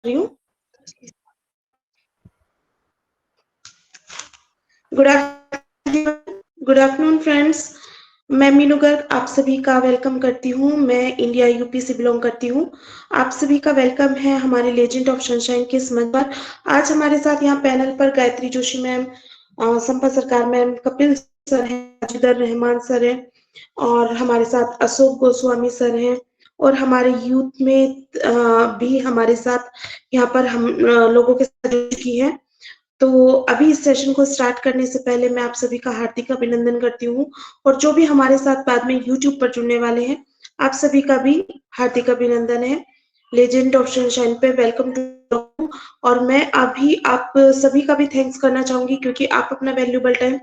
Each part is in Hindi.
रही हूँ। Good good afternoon friends. मैं मीनू गर्ग आप सभी का वेलकम करती हूँ। मैं इंडिया यूपी से बिलोंग करती हूँ। आप सभी का वेलकम है हमारे लेजेंड ऑफ सनशाइन के इस मंच पर। आज हमारे साथ यहाँ पैनल पर गायत्री जोशी मैम, संपा सरकार मैम, कपिल सर हैं, अजिदर रहमान सर हैं और हमारे साथ अशोक गोस्वामी सर हैं और हमारे यूथ में भी हमारे साथ यहाँ पर हम लोगों के साथ जुड़ चुकी है। तो अभी इस सेशन को स्टार्ट करने से पहले मैं आप सभी का हार्दिक अभिनंदन करती हूँ और जो भी हमारे साथ बाद में यूट्यूब पर जुड़ने वाले हैं, आप सभी का भी हार्दिक अभिनंदन है। लेजेंड ऑफ सनशाइन पे वेलकम टू। और मैं अभी आप सभी का भी थैंक्स करना चाहूंगी क्योंकि आप अपना वैल्यूबल टाइम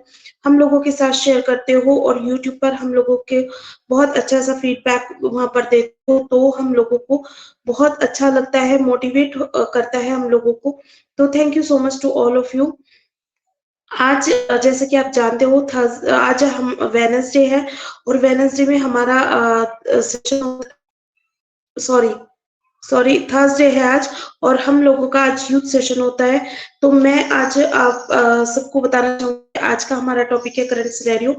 हम लोगों के साथ शेयर करते हो और यूट्यूब पर हम लोगों के बहुत अच्छा सा फीडबैक वहां पर देते हो, तो हम लोगों को बहुत अच्छा लगता है, मोटिवेट करता है हम लोगों को। तो thank you so much to all of you. आज जैसे कि आप जानते हो आज हम वेडनेसडे है और वेडनेसडे में हमारा सेशन, सॉरी सॉरी थर्सडे है आज और हम लोगों का आज यूथ सेशन होता है। तो मैं आज आप सबको बताना चाहूंगी आज का हमारा टॉपिक है करंट सिनेरियो।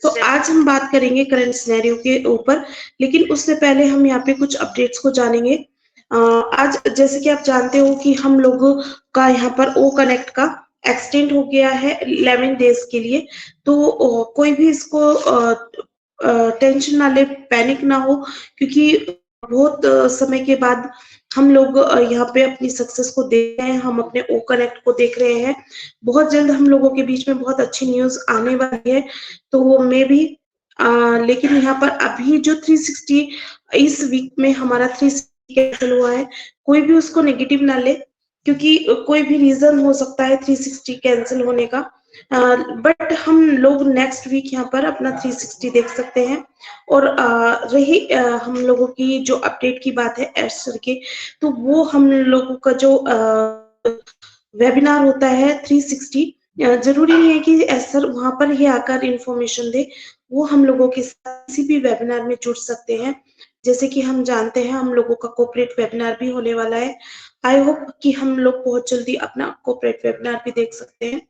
तो आज हम बात करेंगे करंट सिनेरियो के ऊपर, लेकिन उससे पहले हम यहाँ पे कुछ अपडेट्स को जानेंगे। आज जैसे कि आप जानते हो कि हम लोगों का यहाँ पर ओ कनेक्ट का एक्सटेंड हो गया है 11 डेज के लिए। तो कोई भी इसको टेंशन ना ले, पैनिक ना हो, क्योंकि बहुत समय के बाद हम लोग यहाँ पे अपनी सक्सेस को देख रहे हैं, हम अपने ओ कनेक्ट को देख रहे हैं। बहुत जल्द हम लोगों के बीच में बहुत अच्छी न्यूज आने वाली है। तो मे भी लेकिन यहाँ पर अभी जो 360 इस वीक में हमारा 360 कैंसिल हुआ है, कोई भी उसको नेगेटिव ना ले, क्योंकि कोई भी रीजन हो सकता है 360 कैंसिल होने का। बट हम लोग नेक्स्ट वीक यहाँ पर अपना 360 देख सकते हैं। और रही हम लोगों की जो अपडेट की बात है एस सर की, तो वो हम लोगों का जो वेबिनार होता है 360, जरूरी नहीं है कि एस सर वहां पर ही आकर इंफॉर्मेशन दे, वो हम लोगों के साथ किसी भी वेबिनार में जुड़ सकते हैं। जैसे कि हम जानते हैं हम लोगों का कोऑपरेट वेबिनार भी होने वाला है। आई होप कि हम लोग बहुत जल्दी अपना कोऑपरेट वेबिनार भी देख सकते हैं।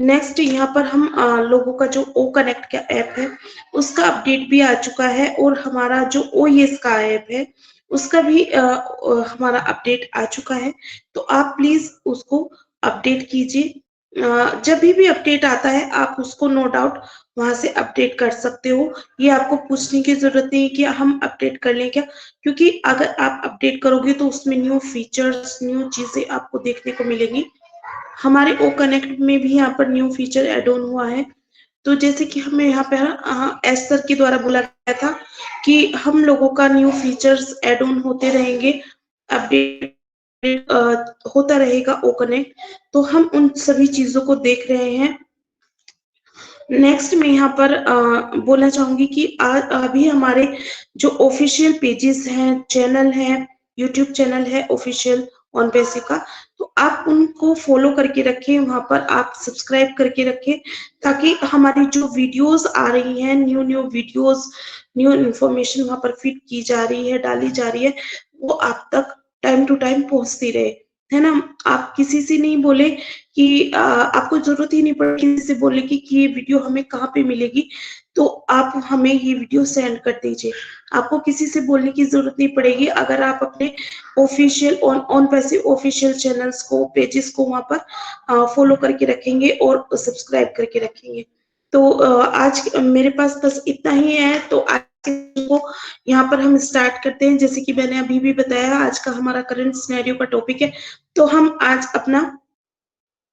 नेक्स्ट यहाँ पर हम लोगों का जो ओ कनेक्ट का ऐप है उसका अपडेट भी आ चुका है और हमारा जो ओ येस का ऐप है उसका भी हमारा अपडेट आ चुका है। तो आप प्लीज उसको अपडेट कीजिए। जब भी अपडेट आता है आप उसको नो डाउट वहां से अपडेट कर सकते हो। ये आपको पूछने की जरूरत नहीं है कि हम अपडेट कर लें क्या, क्योंकि अगर आप अपडेट करोगे तो उसमें न्यू फीचर्स, न्यू चीजें आपको देखने को मिलेंगी। हमारे ओ कनेक्ट में भी यहाँ पर न्यू फीचर एड ऑन हुआ है। तो जैसे कि हमें यहाँ पे एस सर के द्वारा बोला गया था कि हम लोगों का न्यू फीचर्स एड ऑन होते रहेंगे, अपडेट होता रहेगा ओ कनेक्ट। तो हम उन सभी चीजों को देख रहे हैं। नेक्स्ट मैं यहाँ पर बोलना चाहूंगी कि अभी हमारे जो ऑफिशियल पेजेस हैं, चैनल है, यूट्यूब चैनल है ऑफिशियल ऑन बेसिक का, तो आप उनको फॉलो करके रखें, वहां पर आप सब्सक्राइब करके रखें, ताकि हमारी जो वीडियोस आ रही हैं, new new videos, new information वहां पर फीड की जा रही है, डाली जा रही है, वो आप तक टाइम टू टाइम पहुंचती रहे, है ना। आप किसी से नहीं बोले कि आपको जरूरत ही नहीं पड़ी किसी से बोलने की कि ये वीडियो हमें कहाँ पे मिलेगी, तो आप हमें ये वीडियो सेंड कर दीजिए। आपको किसी से बोलने की जरूरत नहीं पड़ेगी अगर आप अपने ऑफिशियल ऑन पैसे ऑफिशियल चैनल्स को, पेजेस को वहां पर फॉलो करके रखेंगे और सब्सक्राइब करके रखेंगे। तो आज मेरे पास बस इतना ही है। तो आज को यहाँ पर हम स्टार्ट करते हैं। जैसे कि मैंने अभी भी बताया आज का हमारा करंट सिनेरियो का टॉपिक है, तो हम आज अपना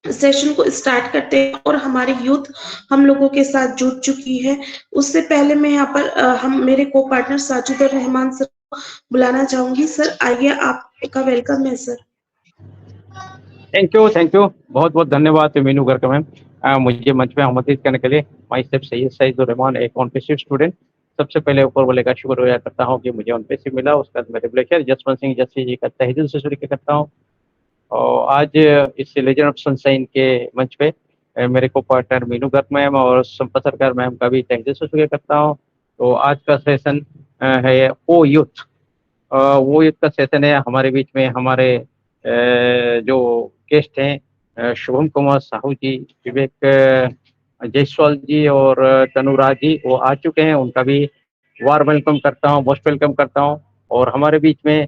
सेशन को स्टार्ट करते हैं और हमारी यूथ हम लोगों के साथ जुड़ चुकी है। उससे पहले मैं यहाँ पर हम मेरे को पार्टनर साजिद रहमान सर को बुलाना चाहूंगी। सर आइए, आपका वेलकम है सर। थैंक यू बहुत बहुत धन्यवाद मीनू गर्ग मैम, मुझे मंच में आमंत्रित करने के लिए। माई सेल्फ सैयद सईदुर रहमान, एक ऑन पेसिव स्टूडेंट। सबसे पहले ऊपर वाले का शुक्र गुजार करता हूँ कि मुझे ऑन पेसिव मिला। उसके बाद मेरे ब्लेचर जसवंत सिंह जस्सी जी का तहे दिल से शुक्रिया करता हूँ। और आज इस लेजेंड ऑफ सनशाइन के मंच पे मेरे को पार्टनर मीनू गर्ग मैम और संपा सरकार मैम का भी तहे दिल से शुक्रिया करता हूँ। तो आज का सेशन है वो यूथ का सेशन है। हमारे बीच में हमारे जो गेस्ट हैं शुभम कुमार साहू जी, विवेक जायसवाल जी और तनुराज जी वो आ चुके हैं, उनका भी वार्म वेलकम करता हूँ, मोस्ट वेलकम करता हूँ। और हमारे बीच में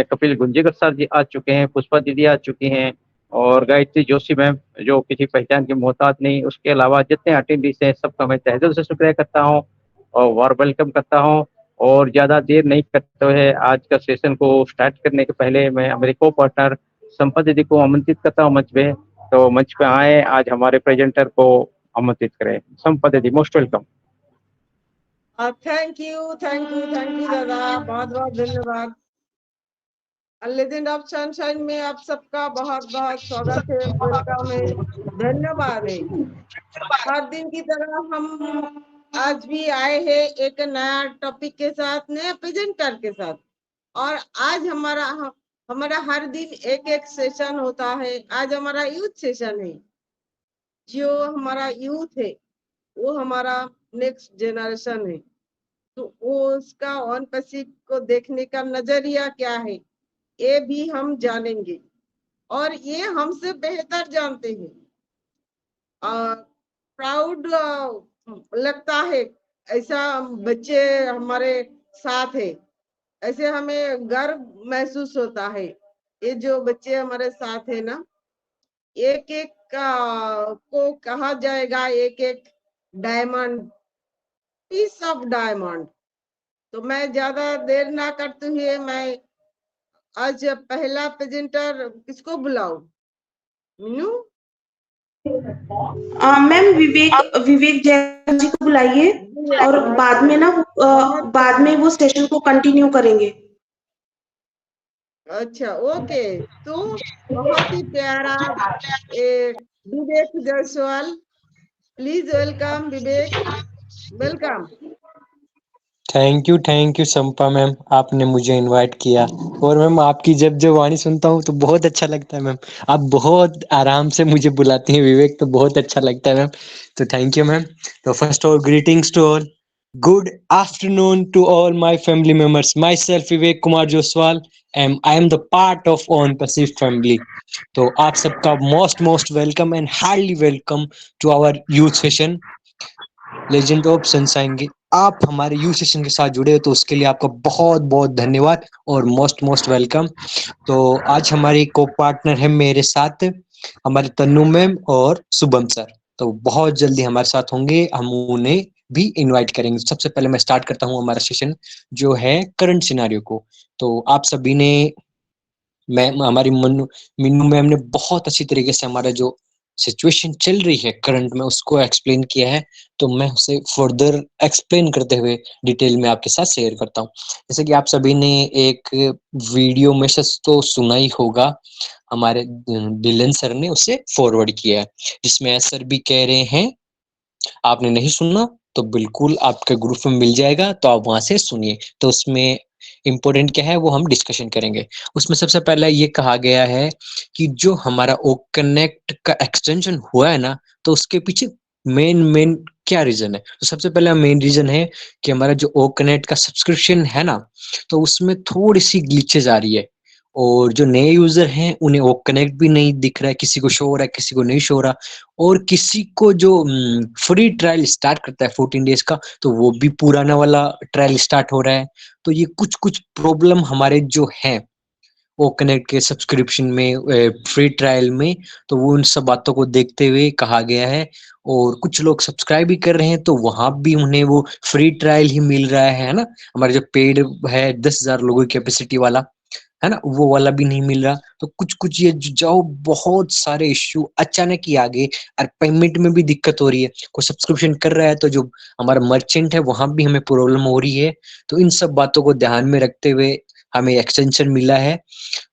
कपिल गुंजेकर सर जी आ चुके हैं, पुष्पा दीदी आ चुकी हैं और गायत्री जोशी मैम जो किसी पहचान की मोहताज नहीं। उसके अलावा जितने अटेंडीज हैं सबका मैं तहे दिल से शुक्रिया करता हूँ और वार्म वेलकम करता हूँ। और ज़्यादा देर नहीं करते हुए आज का सेशन को स्टार्ट करने के पहले मैं मेरे को पार्टनर संपा दीदी को आमंत्रित करता हूँ मंच पे, तो मंच पे आए, आज हमारे प्रेजेंटर को आमंत्रित करें। संपा दीदी मोस्ट वेलकम। थैंक यू दादा, बहुत बहुत धन्यवाद। लेजेंड ऑफ सनशाइन में आप सबका बहुत बहुत स्वागत है, वेलकम है, धन्यवाद है। हर दिन की तरह हम आज भी आए हैं एक नया टॉपिक के साथ, नया प्रेजेंटर के साथ। और आज हमारा हर दिन एक एक सेशन होता है। आज हमारा यूथ सेशन है। जो हमारा यूथ है वो हमारा नेक्स्ट जनरेशन है, तो वो उसका ऑन पैसिव को देखने का नजरिया क्या है ये भी हम जानेंगे और ये हमसे बेहतर जानते हैं। प्राउड लगता है ऐसा बच्चे हमारे साथ है, ऐसे हमें गर्व महसूस होता है। ये जो बच्चे हमारे साथ है ना, एक एक को कहा जाएगा एक एक डायमंड, पीस ऑफ डायमंड। तो मैं ज्यादा देर ना करते हुए मैं आज पहला प्रेजेंटर किसको बुलाऊं? मीनू? मैम विवेक जैन जी को बुलाइए और बाद में ना बाद में वो सेशन को कंटिन्यू करेंगे। अच्छा ओके, तो बहुत ही प्यारा Vivek Jaiswal, please welcome Vivek, welcome. Thank you Sampa ma'am, आपने मुझे इनवाइट किया। और मैम आपकी जब जब वाणी सुनता हूँ तो बहुत अच्छा लगता है मैम। आप बहुत आराम से मुझे बुलाती हैं विवेक, तो बहुत अच्छा लगता है मैम। तो थैंक यू मैम। तो first all greetings to all, good afternoon to all my family members. My self Vivek Kumar Jaiswal and I am the part of on passive family. तो आप सबका most welcome and hardly welcome to our youth session legend of sunshine की। आप हमारे यू सेशन के साथ जुड़े हो तो उसके लिए आपका बहुत बहुत धन्यवाद और मोस्ट वेलकम। तो आज हमारी को पार्टनर है मेरे साथ हमारे तन्नू मैम और शुभम सर, तो बहुत जल्दी हमारे साथ होंगे, हम उन्हें भी इनवाइट करेंगे। सबसे पहले मैं स्टार्ट करता हूँ हमारा सेशन जो है करंट सिनारियो को। तो आप सभी ने हमारी मीनू मैम ने बहुत अच्छी तरीके से हमारा जो सिचुएशन चल रही है करंट में उसको एक्सप्लेन किया है, तो मैं उसे फर्दर एक्सप्लेन करते हुए डिटेल में आपके साथ शेयर करता हूँ। जैसे कि आप सभी ने एक वीडियो मैसेज तो सुना ही होगा, हमारे डिलन सर ने उसे फॉरवर्ड किया है, जिसमें सर भी कह रहे हैं आपने नहीं सुना तो बिल्कुल आपके ग्रुप में मिल जाएगा, तो आप वहां से सुनिए। तो उसमें इम्पोर्टेंट क्या है वो हम डिस्कशन करेंगे। उसमें सबसे पहले ये कहा गया है कि जो हमारा ओ कनेक्ट का एक्सटेंशन हुआ है ना, तो उसके पीछे मेन क्या रीजन है। तो सबसे पहला मेन रीजन है कि हमारा जो ओ कनेक्ट का सब्सक्रिप्शन है ना, तो उसमें थोड़ी सी ग्लिचेज आ रही है और जो नए यूजर हैं उन्हें वो कनेक्ट भी नहीं दिख रहा है, किसी को शो हो रहा है किसी को नहीं शो हो रहा, और किसी को जो फ्री ट्रायल स्टार्ट करता है 14 डेज का, तो वो भी पुराना वाला ट्रायल स्टार्ट हो रहा है। तो ये कुछ प्रॉब्लम हमारे जो हैं ओ कनेक्ट के सब्सक्रिप्शन में, फ्री ट्रायल में, तो वो उन सब बातों को देखते हुए कहा गया है। और कुछ लोग सब्सक्राइब भी कर रहे हैं तो वहां भी उन्हें वो फ्री ट्रायल ही मिल रहा है ना। हमारा जो पेड है 10,000 लोगों की कैपेसिटी वाला है ना, वो वाला भी नहीं मिल रहा। तो कुछ ये जो बहुत सारे इश्यू अचानक ही आ गए, और पेमेंट में भी दिक्कत हो रही है। कोई सब्सक्रिप्शन कर रहा है तो जो हमारा मर्चेंट है वहां भी हमें प्रॉब्लम हो रही है। तो इन सब बातों को ध्यान में रखते हुए हमें एक्सटेंशन मिला है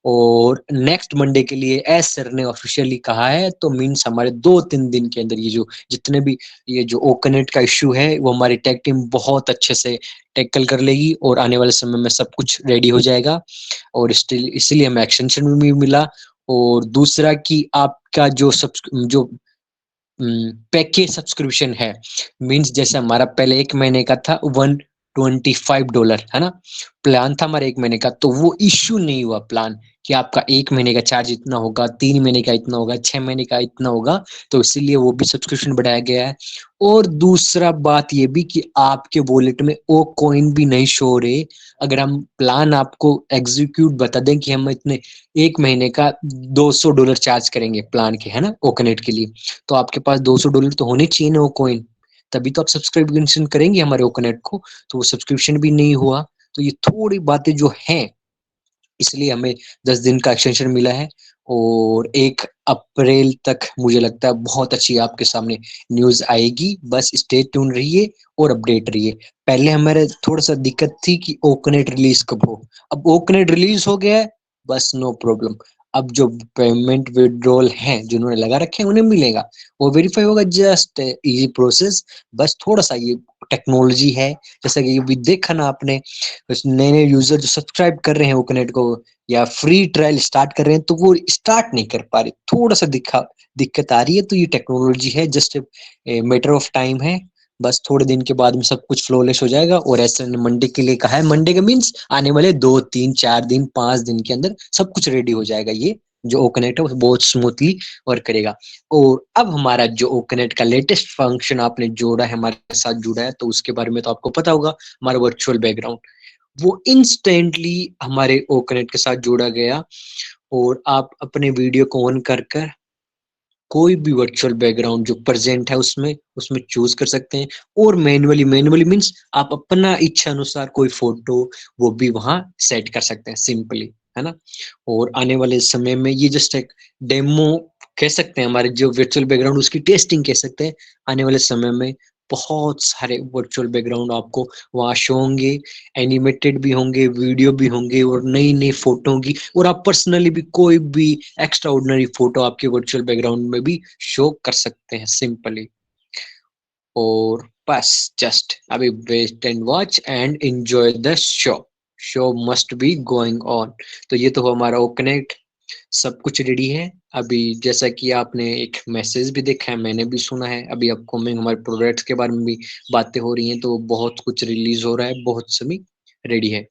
और नेक्स्ट मंडे के लिए एस सर ने ऑफिशियली कहा है। तो मीन्स हमारे 2-3 दिन के अंदर ये जो जितने भी ये जो ओ कनेक्ट का इश्यू है वो हमारी टेक टीम बहुत अच्छे से टैकल कर लेगी और आने वाले समय में सब कुछ रेडी हो जाएगा। और इसलिए हमें एक्सटेंशन भी मिला। और दूसरा कि आपका जो पैकेज सब्सक्रिप्शन है, मीन्स जैसे हमारा पहले 1 महीने का था $125 है ना, प्लान था हमारा 1 महीने का, तो वो इश्यू नहीं हुआ प्लान कि आपका 1 महीने का चार्ज इतना होगा, 3 महीने का इतना होगा, 6 महीने का इतना होगा, तो इसीलिए वो भी सब्सक्रिप्शन बढ़ाया गया है। और दूसरा बात ये भी कि आपके वॉलेट में ओ कॉइन भी नहीं शो हो रहे। अगर हम प्लान आपको एग्जीक्यूट बता दें कि हम इतने 1 महीने का $200 चार्ज करेंगे प्लान के, है ना, ओकनेट के लिए, तो आपके पास $200 तो होने चाहिए ना ओ कॉइन, तभी तो आप सब्सक्रिप्शन करेंगे हमारे ओकनेट को। तो वो सब्सक्रिप्शन भी नहीं हुआ। तो ये थोड़ी बातें जो हैं, इसलिए हमें 10 दिन का एक्सटेंशन मिला है और 1 अप्रैल तक मुझे लगता है बहुत अच्छी आपके सामने न्यूज़ आएगी। बस स्टे ट्यून रहिए और अपडेट रहिए। पहले हमारे थोड़ा-सा दिक्कत थी कि ओकनेट रिलीज़ कब हो? अब ओकनेट रिलीज़ हो गया है, बस नो प्रॉब्लम। अब जो पेमेंट विथड्रॉल हैं, जिन्होंने लगा रखे हैं, उन्हें मिलेगा। वो वेरीफाई होगा, जस्ट ईज़ी प्रोसेस। बस थोड़ा-सा ये टेक्नोलॉजी है, जैसा कि अभी देखा ना आपने, नए-नए यूज़र जो सब्सक्राइब कर रहे हैं ओकनेट को या फ्री ट्रायल स्टार्ट कर रहे हैं, तो वो स्टार्ट नहीं कर पा रहे। थोड़ा-सा दिक्कत आ रही है, तो ये टेक्नोलॉजी है, जस्ट मैटर ऑफ टाइम है। बस थोड़े दिन के बाद में सब कुछ फ्लॉलेस हो जाएगा और ऐसे ने मंडे के लिए कहा है। मंडे का मीन्स आने वाले 2, 3, 4 दिन, 5 दिन के अंदर सब कुछ रेडी हो जाएगा। ये जो ओकनेट है, वो बहुत स्मूथली वर्क करेगा। और अब हमारा जो ओकनेट का लेटेस्ट फंक्शन आपने जोड़ा है, हमारे साथ जुड़ा है, तो उसके बारे में तो आपको पता होगा, हमारा वर्चुअल बैकग्राउंड। वो इंस्टेंटली हमारे ओकनेट के साथ जोड़ा गया और आप अपने वीडियो को ऑन कर कोई भी वर्चुअल बैकग्राउंड जो प्रेजेंट है उसमें चूज कर सकते हैं। और मैन्युअली मीन्स आप अपना इच्छा अनुसार कोई फोटो वो भी वहां सेट कर सकते हैं सिंपली, है ना। और आने वाले समय में ये जस्ट एक डेमो कह सकते हैं, हमारे जो वर्चुअल बैकग्राउंड उसकी टेस्टिंग कह सकते हैं। आने वाले समय में बहुत सारे वर्चुअल बैकग्राउंड आपको वहां शो होंगे, एनिमेटेड भी होंगे, वीडियो भी होंगे और नई नई फोटो होंगी। और आप पर्सनली भी कोई भी एक्स्ट्रा ऑर्डिनरी फोटो आपके वर्चुअल बैकग्राउंड में भी शो कर सकते हैं सिंपली। और बस जस्ट अभी wait and watch and enjoy the show. Show must be going on. तो ये तो हमारा ओकनेट, सब कुछ रेडी है। अभी जैसा कि आपने एक मैसेज भी देखा है, मैंने भी सुना है, अभी अपकमिंग हमारे प्रोडक्ट्स के बारे में भी बातें हो रही हैं, तो बहुत कुछ रिलीज हो रहा है, बहुत सभी रेडी है।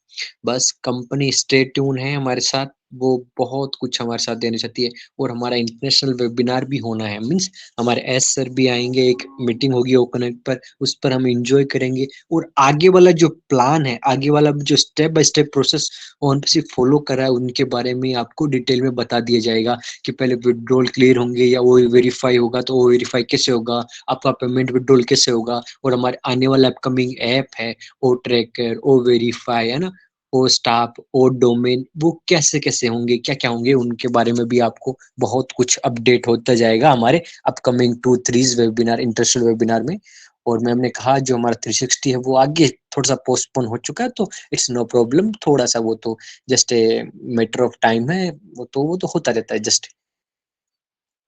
बस कंपनी स्टे ट्यून है हमारे साथ, वो बहुत कुछ हमारे साथ देना चाहती है। और हमारा इंटरनेशनल वेबिनार भी होना है, मीन्स हमारे एस सर भी आएंगे, एक मीटिंग होगी ओकनेट पर, उस पर हम इंजॉय करेंगे। और आगे वाला जो प्लान है, आगे वाला जो step by step process on पे फॉलो करा है, उनके बारे में आपको डिटेल में बता दिया जाएगा कि पहले विड्रॉल क्लियर होंगे या वो वेरीफाई होगा, तो वो वेरीफाई कैसे होगा, आपका पेमेंट विड्रॉल कैसे होगा। और हमारे आने वाला अपकमिंग ऐप है ओ ट्रैकर, ओ वेरीफाई, है ना, ओ स्टाफ, ओ डोमेन, वो कैसे कैसे होंगे, क्या क्या होंगे, उनके बारे में भी आपको बहुत कुछ अपडेट होता जाएगा हमारे अपकमिंग 2-3 वेबिनार, इंटरनेशनल वेबिनार में। और मैम ने कहा जो हमारा 360 है वो आगे थोड़ा सा पोस्टपोन हो चुका है, तो इट्स नो प्रॉब्लम, थोड़ा सा वो तो just a matter of time है, वो तो होता रहता है जस्ट।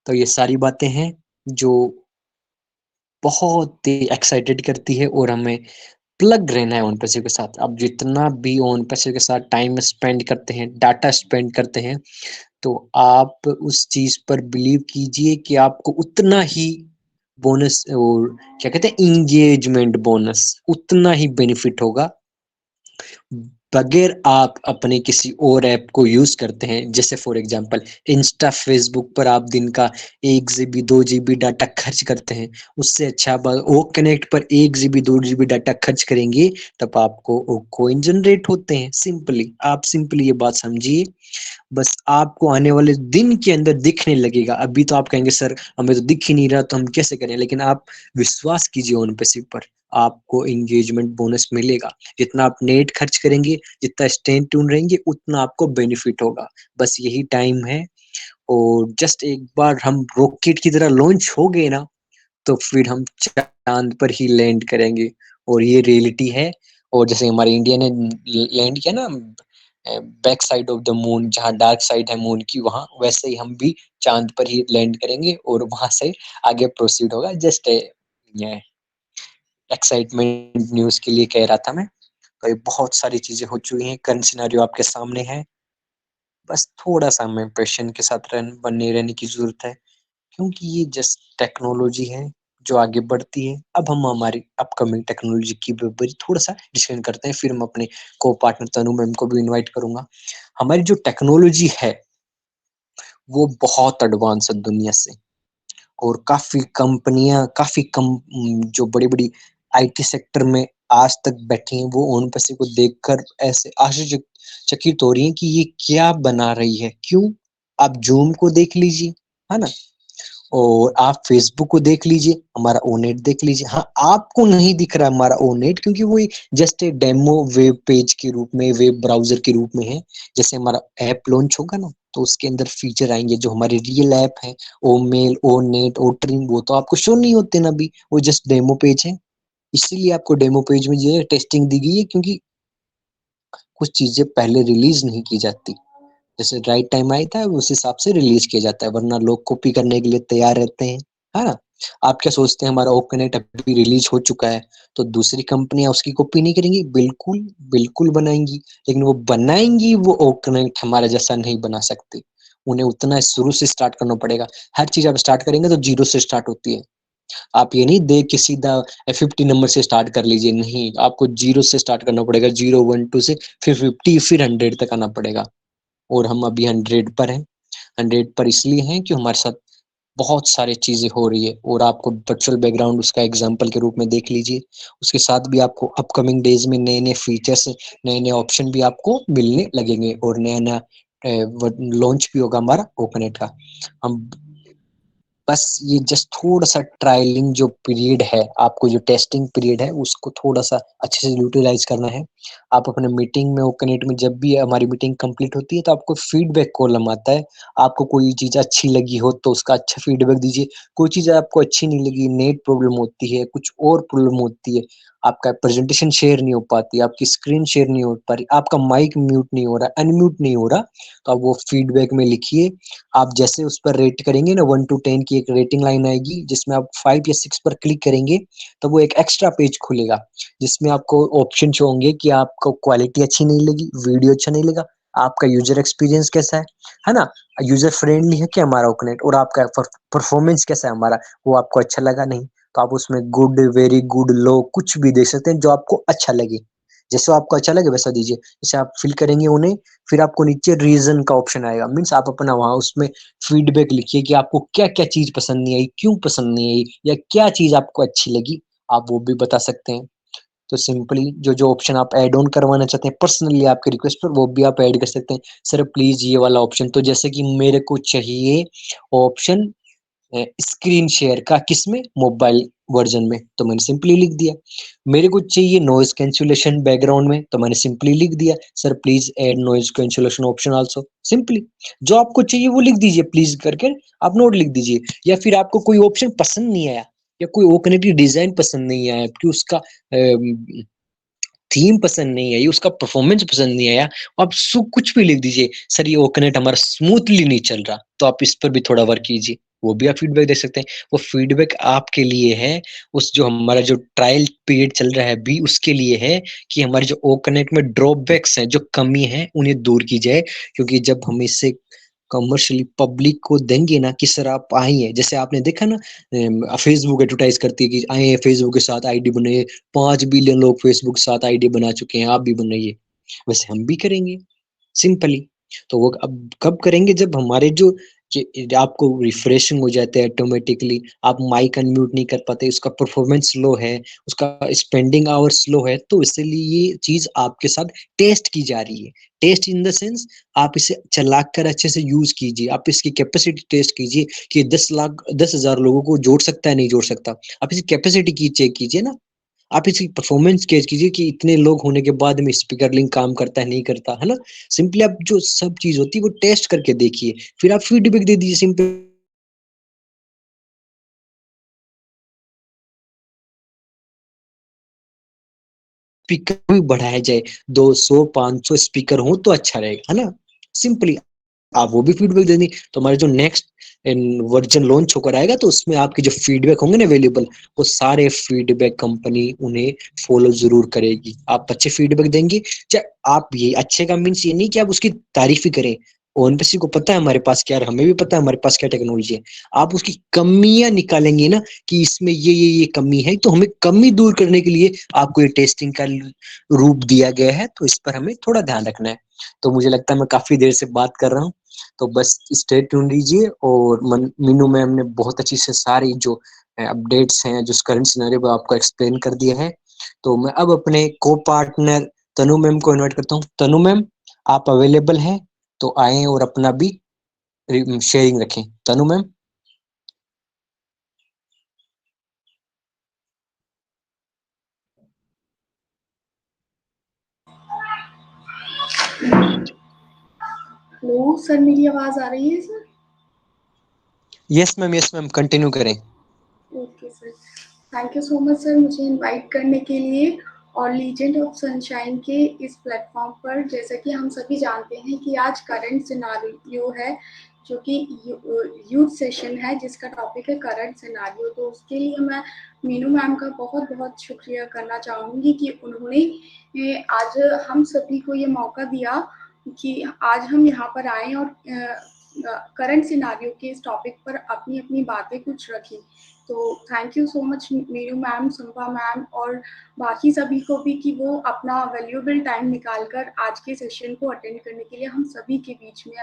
तो ये सारी बातें हैं जो बहुत ही एक्साइटेड करती है और हमें प्लग रहना है ओन पैसिव के साथ। आप जितना भी ओन पैसिव के साथ टाइम स्पेंड करते हैं, डाटा स्पेंड करते हैं, तो आप उस चीज पर बिलीव कीजिए कि आपको उतना ही बोनस और क्या कहते हैं इंगेजमेंट बोनस, उतना ही बेनिफिट होगा बगैर आप अपने किसी और ऐप को यूज करते हैं। जैसे फॉर एग्जांपल इंस्टा, फेसबुक पर आप दिन का 1 जीबी 2 जीबी डाटा खर्च करते हैं, उससे अच्छा वो कनेक्ट पर 1 जीबी 2 जीबी डाटा खर्च करेंगे, तब आपको वो कॉइन जनरेट होते हैं। सिंपली आप सिंपली ये बात समझिए, बस आपको आने वाले दिन के अंदर दिखने लगेगा। अभी तो आप कहेंगे सर हमें तो दिख ही नहीं रहा, तो हम कैसे करें, लेकिन आप विश्वास कीजिए ऑन पैसिव पर, आपको एंगेजमेंट बोनस मिलेगा। जितना आप नेट खर्च करेंगे, जितना स्टे ट्यून रहेंगे, उतना आपको बेनिफिट होगा। बस यही टाइम है। और जस्ट एक बार हम रॉकेट की तरह लॉन्च हो गए ना, तो फिर हम चांद पर ही लैंड करेंगे। और ये रियलिटी है। और जैसे हमारे इंडिया ने लैंड किया ना back side of the moon, जहाँ डार्क साइड है मून की, वहां वैसे ही हम भी चांद पर ही लैंड करेंगे और वहां से आगे प्रोसीड होगा। जस्ट एक्साइटमेंट न्यूज के लिए कह रहा था मैं। तो ये बहुत सारी चीजें हो चुकी हैं, करंट सिनेरियो आपके सामने है। बस थोड़ा सा हमें पेशेंट के साथ बने रहने की जरूरत है, क्योंकि ये जस्ट टेक्नोलॉजी है जो आगे बढ़ती है। अब हम हमारी अपकमिंग टेक्नोलॉजी की बारे थोड़ा सा डिस्कशन करते हैं, फिर मैं अपने को पार्टनर तनु मैम को भी इनवाइट करूंगा। हमारी जो टेक्नोलॉजी है वो बहुत एडवांस है दुनिया से, और काफी कंपनियां, काफी कम जो बड़ी बड़ी आईटी सेक्टर में आज तक बैठी हैं, वो ओन पैसे को देखकर ऐसे आश्चर्यचकित हो रही हैं कि ये क्या बना रही है। क्यों? आप जूम को देख लीजिए, है ना, और आप फेसबुक को देख लीजिए, हमारा ओनेट देख लीजिए। हाँ, आपको नहीं दिख रहा हमारा ओनेट, क्योंकि वो जस्ट एक डेमो वेब पेज के रूप में, वेब ब्राउजर के रूप में है। जैसे हमारा ऐप लॉन्च होगा ना, तो उसके अंदर फीचर आएंगे जो हमारे रियल ऐप है, ओ मेल, ओ नेट, ओ ट्रिम, वो तो आपको शो नहीं होते ना अभी, वो जस्ट डेमो पेज है। इसीलिए आपको डेमो पेज में जो है टेस्टिंग दी गई है, क्योंकि कुछ चीजें पहले रिलीज नहीं की जाती। जैसे राइट टाइम आया था उस हिसाब से रिलीज किया जाता है, वरना लोग कॉपी करने के लिए तैयार रहते हैं, है ना। आप क्या सोचते हैं, हमारा ओकनेट अभी रिलीज हो चुका है तो दूसरी कंपनियां उसकी कॉपी नहीं करेंगी? बिल्कुल बिल्कुल बनाएंगी, लेकिन वो बनाएंगी, वो ओकनेट हमारा जैसा नहीं बना सकती। उन्हें उतना शुरू से स्टार्ट करना पड़ेगा। हर चीज आप स्टार्ट करेंगे तो जीरो से स्टार्ट होती है। आप ये नहीं देख के सीधा 50 नंबर से स्टार्ट कर लीजिए, नहीं, आपको जीरो से स्टार्ट करना पड़ेगा, 0 1 2 से, फिर 50, फिर 100 तक आना पड़ेगा। और हम अभी 100 पर हैं। 100 पर इसलिए हैं कि हमारे साथ बहुत सारी चीजें हो रही है, और आपको वर्चुअल बैकग्राउंड उसका एग्जांपल के रूप में देख लीजिए। उसके साथ भी आपको अपकमिंग डेज में नए नए फीचर्स, नए नए ऑप्शन भी आपको मिलने लगेंगे, और नया नया लॉन्च भी होगा हमारा ओपनेट का। हम बस ये जस्ट थोड़ा सा ट्रायलिंग जो पीरियड है, आपको जो टेस्टिंग पीरियड है उसको थोड़ा सा अच्छे से यूटिलाइज करना है। आप अपने मीटिंग में, ओकनेट में, जब भी हमारी मीटिंग कंप्लीट होती है तो आपको फीडबैक कॉलम आता है। आपको कोई चीज अच्छी लगी हो तो उसका अच्छा फीडबैक दीजिए। कोई चीज आपको अच्छी नहीं लगी, नेट प्रॉब्लम होती है, कुछ और प्रॉब्लम होती है, आपका प्रेजेंटेशन शेयर नहीं हो पाती, आपकी स्क्रीन शेयर नहीं हो पा रही, आपका माइक म्यूट नहीं हो रहा, अनम्यूट नहीं हो रहा, तो आप वो फीडबैक में लिखिए। आप जैसे उस पर रेट करेंगे ना, 1 to 10 की एक रेटिंग लाइन आएगी, जिसमें आप 5 या 6 पर क्लिक करेंगे तो वो एक एक्स्ट्रा पेज खुलेगा, जिसमें आपको ऑप्शन शो होंगे कि आपको क्वालिटी अच्छी नहीं लगी, वीडियो अच्छा नहीं लगा, आपका यूजर एक्सपीरियंस कैसा है ना, यूजर फ्रेंडली है क्या हमारा ओकनेट, और आपका परफॉर्मेंस कैसा है हमारा, वो आपको अच्छा लगा नहीं, तो आप उसमें गुड, वेरी गुड, लो कुछ भी दे सकते हैं जो आपको अच्छा लगे। जैसे आपको अच्छा लगे वैसा दीजिए। जैसे आप फिल करेंगे उन्हें, फिर आपको नीचे रीजन का ऑप्शन आएगा, मीन्स आप अपना वहां उसमें फीडबैक लिखिए कि आपको क्या क्या चीज पसंद नहीं आई, क्यों पसंद नहीं आई, या क्या चीज आपको अच्छी लगी, आप वो भी बता सकते हैं। तो सिंपली जो जो ऑप्शन आप ऐड ऑन करवाना चाहते हैं पर्सनली आपके रिक्वेस्ट पर, वो भी आप ऐड कर सकते हैं। सर प्लीज ये वाला ऑप्शन, तो जैसे कि मेरे को चाहिए ऑप्शन स्क्रीन शेयर का, किसमें, मोबाइल वर्जन में, तो मैंने सिंपली लिख दिया। मेरे को चाहिए नॉइज कैंसुलेशन बैकग्राउंड में, तो मैंने सिंपली लिख दिया, sir please add noise cancellation option also. Simply जो आपको चाहिए वो लिख दीजिए, प्लीज करके आप नोट लिख दीजिए। या फिर आपको कोई ऑप्शन पसंद नहीं आया, या कोई ओकनेट की डिजाइन पसंद नहीं आया, कि उसका थीम पसंद नहीं आई, उसका परफॉर्मेंस पसंद नहीं आया, आप कुछ भी लिख दीजिए, सर ये ओकनेट हमारा स्मूथली नहीं चल रहा, तो आप इस पर भी थोड़ा वर्क कीजिए, वो भी आप फीडबैक दे सकते हैं। वो फीडबैक आपके लिए है, उस जो हमारा जो ट्रायल पीरियड चल रहा है अभी उसके लिए है, कि हमारे जो ओकनेट में ड्रॉबैक्स हैं, जो कमी है, उन्हें दूर की जाए। क्योंकि जब हम इससे कमर्शियली पब्लिक को देंगे ना कि सर आप आइए, जैसे आपने देखा ना फेसबुक एडवर्टाइज करती है कि आए फेसबुक के साथ आईडी बनाइए, 5 बिलियन लोग फेसबुक के साथ आईडी बना चुके हैं, आप भी बनाइए, वैसे हम भी करेंगे सिंपली। तो वो अब कब करेंगे, जब हमारे जो आपको रिफ्रेशिंग हो जाते हैं ऑटोमेटिकली, आप माइक अनम्यूट नहीं कर पाते, उसका परफॉर्मेंस स्लो है, उसका स्पेंडिंग आवर स्लो है, तो इसलिए ये चीज आपके साथ टेस्ट की जा रही है। टेस्ट इन द सेंस, आप इसे चला कर अच्छे से यूज कीजिए, आप इसकी कैपेसिटी टेस्ट कीजिए कि 10,00,000 लोगों को जोड़ सकता है नहीं जोड़ सकता, आप इसकी कैपेसिटी की चेक कीजिए ना। आप इसकी परफॉर्मेंस केज कीजिए कि इतने लोग होने के बाद में स्पीकर लिंक काम करता है नहीं करता, है ना। सिंपली आप जो सब चीज होती है वो टेस्ट करके देखिए, फिर आप फीडबैक दे दीजिए सिंपल। स्पीकर भी बढ़ाया जाए, 200 500 स्पीकर हो तो अच्छा रहेगा, है ना। सिंपली आप वो भी फीडबैक देंगे, तो हमारे जो नेक्स्ट वर्जन लॉन्च होकर आएगा तो उसमें आपके जो फीडबैक होंगे ना अवेलेबल, वो सारे फीडबैक कंपनी उन्हें फॉलो जरूर करेगी। आप अच्छे फीडबैक देंगे, चाहे आप ये अच्छे का मीन्स ये नहीं कि आप उसकी तारीफ ही करें, ओएनपीसी को पता है हमारे पास क्या है, हमें भी पता है हमारे पास क्या टेक्नोलॉजी है। आप उसकी कमियां निकालेंगे ना कि इसमें ये कमी है, तो हमें कमी दूर करने के लिए आपको ये टेस्टिंग का रूप दिया गया है, तो इस पर हमें थोड़ा ध्यान रखना है। तो मुझे लगता है मैं काफी देर से बात कर रहा हूँ, तो बस स्टे ट्यून लीजिए। और मीनू मैम ने बहुत अच्छी से सारी जो अपडेट्स हैं, जो करंट सिनेरियो को आपको एक्सप्लेन कर दिया है। तो मैं अब अपने को पार्टनर तनु मैम को इनवाइट करता हूँ। तनु मैम, आप अवेलेबल हैं तो आए और अपना भी शेयरिंग रखें। तनु मैम। हेलो सर, मेरी आवाज आ रही है सर? यस मैम कंटिन्यू करें। Okay sir, thank you so much sir मुझे इनवाइट करने के लिए और लीजेंड ऑफ सनशाइन के इस प्लेटफॉर्म पर। जैसा कि हम सभी जानते हैं कि आज करंट सिनारियो है, जो कि यूथ सेशन है, जिसका टॉपिक है करंट सिनारियो। तो उसके लिए मैं मीनू मैम का बहुत बहुत शुक्रिया करना चाहूँगी कि उन्होंने आज हम सभी को ये मौका दिया कि आज हम यहाँ पर आए और करंट सिनारियो के इस टॉपिक पर अपनी अपनी बातें कुछ रखी। तो thank you so much Meenu ma'am, Sumpa ma'am और बाकी सभी को भी कि वो अपना वैल्यूएबल टाइम निकालकर आज के सेशन को अटेंड करने के लिए हम सभी के बीच में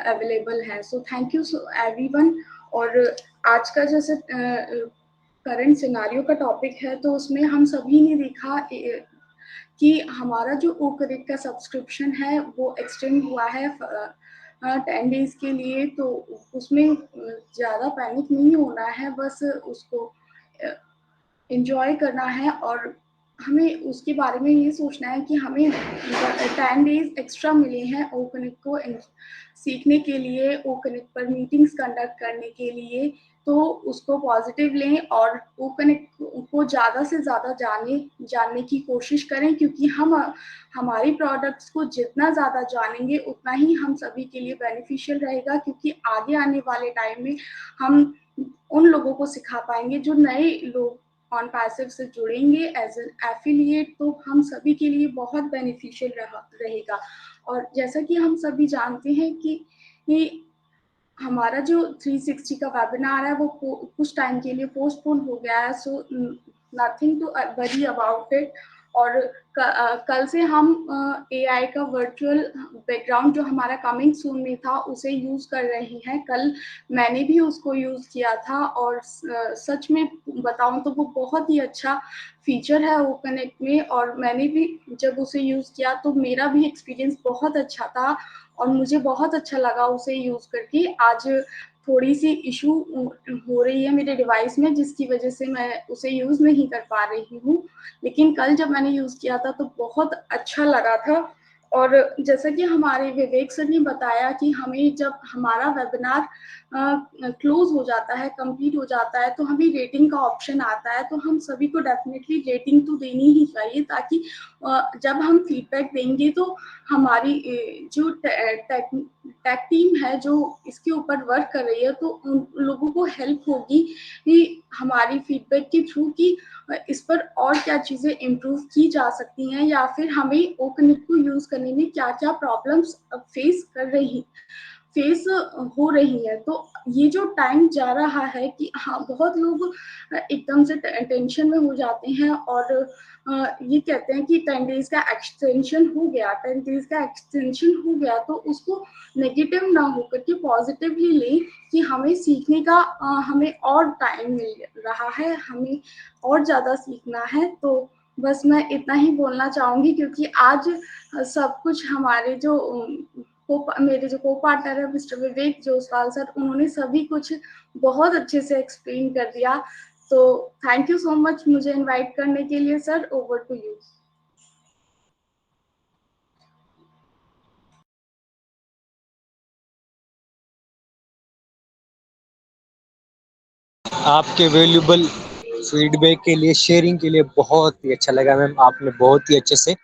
अवेलेबल है। So thank you everyone. और आज का जैसे करंट सिनारियो का टॉपिक है, तो उसमें हम सभी ने देखा कि हमारा जो ओ करेक्ट का सब्सक्रिप्शन है वो एक्सटेंड हुआ है 10 डेज के लिए। तो उसमें ज़्यादा पैनिक नहीं होना है, बस उसको एंजॉय करना है और हमें उसके बारे में ये सोचना है कि हमें 10 डेज एक्स्ट्रा मिले हैं ओ कनेक्ट को सीखने के लिए, ओ कनेक्ट पर मीटिंग्स कंडक्ट करने के लिए। तो उसको पॉजिटिव लें और ओ कनेक्ट को ज़्यादा से ज़्यादा जानने की कोशिश करें, क्योंकि हम हमारी प्रोडक्ट्स को जितना ज़्यादा जानेंगे उतना ही हम सभी के लिए बेनिफिशियल रहेगा, क्योंकि आगे आने वाले टाइम में हम उन लोगों को सिखा पाएंगे जो नए लोग ऑन पैसिव से जुड़ेंगे एज एन एफिलिएट। तो हम सभी के लिए बहुत बेनिफिशियल रहेगा। और जैसा कि हम सभी जानते हैं कि हमारा जो 360 का वेबिनार है वो कुछ टाइम के लिए पोस्टपोन हो गया है। So nothing to worry about it. और कल से हम एआई का वर्चुअल बैकग्राउंड जो हमारा कमिंग सून में था उसे यूज़ कर रहे हैं। कल मैंने भी उसको यूज़ किया था और सच में बताऊं तो वो बहुत ही अच्छा फीचर है ओ कनेक्ट में। और मैंने भी जब उसे यूज़ किया तो मेरा भी एक्सपीरियंस बहुत अच्छा था और मुझे बहुत अच्छा लगा उसे यूज़ करके। आज थोड़ी सी इशू हो रही है मेरे डिवाइस में, जिसकी वजह से मैं उसे यूज़ नहीं कर पा रही हूँ, लेकिन कल जब मैंने यूज़ किया था तो बहुत अच्छा लगा था। और जैसा कि हमारे विवेक सर ने बताया कि हमें जब हमारा वेबिनार क्लोज हो जाता है, कंप्लीट हो जाता है, तो हमें रेटिंग का ऑप्शन आता है। तो हम सभी को डेफिनेटली रेटिंग तो देनी ही चाहिए, ताकि जब हम फीडबैक देंगे तो हमारी जो टेक टीम है जो इसके ऊपर वर्क कर रही है, तो उन लोगों को हेल्प होगी कि हमारी फीडबैक के थ्रू कि इस पर और क्या चीज़ें इम्प्रूव की जा सकती हैं, या फिर हमें ओ कनेक्ट को यूज़ करने में क्या क्या प्रॉब्लम्स फेस हो रही है। तो ये जो टाइम जा रहा है कि हाँ, बहुत लोग एकदम से टेंशन में हो जाते हैं और ये कहते हैं कि 10 डेज का एक्सटेंशन हो गया, 10 डेज का एक्सटेंशन हो गया, तो उसको नेगेटिव ना होकर के पॉजिटिवली लें कि हमें सीखने का हमें और टाइम मिल रहा है, हमें और ज़्यादा सीखना है। तो बस मैं इतना ही बोलना चाहूँगी, क्योंकि आज सब कुछ हमारे जो मेरे जो को पार्टनर है मिस्टर विवेक जोसवाल सर, उन्होंने सभी कुछ बहुत अच्छे से एक्सप्लेन कर दिया। तो थैंक यू सो मच मुझे इनवाइट करने के लिए सर। Over to you. आपके वैल्यूबल फीडबैक के लिए, शेयरिंग के लिए बहुत ही अच्छा लगा मैम, आपने बहुत ही अच्छे से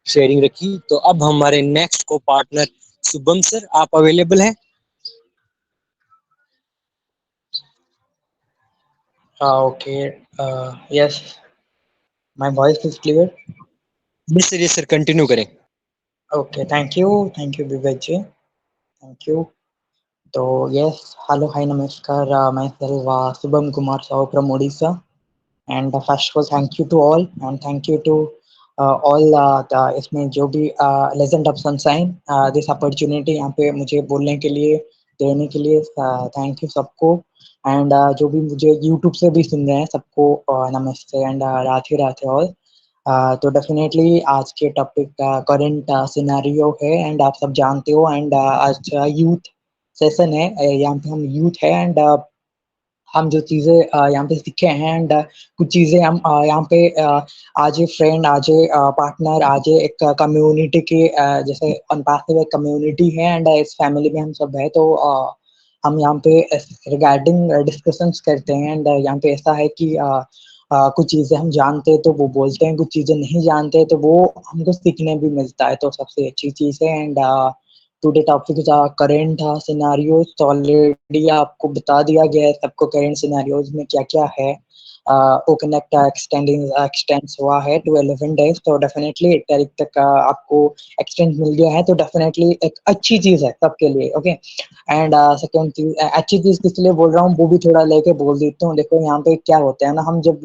शेयरिंग रखी। तो अब हमारे नेक्स्ट को पार्टनर शुभम सर, आप अवेलेबल हैं? Okay. Yes, my voice is clear. Yes sir continue करें। Okay, thank you. Thank you, Vivek ji. Thank you. So, yes, hello, hi, namaskar. Myself, Subham Kumar Sahu from Odisha. And first of all, thank you to all, and thank you to all the इसमें जो भी legend of sunshine this opportunity यहाँ पे मुझे बोलने के लिए देने के लिए थैंक यू सबको। एंड जो भी मुझे यूट्यूब से भी सुन रहे हैं सबको नमस्ते एंड राधे राधे ऑल। तो डेफिनेटली आज के टॉपिक करंट सिनेरियो है एंड आप सब जानते हो। एंड आज यूथ सेशन है, यहाँ पे हम यूथ है एंड हम जो चीज़ें यहाँ पे सीखे हैं एंड कुछ चीज़ें हम यहाँ पे आज ए फ्रेंड, आज ए पार्टनर, आज ए एक कम्युनिटी के जैसे अनपासिव एक कम्युनिटी है एंड इस फैमिली में हम सब है। तो हम यहाँ पे रिगार्डिंग डिस्कशंस करते हैं एंड यहाँ पे ऐसा है कि कुछ चीज़ें हम जानते हैं तो वो बोलते हैं, कुछ चीज़ें नहीं जानते तो वो हमको सीखने भी मिलता है, तो सबसे अच्छी चीज़ है। And today topic current scenarios तो ऑलरेडी आपको बता दिया गया है सबको करंट सिनेरियोज में क्या क्या है। वो कनेक्ट एक्सटेंस हुआ है टू 11 डेज, तो डेफिनेटली 1 तारीख तक आपको एक्सटेंड मिल गया है, तो डेफिनेटली एक अच्छी चीज़ है सबके लिए। ओके एंड सेकंड चीज़, अच्छी चीज़ किस लिए बोल रहा हूँ वो भी थोड़ा लेके बोल देता हूँ। देखो यहाँ पे क्या होता है ना, हम जब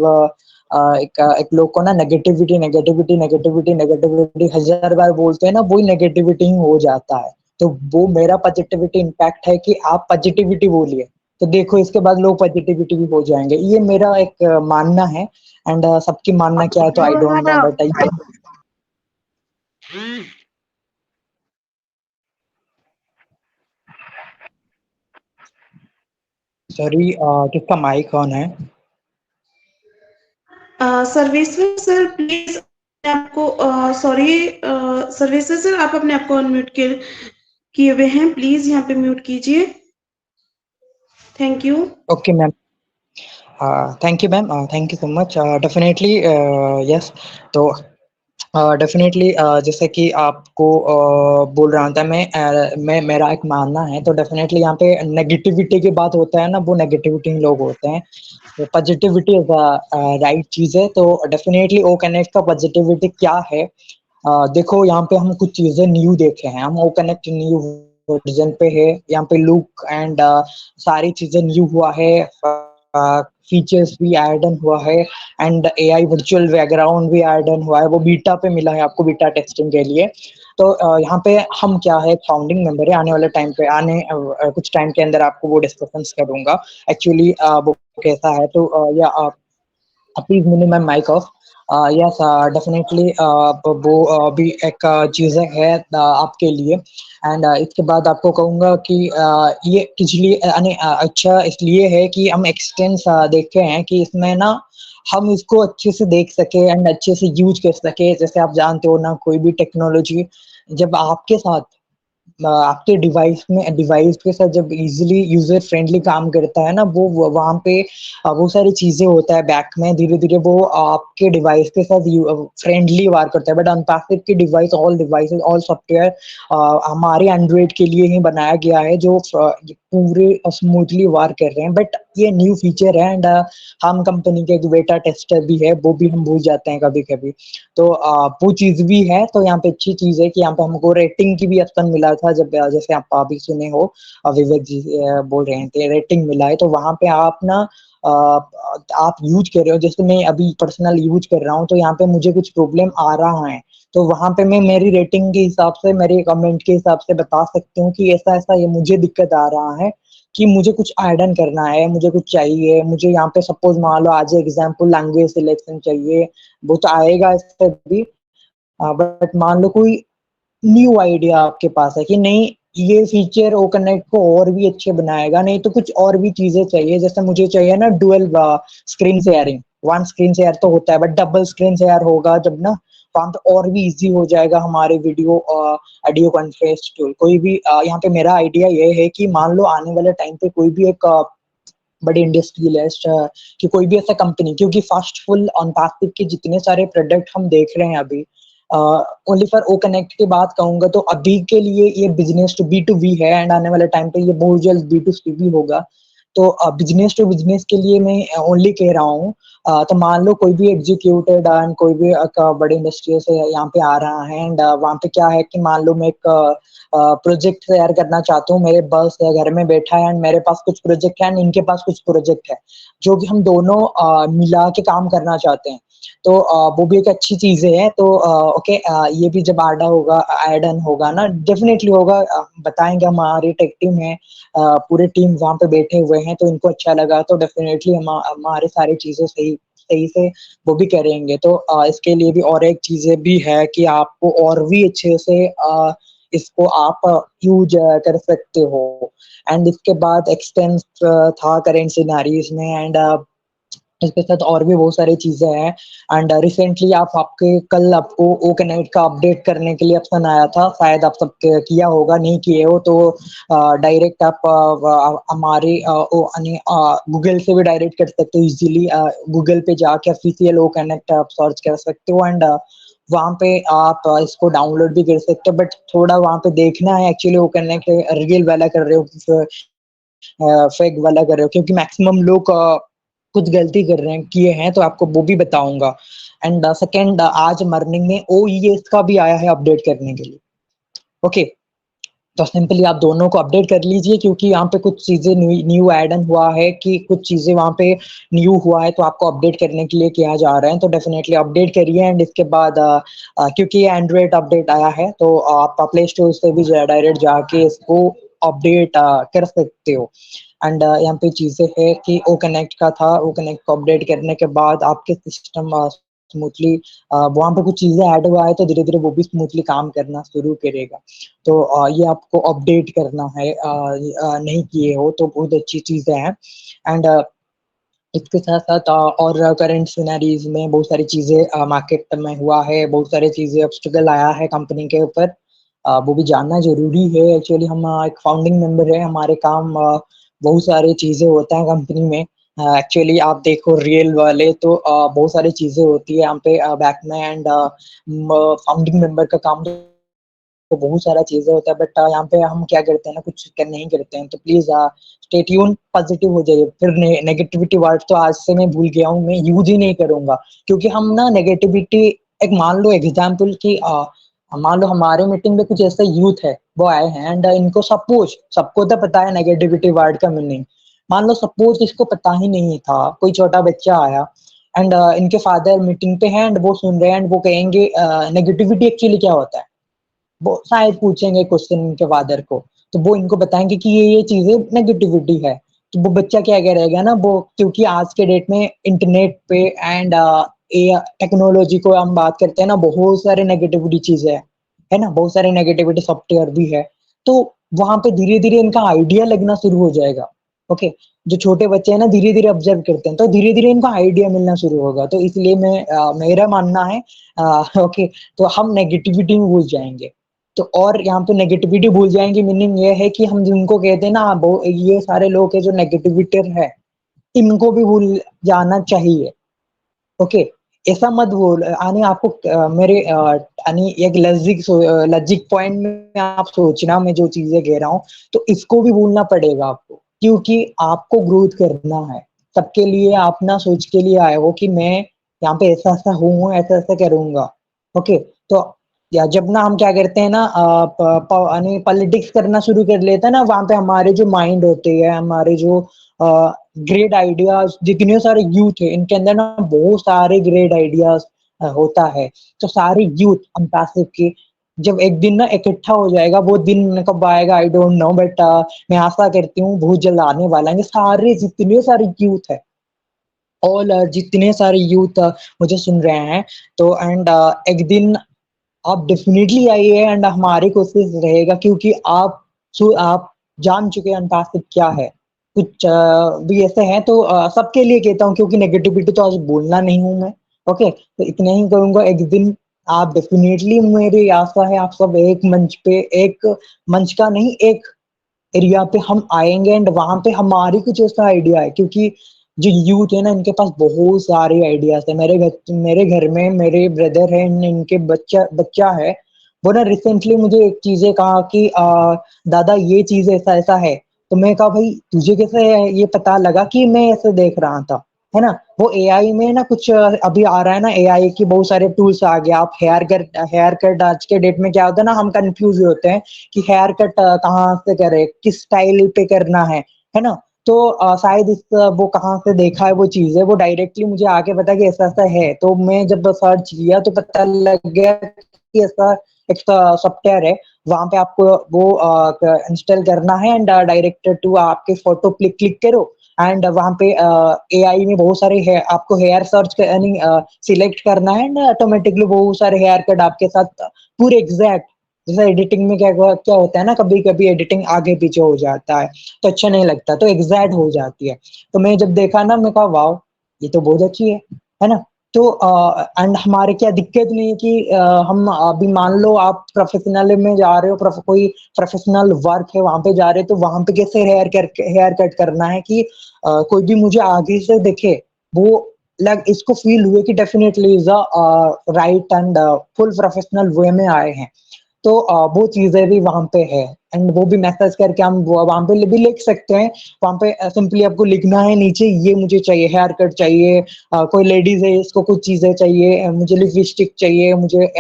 एक लोग को ना नेगेटिविटी नेगेटिविटी नेगेटिविटी नेगेटिविटी 1000 बार बोलते हैं ना, वही नेगेटिविटी ही हो जाता है। तो वो मेरा पॉजिटिविटी इम्पैक्ट है कि आप पॉजिटिविटी बोलिए, तो देखो इसके बाद लोग पॉजिटिविटी भी हो जाएंगे। ये मेरा एक मानना है एंड सबकी मानना क्या है तो I don't know, but I sorry, किसका माइक ऑन है? सर्वेश्वर सर प्लीज आपको सॉरी सर्वेश्वर सर आप अपने आप को अनम्यूट किए हुए हैं, प्लीज यहाँ पे म्यूट कीजिए। Thank you. Okay ma'am, thank you ma'am, thank you so much. Definitely yes, तो डेफिनेटली जैसे कि आपको बोल रहा था मैं मेरा एक मानना है, तो डेफिनेटली यहाँ पे नेगेटिविटी की बात होता है ना, वो नेगेटिविटी लोग होते हैं, तो पॉजिटिविटी राइट चीज़ है। तो डेफिनेटली ओ कनेक्ट का पॉजिटिविटी क्या है, देखो यहाँ पे हम कुछ चीज़ें न्यू देखे हैं, हम ओ कनेक्ट न्यू वर्जन पे है, यहाँ पे लुक एंड सारी चीज़ें न्यू हुआ है, फीचर्स भी ऐड ऑन हुआ है एंड एआई वर्चुअल बैकग्राउंड भी ऐड ऑन हुआ है, वो बीटा पे मिला है आपको, बीटा टेस्टिंग के लिए। तो यहाँ पे हम क्या है, फाउंडिंग मेंबर है, आने वाले टाइम पे कुछ टाइम के अंदर आपको वो डिस्कशंस करूंगा एक्चुअली वो कैसा है। तो या please minimum mic off. Yes definitely वो भी एक चीज़ है आपके लिए। एंड इसके बाद आपको कहूँगा कि ये पिछली अच्छा इसलिए है कि हम एक्सटेंस देखे हैं कि इसमें ना हम इसको अच्छे से देख सके एंड अच्छे से यूज कर सके। जैसे आप जानते हो ना, कोई भी टेक्नोलॉजी जब आपके साथ आपके डिवाइस के साथ जब इजीली यूजर फ्रेंडली काम करता है ना, वो वहाँ पे वो सारी चीजें होता है बैक में, धीरे धीरे वो आपके डिवाइस के साथ फ्रेंडली वार करता है। बट अनपैसिव की डिवाइसेस ऑल सॉफ्टवेयर हमारे एंड्रॉइड के लिए ही बनाया गया है, जो पूरे स्मूथली वार कर रहे हैं। बट ये न्यू फीचर है एंड हम कंपनी के एक बेटा टेस्टर भी है, वो भी हम भूल जाते हैं कभी कभी, तो वो चीज भी है। तो यहाँ पे अच्छी चीज है कि यहाँ पे हमको रेटिंग की भी ऑप्शन मिला था, जब जैसे आप अभी सुने हो विवेक जी बोल रहे थे रेटिंग मिला है, तो वहां पे आप ना आप यूज कर रहे हो, जैसे मैं अभी पर्सनल यूज कर रहा हूँ, तो यहाँ पे मुझे कुछ प्रॉब्लम आ रहा है, तो वहां पे मैं मेरी रेटिंग के हिसाब से, मेरे कमेंट के हिसाब से बता सकती हूँ कि ऐसा ऐसा ये मुझे दिक्कत आ रहा है, कि मुझे कुछ ऐड ऑन करना है, मुझे कुछ चाहिए, मुझे यहाँ पे सपोज मान लो आज एग्जाम्पल लैंग्वेज सिलेक्शन चाहिए, वो तो आएगा इससे भी। बट मान लो कोई न्यू आइडिया आपके पास है कि नहीं, ये फीचर ओ कनेक्ट को और भी अच्छे बनाएगा, नहीं तो कुछ और भी चीजें चाहिए, जैसे मुझे चाहिए ना dual screen sharing, one screen share तो होता है बट डबल स्क्रीन शेयर होगा जब ना, वहां पे और भी इजी हो जाएगा हमारे वीडियो ऑडियो कॉन्फ्रेंस टूल। कोई भी यहाँ पे मेरा आइडिया ये है कि मान लो आने वाले टाइम पे कोई भी एक बड़ी इंडस्ट्रियलिस्ट कि कोई भी ऐसा कंपनी, क्योंकि फास्टफुल ऑन पैसिव के जितने सारे प्रोडक्ट हम देख रहे हैं अभी, ओनली फॉर ओ कनेक्ट की बात कहूंगा तो अभी के लिए ये बिजनेस टू बी है एंड आने वाले टाइम पे ये बहुत जल्द B2C भी होगा। तो बिजनेस टू बिजनेस के लिए मैं ओनली कह रहा हूँ। तो मान लो कोई भी एग्जीक्यूटेड एंड कोई भी बड़े इंडस्ट्री से यहाँ पे आ रहा है एंड वहाँ पे क्या है कि मान लो मैं एक प्रोजेक्ट तैयार करना चाहता हूँ, मेरे बॉस घर में बैठा है एंड मेरे पास कुछ प्रोजेक्ट है एंड इनके पास कुछ प्रोजेक्ट है, जो कि हम दोनों मिला के काम करना चाहते हैं। तो वो भी एक अच्छी चीज़ है। तो ओके, ये भी जब ऐड ऑन होगा ना, डेफिनेटली होगा। बताएँगे, हमारी टेक टीम है, पूरे टीम वहाँ पे बैठे हुए हैं, तो इनको अच्छा लगा तो डेफिनेटली हमारे सारी चीज़ें सही सही से वो भी करेंगे। तो इसके लिए भी और एक चीज़ें भी है कि आपको और भी अच्छे से इसको आप यूज़ कर सकते हो। एंड इसके बाद एक्सटेंस था करेंट सिनेरियोज़ में एंड इसके साथ और भी बहुत सारी चीज़ें हैं। एंड रिसेंटली कल आपको ओ कनेक्ट का अपडेट करने के लिए ऑप्शन आया था, शायद आप सब किया होगा, नहीं किए हो तो डायरेक्ट आप हमारे गूगल से भी डायरेक्ट कर सकते हो इजीली। गूगल पे जाके ऑफिशियल ओ कनेक्ट आप सर्च कर सकते हो एंड वहाँ पे आप इसको डाउनलोड भी कर सकते हो। बट थोड़ा वहाँ पे देखना है एक्चुअली ओ कनेक्ट रियल वाला कर रहे हो फेक वाला कर रहे हो, क्योंकि मैक्सिमम लोग कुछ गलती कर रहे हैं किए हैं, तो आपको वो भी बताऊंगा। एंड सेकंड, आज मॉर्निंग में OES का भी आया है अपडेट करने के लिए। ओके, तो सिंपली आप दोनों को अपडेट कर लीजिए, क्योंकि यहाँ पे कुछ चीजें न्यू ऐड ऑन हुआ है कि कुछ चीजें वहाँ पे न्यू हुआ है, तो आपको अपडेट करने के लिए किया जा रहा है। तो डेफिनेटली अपडेट करिए एंड इसके बाद क्योंकि ये एंड्रॉइड अपडेट आया है, तो आप प्ले स्टोर से भी डायरेक्ट जाके इसको अपडेट कर सकते हो। एंड यहाँ पे चीजें है कि ओ कनेक्ट का था, ओ कनेक्ट को अपडेट करने के बाद आपके सिस्टम स्मूथली वहाँ पे कुछ चीजें ऐड हुआ है, तो धीरे धीरे वो भी स्मूथली काम करना शुरू करेगा। तो ये आपको अपडेट करना है, नहीं किए हो तो बहुत अच्छी चीजें हैं। एंड इसके साथ साथ और करंट सिनेरियोज में बहुत सारी चीजें मार्केट में हुआ है, बहुत सारी चीजें ऑब्स्टिकल आया है कंपनी के ऊपर, वो भी जानना जरूरी है। एक्चुअली हम एक फाउंडिंग मेंबर है, हमारे काम बहुत सारी चीजें होता है कंपनी में। एक्चुअली आप देखो रियल वाले तो बहुत सारी चीजें होती है यहाँ पे बैक में एंड फाउंडिंग मेंबर का काम तो बहुत सारा चीजें होता है। बट यहाँ पे हम क्या करते हैं ना, कुछ नहीं करते हैं। तो प्लीज स्टे ट्यून, पॉजिटिव हो जाइए। फिर नेगेटिविटी वर्ड तो आज से मैं भूल गया हूँ, मैं यूज ही नहीं करूंगा, क्योंकि हम ना नेगेटिविटी, एक मान लो एग्जाम्पल की मान लो हमारे मीटिंग में कुछ ऐसा यूथ है, वो आए हैं एंड इनको सपोज, सबको तो पता है नेगेटिविटी वर्ड का मीनिंग, मान लो सपोज इसको पता ही नहीं था, कोई छोटा बच्चा आया एंड इनके फादर मीटिंग पे हैं एंड वो सुन रहे हैं एंड वो कहेंगे नेगेटिविटी एक्चुअली क्या होता है। वो शायद पूछेंगे क्वेश्चन उनके फादर को, तो वो इनको बताएंगे कि ये चीजें नेगेटिविटी है। तो वो बच्चा क्या करेगा ना, वो क्योंकि आज के डेट में इंटरनेट पे एंड टेक्नोलॉजी को हम बात करते हैं ना, बहुत सारे नेगेटिविटी चीजें है ना, बहुत सारे नेगेटिविटी सॉफ्टवेयर भी है। तो वहां पे धीरे धीरे इनका आइडिया लगना शुरू हो जाएगा। ओके, जो छोटे बच्चे हैं ना धीरे धीरे ऑब्जर्व करते हैं, तो धीरे धीरे इनको आइडिया मिलना शुरू होगा। तो इसलिए मेरा मानना है ओके, तो हम नेगेटिविटी में भूल जाएंगे। तो और यहाँ पे नेगेटिविटी भूल जाएंगे मीनिंग ये है कि हम जिनको कहते हैं ना, ये सारे लोग है जो नेगेटिविटी है, इनको भी भूल जाना चाहिए। ओके, ऐसा मत बोल यानी आपको मेरे यानी एक लॉजिक पॉइंट में आप सोचना, मैं जो चीजें कह रहा हूँ, तो इसको भी भूलना पड़ेगा आपको, क्योंकि आपको ग्रोथ करना है। सबके लिए आप ना सोच के लिए आए हो कि मैं यहाँ पे ऐसा ऐसा हूँ, ऐसा ऐसा करूंगा। ओके, तो या जब ना हम क्या करते हैं ना, यानी पॉलिटिक्स करना शुरू कर लेते हैं ना, वहां पे हमारे जो माइंड होते हैं, हमारे जो ग्रेट आइडियाज, जितने सारे यूथ है इनके अंदर ना बहुत सारे ग्रेट आइडियाज होता है। तो सारे यूथ पैसिव के जब एक दिन ना इकट्ठा हो जाएगा, वो दिन कब आएगा आई डोंट नो, बट मैं आशा करती हूँ बहुत जल्द आने वाला है। सारे जितने सारे यूथ है, ऑल जितने सारे यूथ मुझे सुन रहे हैं, तो एंड एक दिन आप डेफिनेटली आइए एंड हमारी कोशिश रहेगा, क्योंकि आप जान चुके हैं अनपासिव क्या है। कुछ भी ऐसे हैं, तो सबके लिए कहता हूँ, क्योंकि नेगेटिविटी तो आज बोलना नहीं हूँ मैं। ओके, तो इतना ही करूंगा। एक दिन आप डेफिनेटली, मेरी आशा है आप सब एक मंच पे, एक मंच का नहीं, एक एरिया पे हम आएंगे एंड वहां पे हमारी कुछ ऐसा आइडिया है, क्योंकि जो यूथ है ना इनके पास बहुत सारे आइडियाज है। मेरे घर में मेरे ब्रदर है, इनके बच्चा बच्चा है, वो ना रिसेंटली मुझे एक चीजें कहा कि दादा ये चीज ऐसा ऐसा है, तो मैं कहा भाई तुझे कैसे ये पता लगा कि मैं ऐसे देख रहा था, है ना? वो एआई में ना कुछ अभी आ रहा है ना, एआई की बहुत सारे टूल्स आ गए। आप हेयर कट आज के डेट में क्या होता है ना, हम कंफ्यूज होते हैं कि हेयर कट कहाँ से करें, किस स्टाइल पे करना है ना? तो शायद वो कहाँ से देखा है वो चीज़ है, वो डायरेक्टली मुझे आके पता कि ऐसा-ऐसा है। तो मैं जब सर्च किया तो पता लग गया कि ऐसा एक सॉफ्टवेयर है, वहाँ पे आपको वो इंस्टॉल करना है एंड डायरेक्ट टू आपके फोटो क्लिक क्लिक करो एंड वहाँ पे एआई में बहुत सारे है, आपको हेयर सर्च यानी सिलेक्ट करना है एंड ऑटोमेटिकली बहुत सारे हेयर कट आपके साथ पूरे एग्जैक्ट, जैसे एडिटिंग में क्या होता है ना, कभी-कभी एडिटिंग आगे-पीछे हो जाता है, तो अच्छा नहीं लगता, तो एग्जैक्ट हो जाती है। तो मैं जब देखा ना, मैं कहा वाओ! ये तो बहुत अच्छी है ना? तो एंड हमारे क्या दिक्कत नहीं है कि हम अभी मान लो आप प्रोफेशनल में जा रहे हो, कोई प्रोफेशनल वर्क है वहाँ पे जा रहे हो, तो वहाँ पे कैसे हेयर कट करना है कि कोई भी मुझे आगे से देखे, वो इसको फील हुए कि definitely is right and full professional way में आए हैं। तो वो चीज़ें भी वहाँ पे है एंड वो भी मैसेज करके हम वो वहाँ पे भी लिख सकते हैं। वहाँ पे सिंपली आपको लिखना है नीचे, ये मुझे चाहिए, हेयर कट चाहिए, कोई लेडीज़ है इसको कुछ चीज़ें चाहिए, मुझे लिपस्टिक चाहिए, मुझे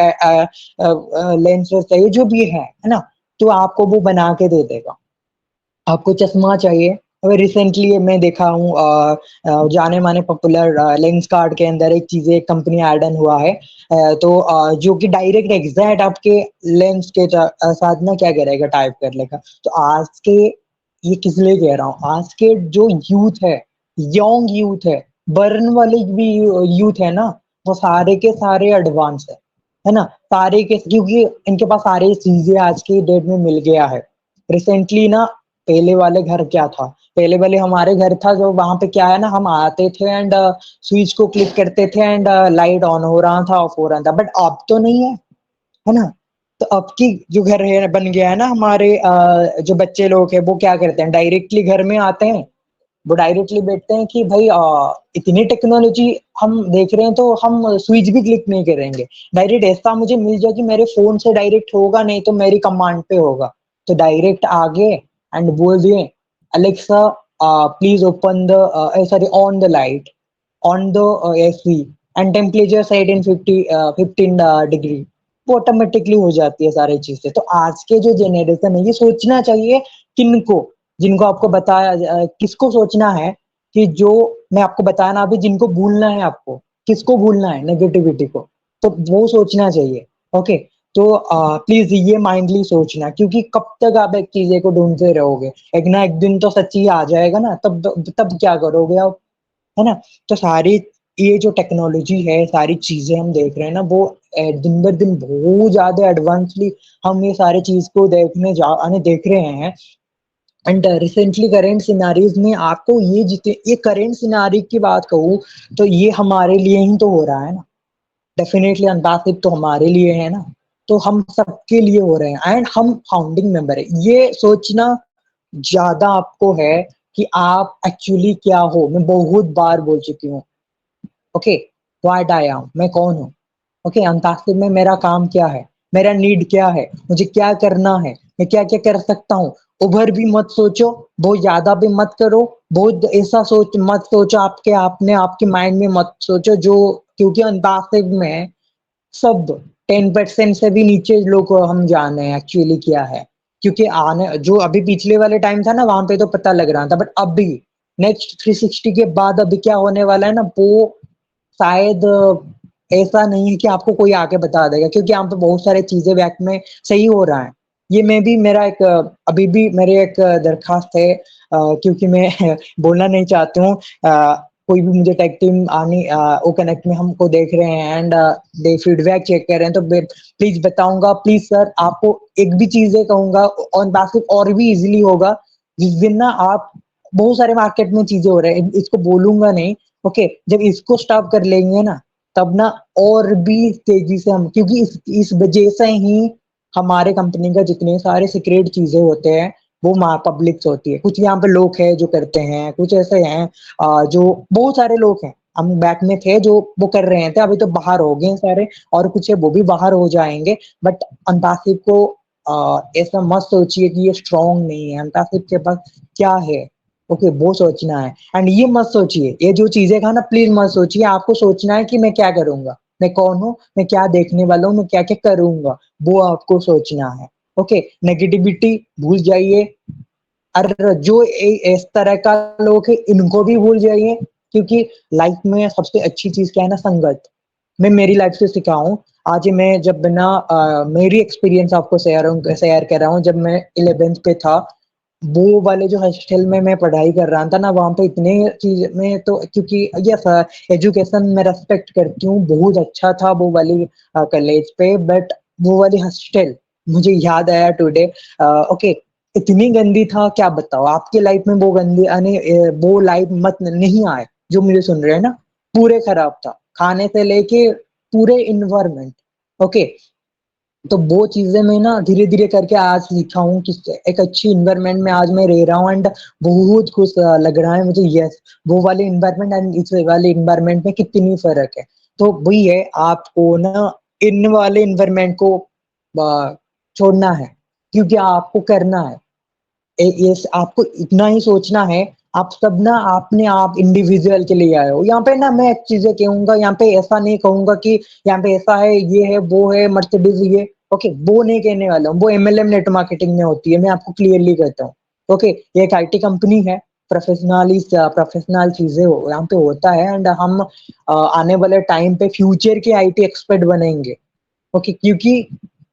लेंसेज़ चाहिए, जो भी है ना? तो आपको वो बना के दे देगा। आपको चश्मा चाहिए, अभी रिसेंटली मैं देखा हूँ जाने-माने पॉपुलर लेंसकार्ट के अंदर एक चीज़, एक कंपनी ऐड ऑन हुआ है, तो जो कि डायरेक्ट एग्ज़ैक्ट आपके लेंस के साथ ना क्या करेगा, टाइप कर लेगा। तो आज के, ये किस लिए कह रहा हूँ, आज के जो यूथ है, यंग यूथ है, बर्न वाले भी यूथ है ना, वो सारे के सारे एडवांस है ना? सारे के, क्योंकि इनके पास सारी चीज़ें आज की डेट में मिल गया है। रिसेंटली ना, पहले वाले घर क्या था, पहले वाले हमारे घर था जो वहाँ पे क्या है ना, हम आते थे एंड स्विच को क्लिक करते थे एंड लाइट ऑन हो रहा था, ऑफ हो रहा था, बट अब तो नहीं है ना? तो अब की जो घर है बन गया है ना, हमारे जो बच्चे लोग हैं वो क्या करते हैं, डायरेक्टली घर में आते हैं, वो डायरेक्टली बैठते हैं कि भाई इतनी टेक्नोलॉजी हम देख रहे हैं तो हम स्विच भी क्लिक नहीं करेंगे, डायरेक्ट ऐसा मुझे मिल जाए कि मेरे फ़ोन से डायरेक्ट होगा, नहीं तो मेरी कमांड पे होगा। तो डायरेक्ट आगे एंड बोल दिए, "Alexa please open the sorry on the light, on the AC and temperature set in 15 degree." वो ऑटोमेटिकली हो जाती है सारी चीज़ें। तो आज के जो जनरेशन है, ये सोचना चाहिए किनको, जिनको आपको बताया किसको सोचना है कि जो मैं आपको बताया ना अभी, जिनको भूलना है आपको, किसको भूलना है नेगेटिविटी को, तो वो सोचना चाहिए। ओके, तो प्लीज़ ये माइंडली सोचना, क्योंकि कब तक आप एक चीज़ें को ढूँढते रहोगे? एक ना एक दिन तो सच्ची आ जाएगा ना, तब क्या करोगे आप? है ना? तो सारी ये जो टेक्नोलॉजी है, सारी चीज़ें हम देख रहे हैं ना, वो दिन ब दिन बहुत ज़्यादा एडवांसली हम ये सारी चीज़ को देख रहे हैं। एंड रिसेंटली करंट सिनेरियोज़ में आपको ये करंट सिनेरियो की बात कहूँ, तो ये हमारे लिए ही तो हो रहा है ना। डेफिनिटली अंटार्कटिक तो हमारे लिए है ना, तो हम सबके लिए हो रहे हैं एंड हम फाउंडिंग मेंबर है। ये सोचना ज़्यादा आपको है कि आप एक्चुअली क्या हो। मैं बहुत बार बोल चुकी हूँ, ओके, व्हाट आई एम, मैं कौन हूँ? ओके, अंताक्षरी में मेरा काम क्या है, मेरा नीड क्या है, मुझे क्या करना है, मैं क्या-क्या कर सकता हूँ। ओवर भी मत सोचो, बहुत ज़्यादा भी मत करो, बहुत ऐसा मत सोचो, आपने आपके माइंड में मत सोचो जो, क्योंकि अंताक्षरी में सब 10% से भी नीचे लोग हम जान रहे हैं एक्चुअली क्या है। क्योंकि आने जो अभी पिछले वाले टाइम था ना, वहाँ पे तो पता लग रहा था, बट अभी नेक्स्ट 360 के बाद अभी क्या होने वाला है ना, वो शायद ऐसा नहीं है कि आपको कोई आके बता देगा, क्योंकि यहाँ पे बहुत सारी चीज़ें बैक में सही हो रहा है। ये मैं भी मेरा एक अभी भी मेरी एक दरख्वास्त है, क्योंकि मैं बोलना नहीं चाहती हूँ, कोई भी मुझे टेक टीम वो कनेक्ट में हमको देख रहे हैं एंड दे फीडबैक चेक कर रहे हैं, तो प्लीज़ बताऊँगा, प्लीज़ सर आपको एक भी चीज़ें कहूँगा और बाकी और भी ईज़िली होगा, जिस दिन ना आप बहुत सारे मार्केट में चीज़ें हो रहे हैं, इसको बोलूँगा नहीं, ओके, जब इसको स्टॉप कर लेंगे ना, तब ना और भी तेज़ी से हम, क्योंकि इस वजह से ही हमारे कंपनी का जितने सारे सीक्रेट चीज़ें होते हैं, वो पब्लिक से होती है। कुछ यहाँ पे लोग हैं जो करते हैं, कुछ ऐसे हैं जो बहुत सारे लोग हैं, हम बैक में थे जो वो कर रहे थे, अभी तो बाहर हो गए हैं सारे, और कुछ है वो भी बाहर हो जाएँगे, बट अंताक्षरी को ऐसा मत सोचिए कि ये स्ट्रांग नहीं है, एम्पैथिक के पास क्या है, ओके वो सोचना है। एंड ये मत सोचिए, ये जो चीजें कहा ना प्लीज मत सोचिए, आपको सोचना है कि मैं क्या करूंगा, मैं कौन हूँ, मैं क्या देखने वाला हूँ, मैं क्या क्या करूंगा, वो आपको सोचना है। ओके, नेगेटिविटी भूल जाइए, और जो इस तरह का लोग है इनको भी भूल जाइए, क्योंकि लाइफ में सबसे अच्छी चीज क्या है ना, संगत। मैं मेरी लाइफ से सीखा हूँ। आज मैं जब ना मेरी एक्सपीरियंस आपको शेयर कर रहा हूँ। जब मैं 11th पे था, वो वाले जो हॉस्टल में मैं पढ़ाई कर रहा था ना, वहाँ पे इतने चीज में तो, क्योंकि यस एजुकेशन मैं रेस्पेक्ट करती हूँ, बहुत अच्छा था वो वाली कॉलेज पे, बट वो वाली हॉस्टल मुझे याद आया टुडे। ओके, इतनी गंदी था क्या बताओ, आपके लाइफ में वो गंदी यानी वो लाइफ मत नहीं आए जो मुझे सुन रहे हैं ना, पूरे खराब था, खाने से लेके पूरे इन्वायरमेंट। ओके, तो वो चीजें मैं ना धीरे धीरे करके आज सीखा हूँ कि एक अच्छी इन्वायरमेंट में आज मैं रह रहा हूँ, एंड बहुत खुश लग रहा है मुझे। यस, वो वाले इन्वायरमेंट एंड इस वाले इन्वायरमेंट में कितनी फर्क है। तो वही है, आपको ना इन वाले इन्वायरमेंट को छोड़ना है, क्योंकि आपको करना है। ये आपको इतना ही सोचना है, आप सब ना अपने आप इंडिविजुअल के लिए आए हो यहाँ पे ना। मैं एक चीजें कहूंगा यहाँ पे, ऐसा नहीं कहूंगा कि यहाँ पे ऐसा है, ये है, वो है, मर्सिडीज ये, ओके वो नहीं कहने वाला हूँ। वो MLM नेट मार्केटिंग में होती है, मैं आपको क्लियरली कहता हूँ। ओके, ये एक IT कंपनी है, प्रोफेशनल चीजें यहाँ पे होता है, एंड हम आने वाले टाइम पे फ्यूचर के IT एक्सपर्ट बनेंगे। ओके, क्योंकि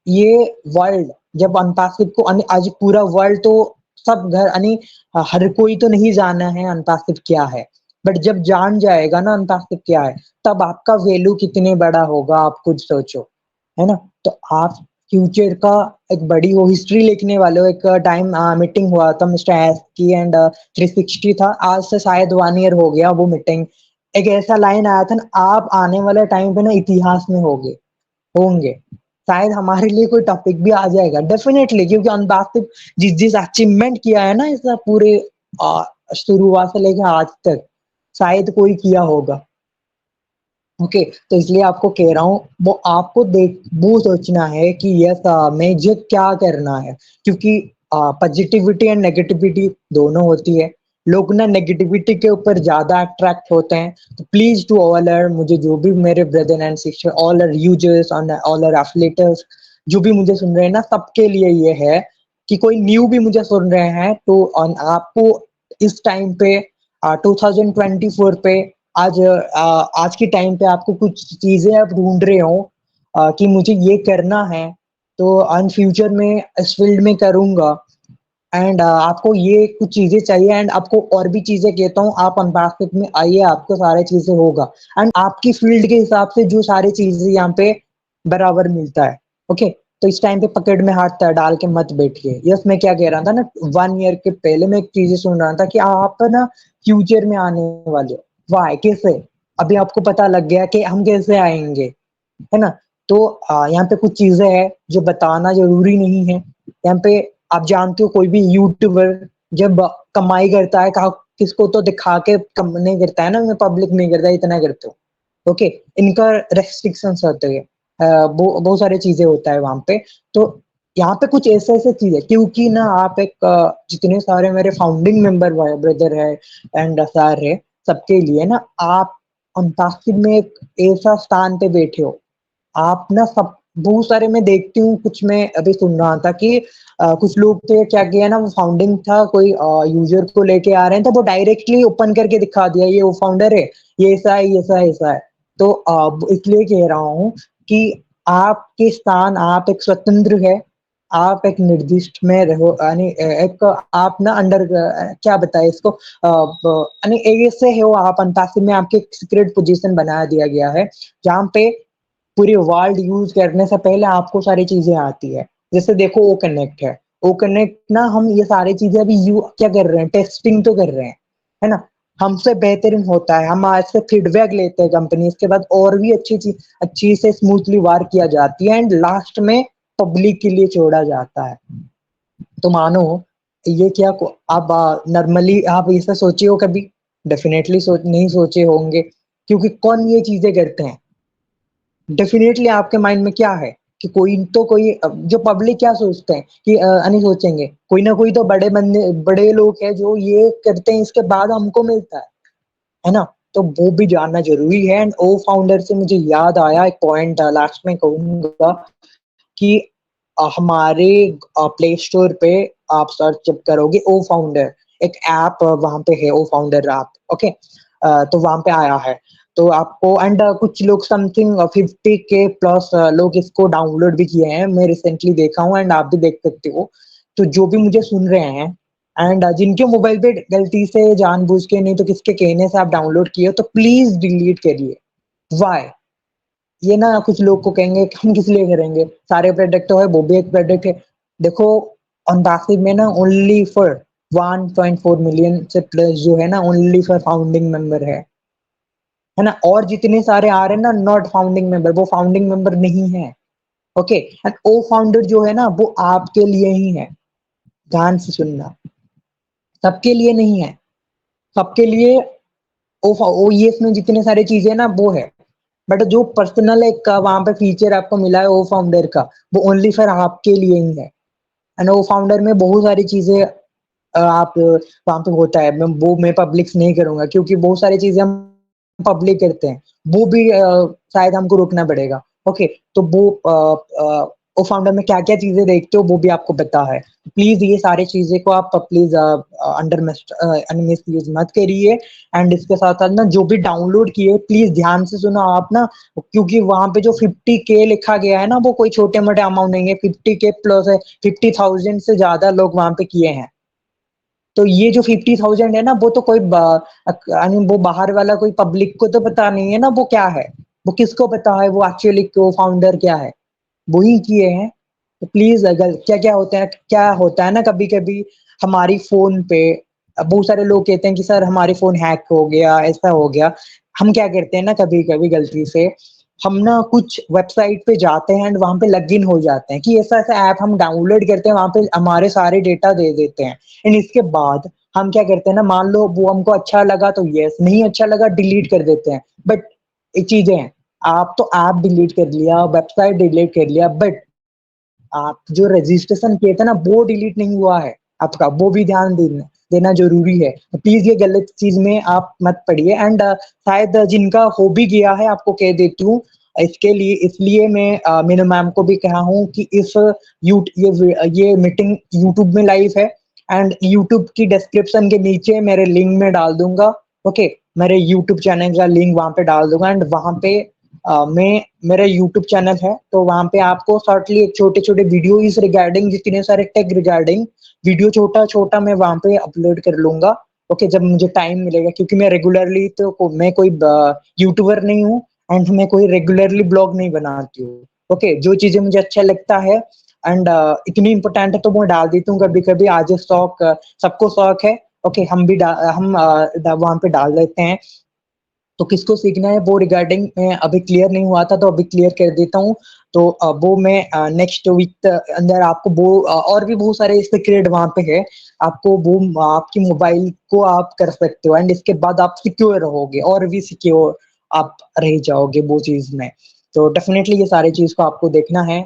ये वर्ल्ड जब अंटार्कटिक को आज पूरा वर्ल्ड तो सब घर यानी हर कोई तो नहीं जाना है अंटार्कटिक क्या है, बट जब जान जाएगा ना अंटार्कटिक क्या है, तब आपका वैल्यू कितने बड़ा होगा आप खुद सोचो, है ना। तो आप फ्यूचर का एक बड़ी वो हिस्ट्री लिखने वाले हो। एक टाइम मीटिंग हुआ था मिस्टर एस की, एंड 360 था, आज से शायद 1 ईयर हो गया वो मीटिंग। एक ऐसा लाइन आया था ना, आप आने वाले टाइम पे ना इतिहास में होंगे, शायद हमारे लिए कोई टॉपिक भी आ जाएगा डेफिनेटली, क्योंकि अंटार्कटिक जिस जिस अचीवमेंट किया है ना इस पूरे शुरुआत से लेकर आज तक, शायद कोई किया होगा। ओके, तो इसलिए आपको कह रहा हूँ, वो आपको देख वो सोचना है कि यस मुझे क्या करना है, क्योंकि पॉजिटिविटी एंड नेगेटिविटी दोनों होती है। लोग ना नेगेटिविटी के ऊपर ज्यादा अट्रैक्ट होते हैं। तो प्लीज टू ऑल आर, मुझे जो भी मेरे brother and sister, all our users on all our affiliators, जो भी मुझे सुन रहे हैं ना, सबके लिए ये है कि कोई न्यू भी मुझे सुन रहे हैं तो आपको इस टाइम पे 2024 पे आज के टाइम पे आपको कुछ चीजें आप ढूंढ रहे हो कि मुझे ये करना है, तो इन फ्यूचर में इस फील्ड में करूंगा, एंड आपको ये कुछ चीजें चाहिए, एंड आपको और भी चीजें कहता हूँ, आप अंटार्कटिक में आइए, आपको सारी चीजें होगा, एंड आपकी फील्ड के हिसाब से जो सारी चीजें यहाँ पे बराबर मिलता है। ओके, तो इस टाइम पे पकड़ में हाथ डाल के मत बैठिए। यस, मैं क्या कह रहा था ना, 1 ईयर के पहले मैं एक चीज सुन रहा था कि आप ना फ्यूचर में आने वाले हो। वाह, कैसे? अभी आपको पता लग गया कि हम कैसे आएंगे, है ना। तो यहाँ पे कुछ चीजें हैं जो बताना जरूरी नहीं है। यहाँ पे आप जानते हो, कोई भी यूट्यूबर जब कमाई करता है, कहा किसको तो दिखा के कम नहीं करता है ना, मैं पब्लिक नहीं करता, इतना करते हो। ओके, इनका रेस्ट्रिक्शंस होते हैं, बहुत सारी चीजें होता है वहां पे। तो यहाँ पे कुछ ऐसे ऐसे चीज है, क्योंकि ना आप एक जितने सारे मेरे फाउंडिंग मेंबर ब्रदर है एंड सर है, सबके लिए ना आप अंताक्षरी में एक ऐसा स्थान पे बैठे हो। आप ना सब बहुत सारे मैं देखती हूँ, कुछ मैं अभी सुन रहा था कि कुछ लोग थे, क्या किया ना, वो फाउंडिंग था, कोई यूजर को लेके आ रहे हैं, तो वो डायरेक्टली ओपन करके दिखा दिया, ये वो फाउंडर है, ये ऐसा है, ये ऐसा है, ऐसा है। तो इसलिए कह रहा हूँ कि आपके स्थान, आप एक स्वतंत्र है, आप एक निर्दिष्ट में रहो, यानी एक आप ना अंडर क्या बताए इसको, यानी ऐसे हो आप अंताक्षरी में, आपके सीक्रेट पोजीशन बना दिया गया है, जहाँ पे पूरी वर्ल्ड यूज करने से पहले आपको सारी चीजें आती है। जैसे देखो, ओ कनेक्ट है, ओ कनेक्ट ना, हम ये सारी चीजें अभी क्या कर रहे हैं, टेस्टिंग तो कर रहे हैं, है ना। हमसे बेहतरीन होता है, हम आज से फीडबैक लेते हैं कंपनी, इसके बाद और भी अच्छी से स्मूथली वर्क किया जाती है, एंड लास्ट में पब्लिक के लिए छोड़ा जाता है। तो मानो ये क्या आप नॉर्मली आप ऐसा सोचे हो कभी? डेफिनेटली नहीं सोचे होंगे, क्योंकि कौन ये चीजें करते हैं? डेफिनेटली आपके माइंड में क्या है कि कोई जो पब्लिक क्या सोचते हैं कि नहीं सोचेंगे, कोई ना कोई तो बड़े लोग हैं जो ये करते हैं, इसके बाद हमको मिलता है ना? तो वो भी जानना ज़रूरी है। एंड ओ फाउंडर से मुझे याद आया एक पॉइंट, लास्ट में कहूँगा कि हमारे प्ले स्टोर पे आप सर्च जब करोगे ओ फाउंडर, एक ऐप वहाँ पे है, ओ फाउंडर ऐप, ओके? तो वहाँ पे आया है। तो आपको एंड कुछ लोग समथिंग 50K प्लस लोग इसको डाउनलोड भी किए हैं। मैं रिसेंटली देखा हूँ एंड आप भी देख सकते हो। तो जो भी मुझे सुन रहे हैं एंड जिनके मोबाइल पे गलती से जानबूझ के नहीं तो किसके कहने से आप डाउनलोड किए हो, तो प्लीज़ डिलीट करिए। व्हाई? ये ना कुछ लोग को कहेंगे कि हम किस लिए करेंगे, सारे प्रोडक्ट तो है, वो भी एक प्रोडक्ट है। देखो ऑन पासिव में ना ओनली फॉर 1.4 मिलियन से प्लस जो है ना ओनली फॉर फाउंडिंग मेंबर है ना? और जितने सारे आ रहे हैं ना नॉट फाउंडिंग मेंबर, वो फाउंडिंग मेंबर नहीं है, ओके? एंड ओ फाउंडर जो है ना वो आपके लिए ही है, ध्यान से सुनना, सबके लिए नहीं है। सबके लिए ओईएस में जितने सारी चीजें ना वो है, बट जो पर्सनल एक वहाँ पे फीचर आपको मिला है ओ फाउंडर का, वो ओनली फॉर आपके लिए ही है। एंड ओ फाउंडर में बहुत सारी चीजें आप वहाँ पे होता है, मैं पब्लिक नहीं करूंगा क्योंकि बहुत सारी चीजें हम पब्लिक करते हैं, वो भी शायद हमको रोकना पड़ेगा, ओके? तो वो फाउंडर में क्या-क्या चीजें देखते हो वो भी आपको पता है। प्लीज ये सारी चीजें को आप प्लीज मिसयूज मत करिए। एंड इसके साथ-साथ ना जो भी डाउनलोड किए प्लीज ध्यान से सुनो आप ना, क्योंकि वहाँ पे जो 50K लिखा गया है ना वो कोई छोटे-मोटे अमाउंट नहीं है, 50K प्लस है, 50,000 से ज़्यादा लोग वहाँ पे किए हैं। तो ये जो 50,000 है ना वो तो कोई आई मीन वो बाहर वाला कोई पब्लिक को तो पता नहीं है ना वो क्या है, वो किसको पता है वो एक्चुअली को फाउंडर क्या है, वही किए हैं। तो प्लीज अगर क्या होता है ना कभी-कभी हमारी फ़ोन पे बहुत सारे लोग कहते हैं कि सर हमारे फ़ोन हैक हो गया, ऐसा हो गया। हम क्या करते हैं ना कभी-कभी गलती से हम ना कुछ वेबसाइट पे जाते हैं एंड वहाँ पे लॉगिन हो जाते हैं कि ऐसा-ऐसा ऐप हम डाउनलोड करते हैं, वहाँ पे हमारे सारे डेटा दे देते हैं। एंड इसके बाद हम क्या करते हैं ना, मान लो वो हमको अच्छा लगा तो येस, नहीं अच्छा लगा डिलीट कर देते हैं। बट एक चीज़ें हैं, आप तो ऐप डिलीट कर लिया, वेबसाइट डिलीट कर लिया, बट आप जो रजिस्ट्रेशन किए थे ना वो डिलीट नहीं हुआ है आपका, वो भी ध्यान देना ज़रूरी है। प्लीज़ ये गलत चीज़ में आप मत पड़िए। एंड शायद जिनका हो भी गया है आपको कह देती हूँ, इसके लिए इसलिए मैंने मैम को भी कहा हूँ कि इस ये मीटिंग यूट्यूब में लाइव है एंड यूट्यूब की डिस्क्रिप्शन के नीचे मेरे लिंक में डाल दूँगा, ओके? मेरे यूट्यूब चैनल का लिंक वहाँ पे डाल दूँगा एंड वहाँ पे मैं मेरा यूट्यूब चैनल है, तो वहाँ पे आपको शॉर्टली एक छोटे-छोटे वीडियो इस रिगार्डिंग जितने सारे टेक रिगार्डिंग वीडियो छोटा-छोटा मैं वहाँ पे अपलोड कर लूँगा, ओके? जब मुझे टाइम मिलेगा क्योंकि मैं रेगुलरली मैं कोई यूट्यूबर नहीं हूँ एंड मैं कोई रेगुलरली ब्लॉग नहीं बनाती हूँ, ओके? जो चीज़ें मुझे अच्छा लगता है एंड इतनी इम्पोर्टेंट है तो मैं डाल देती हूँ कभी-कभी आज शौक सबको शौक है, ओके? हम वहाँ पे डाल देते हैं। तो किसको सीखना है वो रिगार्डिंग मैं अभी क्लियर नहीं हुआ था तो अभी क्लियर कर देता हूँ। तो वो मैं नेक्स्ट वीक अंदर आपको वो और भी बहुत सारे सीक्रेट वहाँ पे है। आपको वो आपकी मोबाइल को आप कर सकते हो एंड इसके बाद आप सिक्योर रहोगे और भी सिक्योर आप रह जाओगे वो चीज़ में। तो डेफ़िनेटली ये सारी चीज़ को आपको देखना है।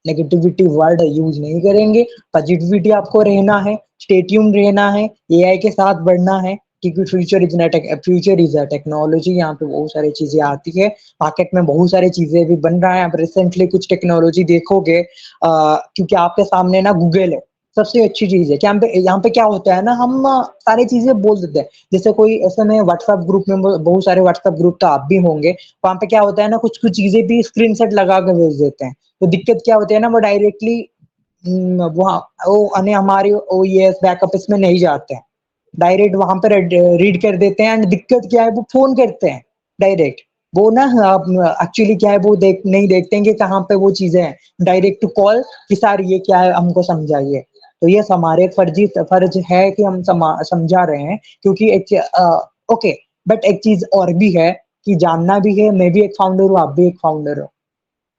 नेगेटिविटी वर्ड यूज़ नहीं करेंगे, पॉजिटिविटी आपको रहना है, स्टे ट्यून्ड रहना है, एआई के साथ बढ़ना है क्योंकि फ्यूचर इज़ अ टेक्नोलॉजी, यहाँ पे बहुत सारी चीज़ें आती है। मार्केट में बहुत सारी चीज़ें भी बन रहा है। आप रिसेंटली कुछ टेक्नोलॉजी देखोगे क्योंकि आपके सामने ना गूगल है, सबसे अच्छी चीज़ है कि यहाँ पे क्या होता है ना हम सारी चीज़ें बोल देते हैं। जैसे कोई ऐसे में व्हाट्सएप ग्रुप में बहुत सारे व्हाट्सएप ग्रुप तो आप भी होंगे, वहाँ पे क्या होता है ना कुछ-कुछ चीज़ें भी स्क्रीनशॉट लगा के भेज देते हैं। तो दिक्कत क्या होती है ना वो डायरेक्टली वहाँ वो हमारी ओएस बैकअप इसमें नहीं जाते हैं। डायरेक्ट वहाँ पे रीड कर देते हैं एंड दिक्कत क्या है वो फ़ोन करते हैं डायरेक्ट। वो ना एक्चुअली क्या है वो नहीं देखते हैं कि कहाँ पे वो चीज़ें हैं। डायरेक्ट टू कॉल कि सर ये क्या है हमको समझाइए। तो ये हमारे फ़र्ज़ है कि हम समझा रहे हैं क्योंकि ओके बट एक चीज़ और भी है कि जानना भी है, मैं भी एक फाउंडर हूँ, आप भी एक फाउंडर हो।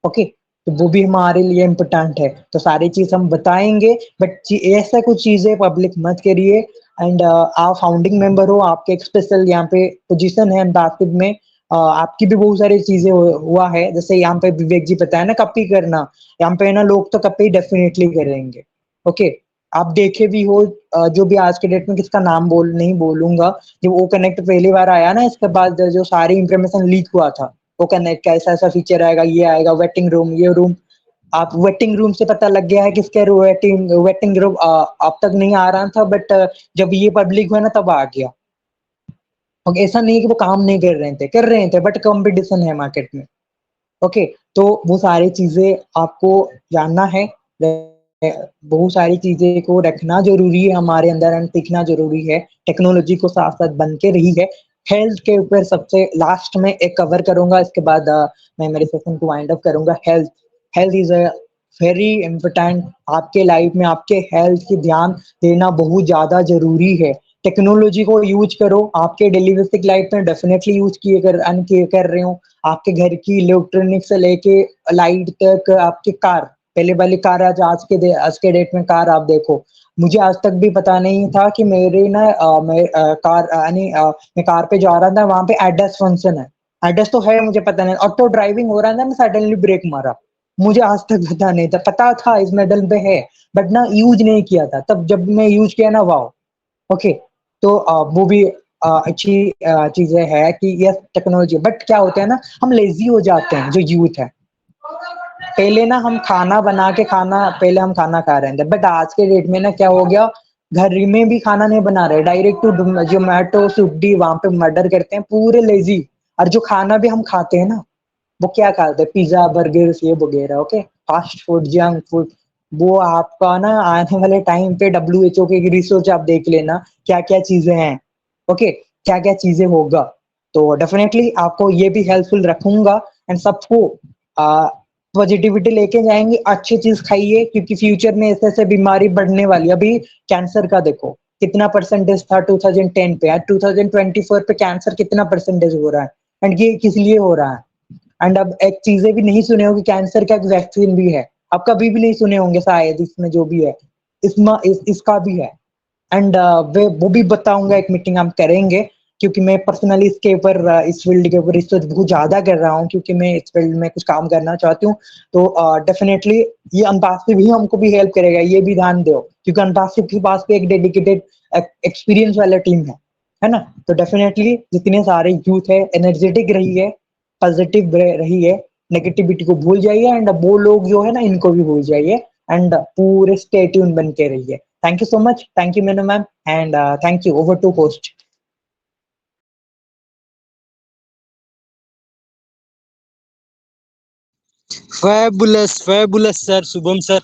ओके? तो वो भी हमारे लिए इम्पोर्टेंट है। तो सारी चीज़ हम बताएँगे बट ऐसा कुछ चीज़ें पब्लिक मत करिए एंड आप फाउंडिंग मेंबर हो, आपके एक स्पेशल यहाँ पे पोज़ीशन है एम्बेसिडर में, आपकी भी बहुत सारी चीजें हुआ है, जैसे यहाँ पे विवेक जी बताया ना कॉपी करना, यहाँ पे ना लोग तो कॉपी डेफिनेटली करेंगे। ओके, आप देखे भी हो जो भी आज के डेट में किसका नाम नहीं बोलूंगा, जब वो कनेक्ट पहली बार आया ना, इसके बाद जो सारी इंफॉर्मेशन लीक हुआ था, वो कनेक्ट का ऐसा ऐसा फीचर आएगा, ये आएगा, वेटिंग रूम, ये रूम, आप वेटिंग रूम से पता लग गया है किसके वेटिंग रूम अब तक नहीं आ रहा था, बट जब ये पब्लिक हुआ ना तब आ गया। और ऐसा नहीं है कि वो काम नहीं कर रहे थे, बट कंपटीशन है मार्केट में। ओके, तो वो सारी चीजें आपको जानना है, बहुत सारी चीजें को रखना जरूरी है हमारे अंदर एंड सीखना जरूरी है, टेक्नोलॉजी को साथ साथ बन के रही है। हेल्थ के ऊपर सबसे लास्ट में एक कवर करूंगा, इसके बाद मैं मेरे सेशन को वाइंड अप करूंगा। Health, health is a very important, आपके लाइफ में आपके हेल्थ की ध्यान देना बहुत ज्यादा जरूरी है। टेक्नोलॉजी को यूज करो, आपके डेली बेसिक लाइफ में डेफिनेटली यूज कर रहे हो, आपके घर की इलेक्ट्रॉनिक से लेके लाइट तक, आपकी कार, पहले वाली कार आज के डेट में कार आप देखो, मुझे आज तक भी पता नहीं था कि मेरे ना मैं कार पे जा रहा था, वहां पे एडस फंक्शन है, एडस तो है मुझे पता नहीं, ऑटो ड्राइविंग हो रहा था, मैं सडनली ब्रेक मारा, मुझे आज तक पता नहीं था, पता था इस मेडल पे है, बट ना यूज नहीं किया था, तब जब मैं यूज किया ना, वाओ। ओके, तो वो भी अच्छी चीजें है कि यस टेक्नोलॉजी, बट क्या होता है ना, हम लेजी हो जाते हैं जो यूथ है। पहले ना हम खाना बना के पहले हम खाना खा रहे थे, बट आज के डेट में ना क्या हो गया, घर में भी खाना नहीं बना रहे, डायरेक्ट टू जोमेटो स्विगी वहां पे मर्डर करते हैं, पूरे लेजी। और जो खाना भी हम खाते हैं ना, वो क्या खाते हैं, पिज्जा बर्गर ये वगैरह, okay, fast food, junk food. वो आपका ना आने वाले टाइम पे WHO के रिसर्च आप देख लेना क्या क्या चीजें हैं, ओके, क्या क्या चीजें होगा। तो डेफिनेटली आपको ये भी हेल्पफुल रखूंगा एंड सबको पॉजिटिविटी लेके जाएंगे, अच्छी चीज खाइए, क्योंकि फ्यूचर में ऐसे ऐसे बीमारी बढ़ने वाली। अभी कैंसर का देखो कितना परसेंटेज था 2010 पे, आज 2024 पे कैंसर कितना परसेंटेज हो रहा है, एंड ये किस लिए हो रहा है। एंड अब एक चीजें भी नहीं सुने होंगे, कैंसर का एक वैक्सीन भी है, आप कभी भी नहीं सुने होंगे शायद, इसमें जो भी है इसका भी है। एंड वो भी बताऊंगा, एक मीटिंग हम करेंगे, क्योंकि मैं पर्सनली इसके ऊपर इस फील्ड के ऊपर रिसर्च बहुत ज्यादा कर रहा हूँ, क्योंकि मैं इस फील्ड में कुछ काम करना चाहती हूँ। तो डेफिनेटली ये अंताक्षरी भी हमको भी हेल्प करेगा, ये भी ध्यान दो, क्योंकि अंताक्षरी के पास भी एक डेडिकेटेड एक्सपीरियंस वाला टीम है ना। तो डेफिनेटली जितने सारे यूथ है, एनर्जेटिक रही है, पॉजिटिव रही है, नेगेटिविटी को भूल जाइए, एंड वो लोग जो है ना इनको भी भूल जाइए, एंड पूरे स्टे ट्यून बन के रहिए। Thank you so much. Thank you, Menu ma'am, and thank you. Over to host. Fabulous sir, Shubham sir,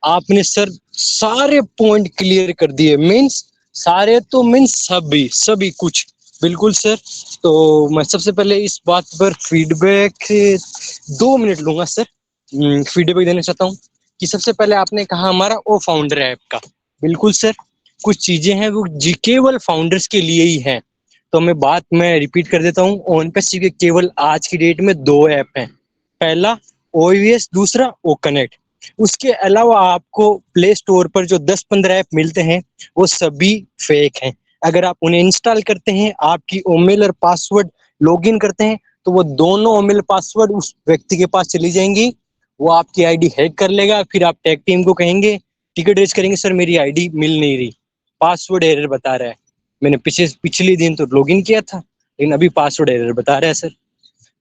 आपने सर सारे पॉइंट क्लियर कर दिए, मीन्स सारे तो मीन्स सभी कुछ, बिल्कुल सर। तो मैं सबसे पहले इस बात पर फीडबैक 2 मिनट लूंगा सर। फीडबैक देना चाहता हूँ कि सबसे पहले आपने कहा हमारा वो फाउंडर है ऐप का, बिल्कुल सर, कुछ चीजें हैं वो केवल फाउंडर्स के लिए ही हैं। तो मैं रिपीट कर देता हूँ, ओनपेसी के केवल आज की डेट में 2 ऐप हैं, पहला OVS, दूसरा ओ कनेक्ट। उसके अलावा आपको प्ले स्टोर पर जो 10-15 ऐप मिलते हैं वो सभी फेक हैं। अगर आप उन्हें इंस्टॉल करते हैं, आपकी ईमेल और पासवर्ड लॉगिन करते हैं, तो वो दोनों ईमेल पासवर्ड उस व्यक्ति के पास चली जाएंगी, वो आपकी आईडी हैक कर लेगा, फिर आप टेक टीम को कहेंगे, टिकट रेज करेंगे, सर मेरी आईडी मिल नहीं रही, पासवर्ड एरर बता रहा है, मैंने पिछले दिन तो लॉगिन किया था लेकिन अभी पासवर्ड एरर बता रहा है सर।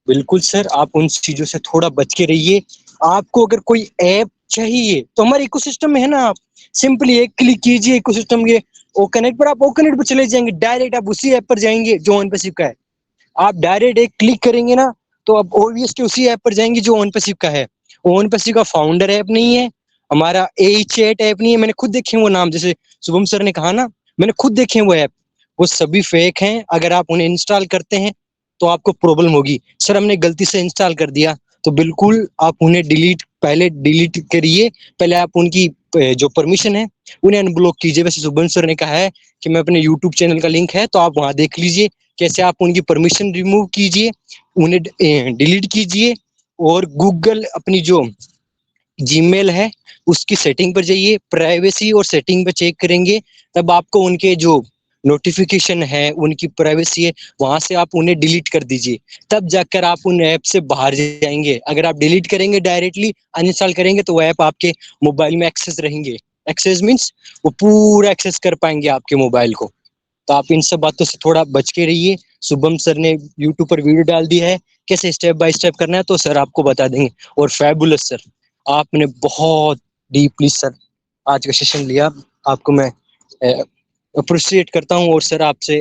बिल्कुल सर, आप उन चीजों से थोड़ा बच के रहिए। आपको अगर कोई ऐप चाहिए तो हमारे इकोसिस्टम में है ना, आप सिंपली एक क्लिक कीजिए इकोसिस्टम के ओ कनेक्ट पर, आप ओ कनेक्ट पर चले जाएंगे, डायरेक्ट आप उसी ऐप पर जाएंगे जो ओनपेसिव का है। आप डायरेक्ट एक क्लिक करेंगे ना तो आप ओवीएस के उसी ऐप पर जाएंगे जो ओनपेसिव का है। ओनपेसिव का फाउंडर ऐप नहीं है, हमारा ए चैट ऐप नहीं है, मैंने खुद देखे वो नाम, जैसे शुभम सर ने कहा ना, मैंने खुद देखे वो ऐप, वो सभी फेक हैं। अगर आप उन्हें इंस्टॉल करते हैं तो आपको प्रॉब्लम होगी, सर हमने गलती से इंस्टॉल कर दिया, तो बिल्कुल आप उन्हें पहले डिलीट करिए, पहले आप उनकी जो परमिशन है उन्हें अनब्लॉक कीजिए। वैसे शुभम सर ने कहा है कि मैं अपने यूट्यूब चैनल का लिंक है, तो आप वहां देख लीजिए कैसे आप उनकी परमिशन रिमूव कीजिए, उन्हें डिलीट कीजिए, और गूगल अपनी जो जीमेल है उसकी सेटिंग पर जाइए, प्राइवेसी और सेटिंग पर चेक करेंगे, तब आपको उनके जो नोटिफिकेशन है, उनकी प्राइवेसी है, वहां से आप उन्हें डिलीट कर दीजिए, तब जाकर आप उन ऐप से बाहर जाएंगे। अगर आप डिलीट करेंगे, डायरेक्टली अनइंस्टॉल करेंगे, तो वो ऐप आपके मोबाइल में एक्सेस रहेंगे। एक्सेस मीन्स वो पूरा एक्सेस कर पाएंगे आपके मोबाइल को। तो आप इन सब बातों से थोड़ा बच के रहिए। शुभम सर ने यूट्यूब पर वीडियो डाल दी है, कैसे स्टेप बाय स्टेप करना है, तो सर आपको बता देंगे। और फैबुलस सर, आपने बहुत डीपली सर आज का सेशन लिया, आपको मैं अप्रिशिएट करता हूँ। और सर आपसे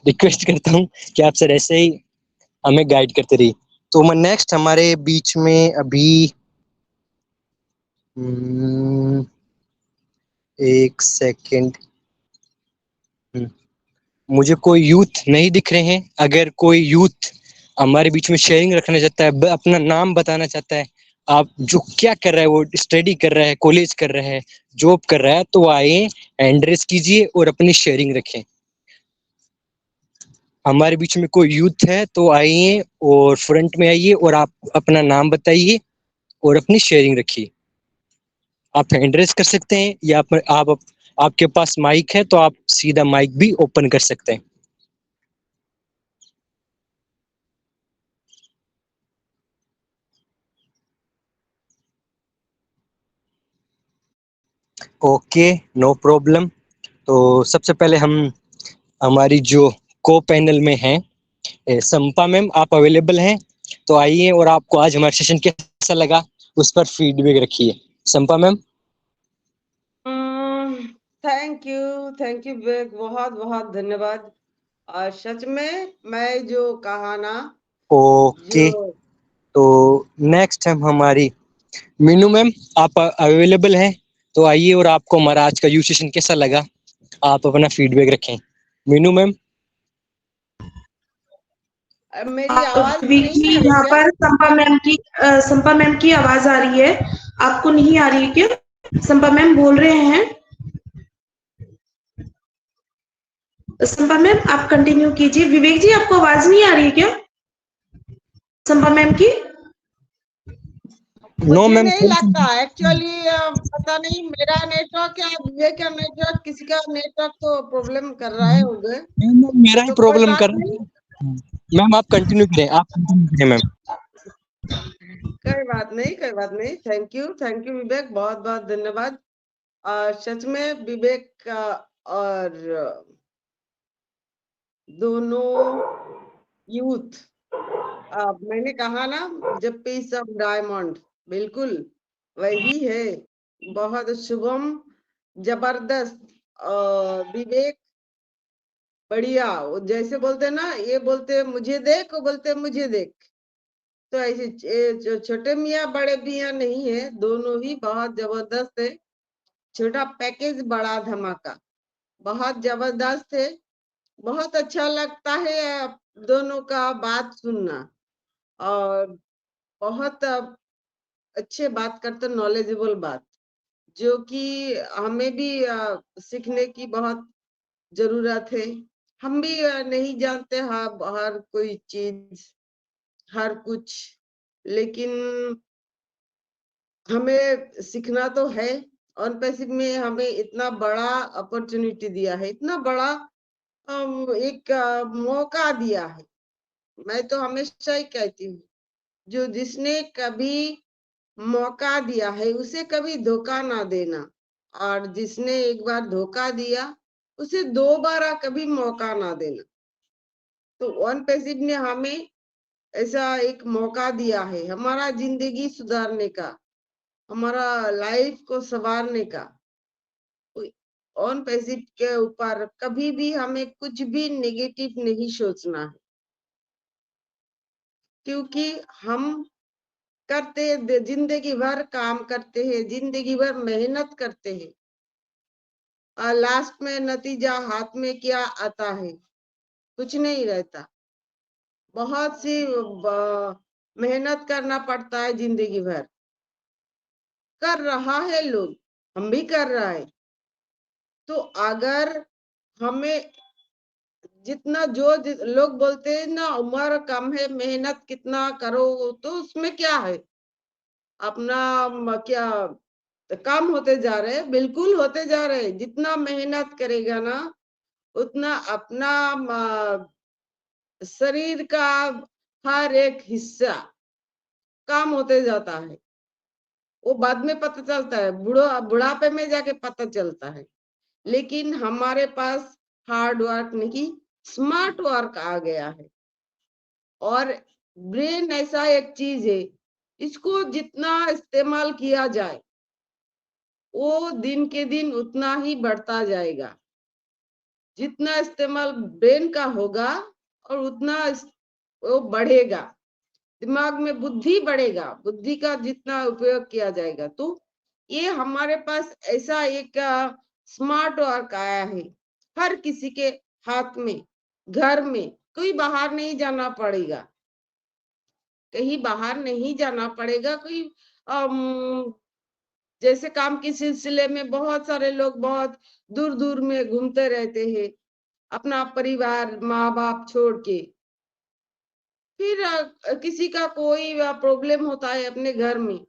रिक्वेस्ट करता हूँ कि आप सर ऐसे ही हमें गाइड करते रहिए। तो मैं नेक्स्ट हमारे बीच में अभी एक सेकेंड, मुझे कोई यूथ नहीं दिख रहे हैं। अगर कोई यूथ हमारे बीच में शेयरिंग रखना चाहता है, अपना नाम बताना चाहता है, आप जो क्या कर रहा है, वो स्टडी कर रहा है, कॉलेज कर रहा है, जॉब कर रहा है, तो आए, हैंड रेस कीजिए और अपनी शेयरिंग रखें। हमारे बीच में कोई यूथ है तो आइए और फ्रंट में आइए और आप अपना नाम बताइए और अपनी शेयरिंग रखिए। आप हैंड रेस कर सकते हैं, या आप आपके पास माइक है तो आप सीधा माइक भी ओपन कर सकते हैं। Okay, no problem. तो सबसे पहले हम हमारी जो को पैनल में हैं, संपा मैम, आप अवेलेबल हैं तो आइए, और आपको आज हमारा सेशन कैसा लगा उस पर फीडबैक रखिए। संपा मैम। थैंक यू विवेक, बहुत बहुत धन्यवाद। और सच में मैं जो कहा ना, ओके, जो तो नेक्स्ट हम हमारी मीनू मैम, आप अवेलेबल हैं तो आइए, और आपको हमारा आज का यू सेशन कैसा लगा आप अपना फीडबैक रखें। मीनू मैम। मेरी आवाज विवेक नहीं जी, आ रही यहाँ क्या? पर संपा मैम की आवाज आ रही है, आपको नहीं आ रही है क्या? संपा मैम बोल रहे हैं। संपा मैम आप कंटिन्यू कीजिए। विवेक जी, आपको आवाज नहीं आ रही है क्या संपा मैम की? नो मुझे मैम। नहीं लगता एक्चुअली, पता नहीं मेरा नेटवर्क या विवेक का नेटवर्क, किसी का नेटवर्क तो प्रॉब्लम कर रहा है होगा। मेरा ही तो कोई प्रॉब्लम बात कर नहीं, रहा है मैम, आप कंटिन्यू करें, आप कंटिन्यू करें मैम। कोई बात नहीं, कोई बात नहीं। थैंक यू विवेक, बहुत बहुत धन्यवाद। सच में विवेक का और दोनों यूथ, मैंने कहा ना, जब पीस ऑफ डायमंड, बिल्कुल वही है। बहुत शुभम, जबरदस्त। विवेक बढ़िया। वो जैसे बोलते ना, ये बोलते मुझे देख, वो बोलते मुझे देख। तो ऐसे जो छोटे मियाँ बड़े मियाँ नहीं है, दोनों ही बहुत जबरदस्त है। छोटा पैकेज बड़ा धमाका, बहुत जबरदस्त है। बहुत अच्छा लगता है दोनों का बात सुनना, और बहुत अच्छे बात करते, नॉलेजेबल बात, जो कि हमें भी सीखने की बहुत जरूरत है। हम भी नहीं जानते हर कोई चीज, हर कुछ, लेकिन हमें सीखना तो है। ऑन पैसिव में हमें इतना बड़ा अपॉर्चुनिटी दिया है, इतना बड़ा एक मौका दिया है। मैं तो हमेशा ही कहती हूँ, जो जिसने कभी मौका दिया है उसे कभी धोखा ना देना, और जिसने एक बार धोखा दिया उसे दोबारा कभी मौका ना देना। तो वन पैसिव ने हमें ऐसा एक मौका दिया है, हमारा जिंदगी सुधारने का, हमारा लाइफ को संवारने का। ऑन पैसिव के ऊपर कभी भी हमें कुछ भी नेगेटिव नहीं सोचना है, क्योंकि हम करते जिंदगी भर काम करते हैं, जिंदगी भर मेहनत करते हैं, और लास्ट में नतीजा हाथ में क्या आता है? कुछ नहीं रहता। बहुत सी मेहनत करना पड़ता है जिंदगी भर। कर रहा है लोग, हम भी कर रहा है। तो अगर हमें जितना लोग बोलते हैं ना, उम्र कम है, मेहनत कितना करो, तो उसमें क्या है? अपना क्या कम होते जा रहे हैं? बिल्कुल होते जा रहे हैं। जितना मेहनत करेगा ना, उतना अपना शरीर का हर एक हिस्सा काम होते जाता है। वो बाद में पता चलता है, बुढ़ापे में जाके पता चलता है। लेकिन हमारे पास हार्ड वर्क नहीं, स्मार्ट वर्क आ गया है। और ब्रेन ऐसा एक चीज है, इसको जितना इस्तेमाल किया जाए वो दिन के दिन उतना ही बढ़ता जाएगा। जितना इस्तेमाल ब्रेन का होगा और उतना वो बढ़ेगा, दिमाग में बुद्धि बढ़ेगा, बुद्धि का जितना उपयोग किया जाएगा। तो ये हमारे पास ऐसा एक स्मार्ट वर्क आया है, हर किसी के हाथ में, घर में, कोई बाहर नहीं जाना पड़ेगा, कहीं बाहर नहीं जाना पड़ेगा। कोई जैसे काम के सिलसिले में बहुत सारे लोग बहुत दूर दूर में घूमते रहते हैं, अपना परिवार माँ बाप छोड़ के। फिर किसी का कोई प्रॉब्लम होता है अपने घर में,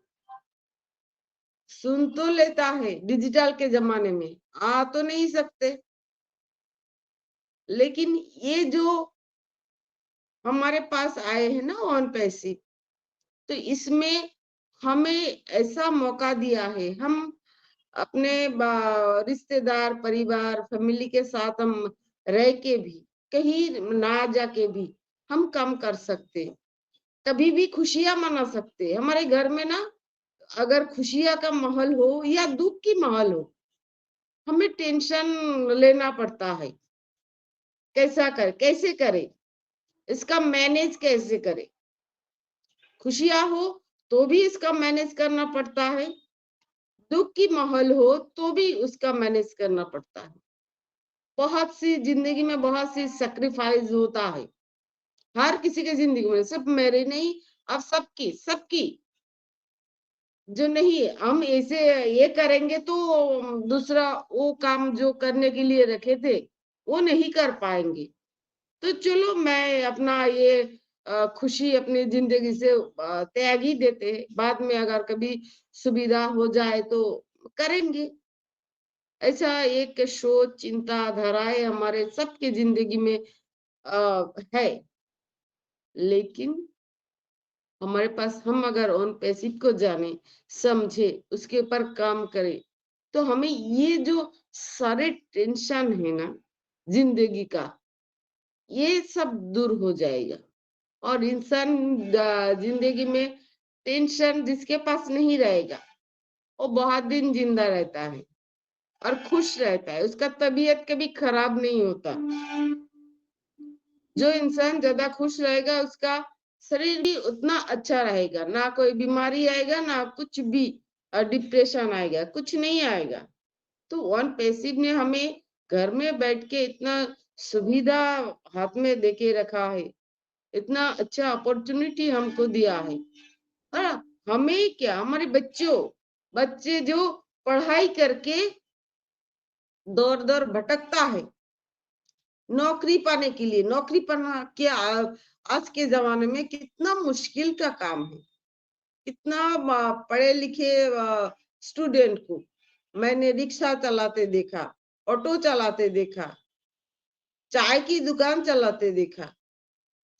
सुन तो लेता है, डिजिटल के जमाने में आ तो नहीं सकते। लेकिन ये जो हमारे पास आए हैं ना ऑन पैसिव, तो इसमें हमें ऐसा मौका दिया है, हम अपने रिश्तेदार परिवार फैमिली के साथ हम रह के भी, कहीं ना जाके भी हम काम कर सकते, कभी भी खुशियां मना सकते। हमारे घर में ना अगर खुशियां का माहौल हो या दुख की माहौल हो, हमें टेंशन लेना पड़ता है, कैसे करे, इसका मैनेज कैसे करे। खुशियां हो तो भी इसका मैनेज करना पड़ता है, दुख की माहौल हो तो भी उसका मैनेज करना पड़ता है। बहुत सी जिंदगी में बहुत सी सेक्रीफाइस होता है, हर किसी के जिंदगी में, सिर्फ मेरे नहीं, अब सबकी सबकी। जो नहीं हम ऐसे ये करेंगे तो दूसरा वो काम जो करने के लिए रखे थे वो नहीं कर पाएंगे। तो चलो मैं अपना ये खुशी अपनी जिंदगी से त्याग ही देते हैं, बाद में अगर कभी सुविधा हो जाए तो करेंगे। ऐसा एक सोच चिंताधाराएं हमारे सबके जिंदगी में है। लेकिन हमारे पास, हम अगर ऑन पैसिव को जाने समझे उसके ऊपर काम करें, तो हमें ये जो सारे टेंशन है ना जिंदगी का, ये सब दूर हो जाएगा। और इंसान जिंदगी में टेंशन जिसके पास नहीं रहेगा वो बहुत दिन जिंदा रहता है और खुश रहता है, उसका तबीयत कभी खराब नहीं होता। जो इंसान ज्यादा खुश रहेगा उसका शरीर भी उतना अच्छा रहेगा, ना कोई बीमारी आएगा ना कुछ भी डिप्रेशन आएगा, कुछ नहीं आएगा। तो वन पैसिव ने हमें घर में बैठ के इतना सुविधा हाथ में देके रखा है, इतना अच्छा अपॉर्चुनिटी हमको दिया है। और हमें क्या, हमारे बच्चे जो पढ़ाई करके दौर दौर भटकता है नौकरी पाने के लिए, नौकरी पाना क्या आज के जमाने में कितना मुश्किल का काम है। कितना पढ़े लिखे स्टूडेंट को मैंने रिक्शा चलाते देखा, ऑटो चलाते देखा, चाय की दुकान चलाते देखा।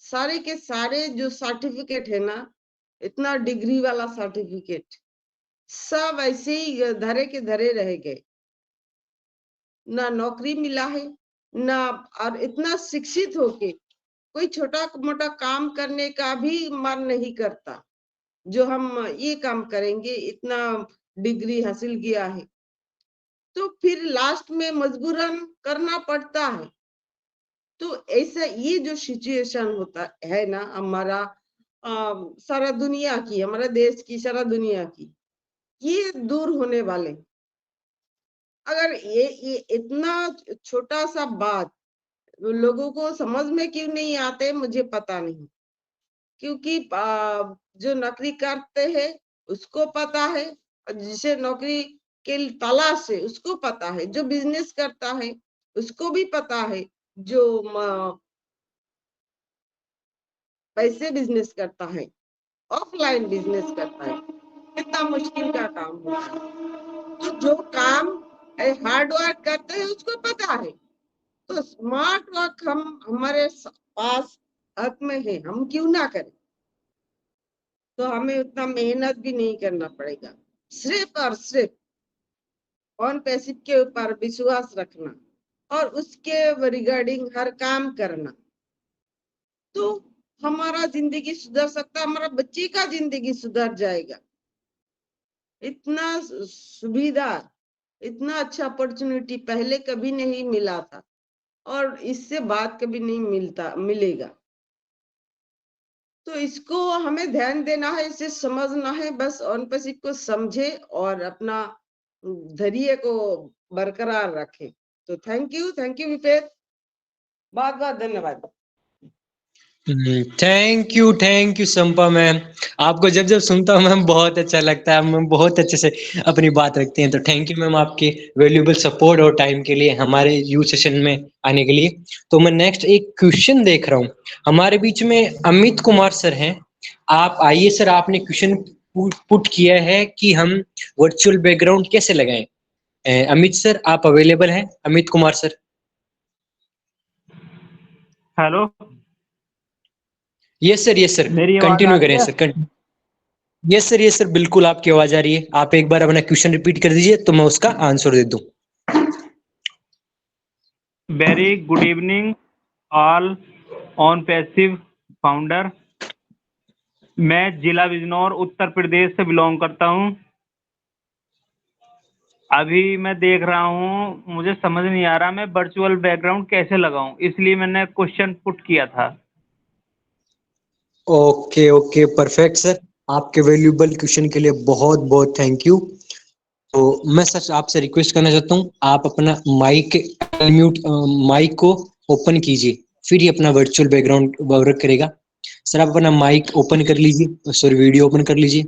सारे के सारे जो सर्टिफिकेट है ना, इतना डिग्री वाला सर्टिफिकेट, सब ऐसे ही धरे के धरे रह गए, ना नौकरी मिला है ना। और इतना शिक्षित होके कोई छोटा मोटा काम करने का भी मन नहीं करता, जो हम ये काम करेंगे, इतना डिग्री हासिल किया है तो फिर लास्ट में मजबूरन करना पड़ता है। तो ऐसा ये जो सिचुएशन होता है ना हमारा सारा दुनिया की, हमारे देश की, सारा दुनिया की, ये दूर होने वाले। अगर ये इतना छोटा सा बात लोगों को समझ में क्यों नहीं आते मुझे पता नहीं। क्योंकि जो नौकरी करते हैं उसको पता है, और जिसे नौकरी के तलाश है उसको पता है, जो बिजनेस करता है उसको भी पता है, जो पैसे बिजनेस करता है, ऑफलाइन बिजनेस करता है, कितना मुश्किल का काम होता है। तो जो काम हार्ड वर्क करते हैं उसको पता है, तो स्मार्ट वर्क हमारे पास हक में है, हम क्यों ना करें। तो हमें उतना मेहनत भी नहीं करना पड़ेगा, सिर्फ और सिर्फ ऑन पैसिव के ऊपर विश्वास रखना और उसके रिगार्डिंग हर काम करना, तो हमारा जिंदगी सुधर सकता है, हमारा बच्चे का जिंदगी सुधर जाएगा। इतना सुविधा, इतना अच्छा अपॉर्चुनिटी पहले कभी नहीं मिला था और इससे बाद कभी नहीं मिलेगा। तो इसको हमें ध्यान देना है, इसे समझना है, बस ऑन पैसिव को समझे और अपना धैर्य को बरकरार रखे। तो थैंक यू विपेत, बहुत बहुत धन्यवाद। Thank you Sampa ma'am. आपको जब जब सुनता हूँ मैम बहुत अच्छा लगता है, मैम बहुत अच्छे से अपनी बात रखते हैं। तो थैंक यू मैम आपके वैल्यूएबल सपोर्ट और टाइम के लिए, हमारे यू सेशन में आने के लिए। तो मैं नेक्स्ट एक क्वेश्चन देख रहा हूँ, हमारे बीच में अमित कुमार सर हैं। आप आइए सर, आपने क्वेश्चन पुट किया है कि हम वर्चुअल बैकग्राउंड कैसे लगाएं। अमित सर आप अवेलेबल हैं? Amit Kumar sir. Hello, yes sir मेरी आवाज आ कंटिन्यू रही करें है? सर। यस सर बिल्कुल आपकी आवाज आ रही है। आप एक बार अपना क्वेश्चन रिपीट कर दीजिए तो मैं उसका आंसर दे दूं। Very good evening all on passive founder. मैं जिला बिजनौर उत्तर प्रदेश से बिलोंग करता हूं। अभी मैं देख रहा हूं, मुझे समझ नहीं आ रहा मैं वर्चुअल बैकग्राउंड कैसे लगाऊं, इसलिए मैंने क्वेश्चन पुट किया था। ओके परफेक्ट सर, आपके वैल्यूएबल क्वेश्चन के लिए बहुत बहुत थैंक यू। तो मैं सर आपसे रिक्वेस्ट करना चाहता हूँ, आप अपना माइक को ओपन कीजिए, फिर ही अपना वर्चुअल बैकग्राउंड वर्क करेगा। सर आप अपना माइक ओपन कर लीजिए, सॉरी वीडियो ओपन कर लीजिए।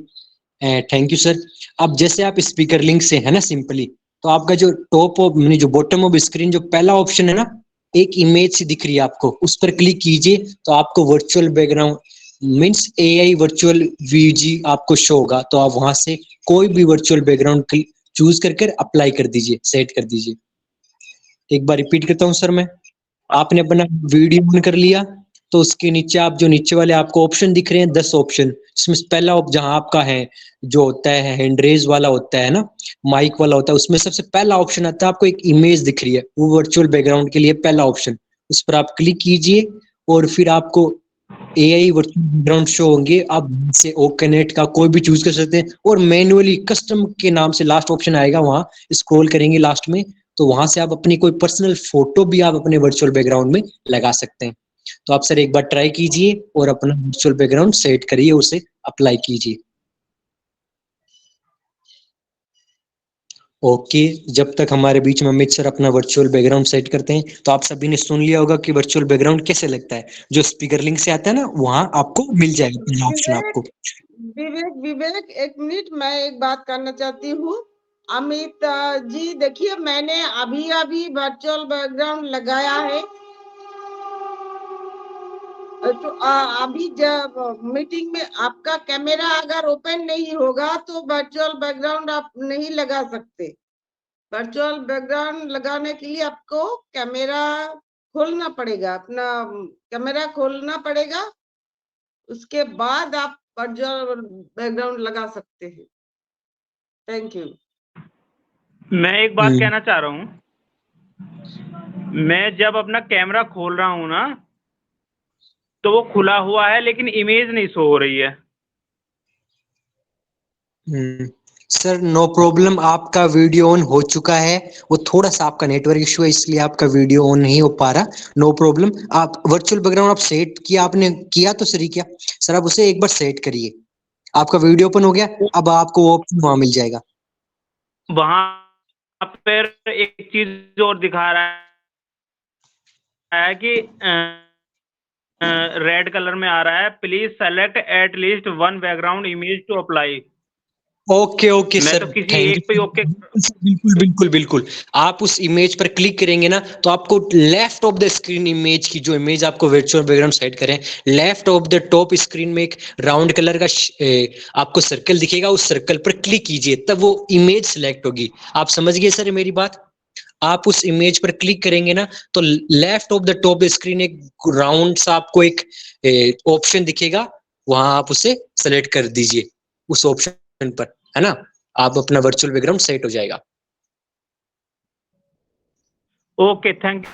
Thank you sir. अब जैसे आप स्पीकर लिंक से है ना सिंपली, तो आपका जो टॉप ऑफ जो बॉटम ऑफ स्क्रीन जो पहला ऑप्शन है ना, एक इमेज सी दिख रही है आपको, उस पर क्लिक कीजिए तो आपको virtual background means AI virtual VG आपको शो होगा। तो आप वहां से कोई भी वर्चुअल बैकग्राउंड चूज करके अप्लाई कर दीजिए, सेट कर दीजिए। एक बार रिपीट करता हूँ सर मैं, आपने अपना वीडियो ऑन कर लिया तो उसके नीचे आप जो नीचे वाले आपको ऑप्शन दिख रहे हैं 10 ऑप्शन, इसमें पहला जहां आपका है जो होता है हैंड रेज वाला होता है ना, माइक वाला होता है, उसमें सबसे पहला ऑप्शन आता है, आपको एक इमेज दिख रही है, वो वर्चुअल बैकग्राउंड के लिए पहला ऑप्शन, उस पर आप क्लिक कीजिए और फिर आपको एआई वर्चुअल बैकग्राउंड शो होंगे। आप से ओकनेट का कोई भी चूज कर सकते हैं और मैन्युअली कस्टम के नाम से लास्ट ऑप्शन आएगा, वहां स्क्रॉल करेंगे लास्ट में, तो वहां से आप अपनी कोई पर्सनल फोटो भी आप अपने वर्चुअल बैकग्राउंड में लगा सकते हैं। तो आप सर एक बार ट्राई कीजिए और अपना वर्चुअल बैकग्राउंड सेट करिए, उसे अप्लाई कीजिए। ओके, जब तक हमारे बीच में अमित सर अपना वर्चुअल बैकग्राउंड सेट करते हैं, तो आप सभी ने सुन लिया होगा कि वर्चुअल बैकग्राउंड कैसे लगता है। जो स्पीकर लिंक से आता है ना, वहां आपको मिल जाएगा पहला ऑप्शन आपको। विवेक एक मिनट, मैं एक बात करना चाहती हूँ। अमित जी देखिए, मैंने अभी वर्चुअल बैकग्राउंड लगाया है। तो अभी जब मीटिंग में आपका कैमरा अगर ओपन नहीं होगा तो वर्चुअल बैकग्राउंड आप नहीं लगा सकते। वर्चुअल बैकग्राउंड लगाने के लिए आपको कैमरा खोलना पड़ेगा, अपना कैमरा खोलना पड़ेगा, उसके बाद आप वर्चुअल बैकग्राउंड लगा सकते हैं। Thank you. मैं एक बात कहना चाह रहा हूँ, मैं जब अपना कैमरा खोल रहा हूँ ना, तो वो खुला हुआ है लेकिन इमेज नहीं शो हो रही है। सर नो प्रॉब्लम, आपका वीडियो ऑन हो चुका है, वो थोड़ा सा आपका नेटवर्क इशू है इसलिए आपका वीडियो ऑन नहीं हो पा रहा। नो प्रॉब्लम, आप वर्चुअल बैकग्राउंड आप सेट किया, आपने किया तो सही किया सर, आप उसे एक बार सेट करिए। आपका वीडियो ओपन हो गया, अब आपको वो ऑप्शन वहां मिल जाएगा। वहां पर एक चीज और दिखा रहा है कि रेड कलर में आ रहा है, please select at least one background image to apply. Okay मैं सर, तो किसी थैंक एक पे ओके। बिल्कुल आप उस इमेज पर क्लिक करेंगे ना, तो आपको left of the screen image की जो इमेज आपको वर्चुअल बैकग्राउंड सेट करें, left of the top screen में एक राउंड कलर का आपको सर्कल दिखेगा, उस सर्कल पर क्लिक कीजिए, तब वो इमेज सिलेक्ट होगी। आप समझ गए सर मेरी बात? आप उस इमेज पर क्लिक करेंगे ना तो left of the top screen एक राउंड सा आपको एक ऑप्शन दिखेगा, वहां आप उसे सेलेक्ट कर दीजिए उस ऑप्शन पर, है ना। आप अपना वर्चुअल बैकग्राउंड सेट हो जाएगा। Okay, thank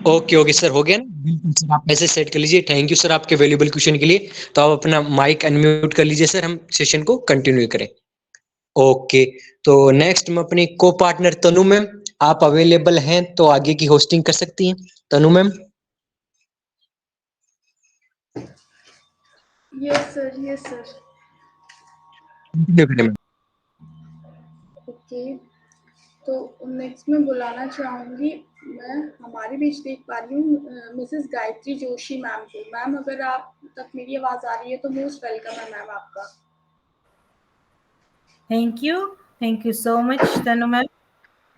okay okay sir, हो गया ना? बिल्कुल सर, आप ऐसे सेट कर लीजिए। थैंक यू सर आपके वैल्यूएबल क्वेश्चन के लिए। तो आप अपना माइक अनम्यूट कर लीजिए सर, हम सेशन को कंटिन्यू करें। ओके, तो नेक्स्ट मैं अपनी को पार्टनर तनु मैम, आप अवेलेबल हैं तो आगे की होस्टिंग कर सकती हैं तनु मैम। Yes sir. ओके, तो नेक्स्ट मैं बुलाना चाहूँगी, मैं हमारे बीच देख पा रही हूँ मिसेस गायत्री जोशी मैम को। मैम अगर आप तक मेरी आवाज़ आ रही है तो मोस्ट वेलकम है मैम आपका। Thank you so much Tanu ma'am,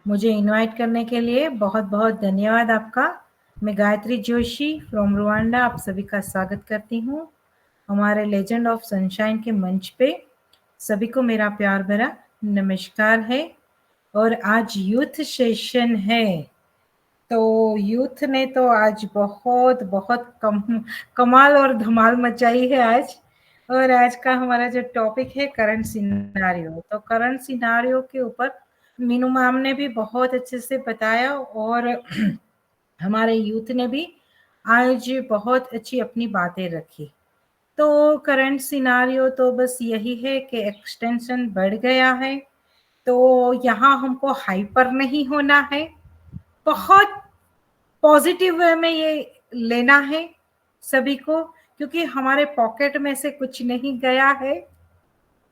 मुझे इनवाइट करने के लिए बहुत बहुत धन्यवाद आपका। मैं गायत्री जोशी फ्रॉम रुवांडा आप सभी का स्वागत करती हूँ हमारे लेजेंड ऑफ सनशाइन के मंच पे। सभी को मेरा प्यार भरा नमस्कार है। और आज यूथ सेशन है, तो यूथ ने तो आज बहुत बहुत कमाल और धमाल मचाई है आज। और आज का हमारा जो टॉपिक है करंट सिनारियो, तो करंट सिनारियो के ऊपर मीनू मैम ने भी बहुत अच्छे से बताया और हमारे यूथ ने भी आज बहुत अच्छी अपनी बातें रखी। तो करंट सिनारियो तो बस यही है कि एक्सटेंशन बढ़ गया है, तो यहाँ हमको हाइपर नहीं होना है, बहुत पॉजिटिव वे में ये लेना है सभी को, क्योंकि हमारे पॉकेट में से कुछ नहीं गया है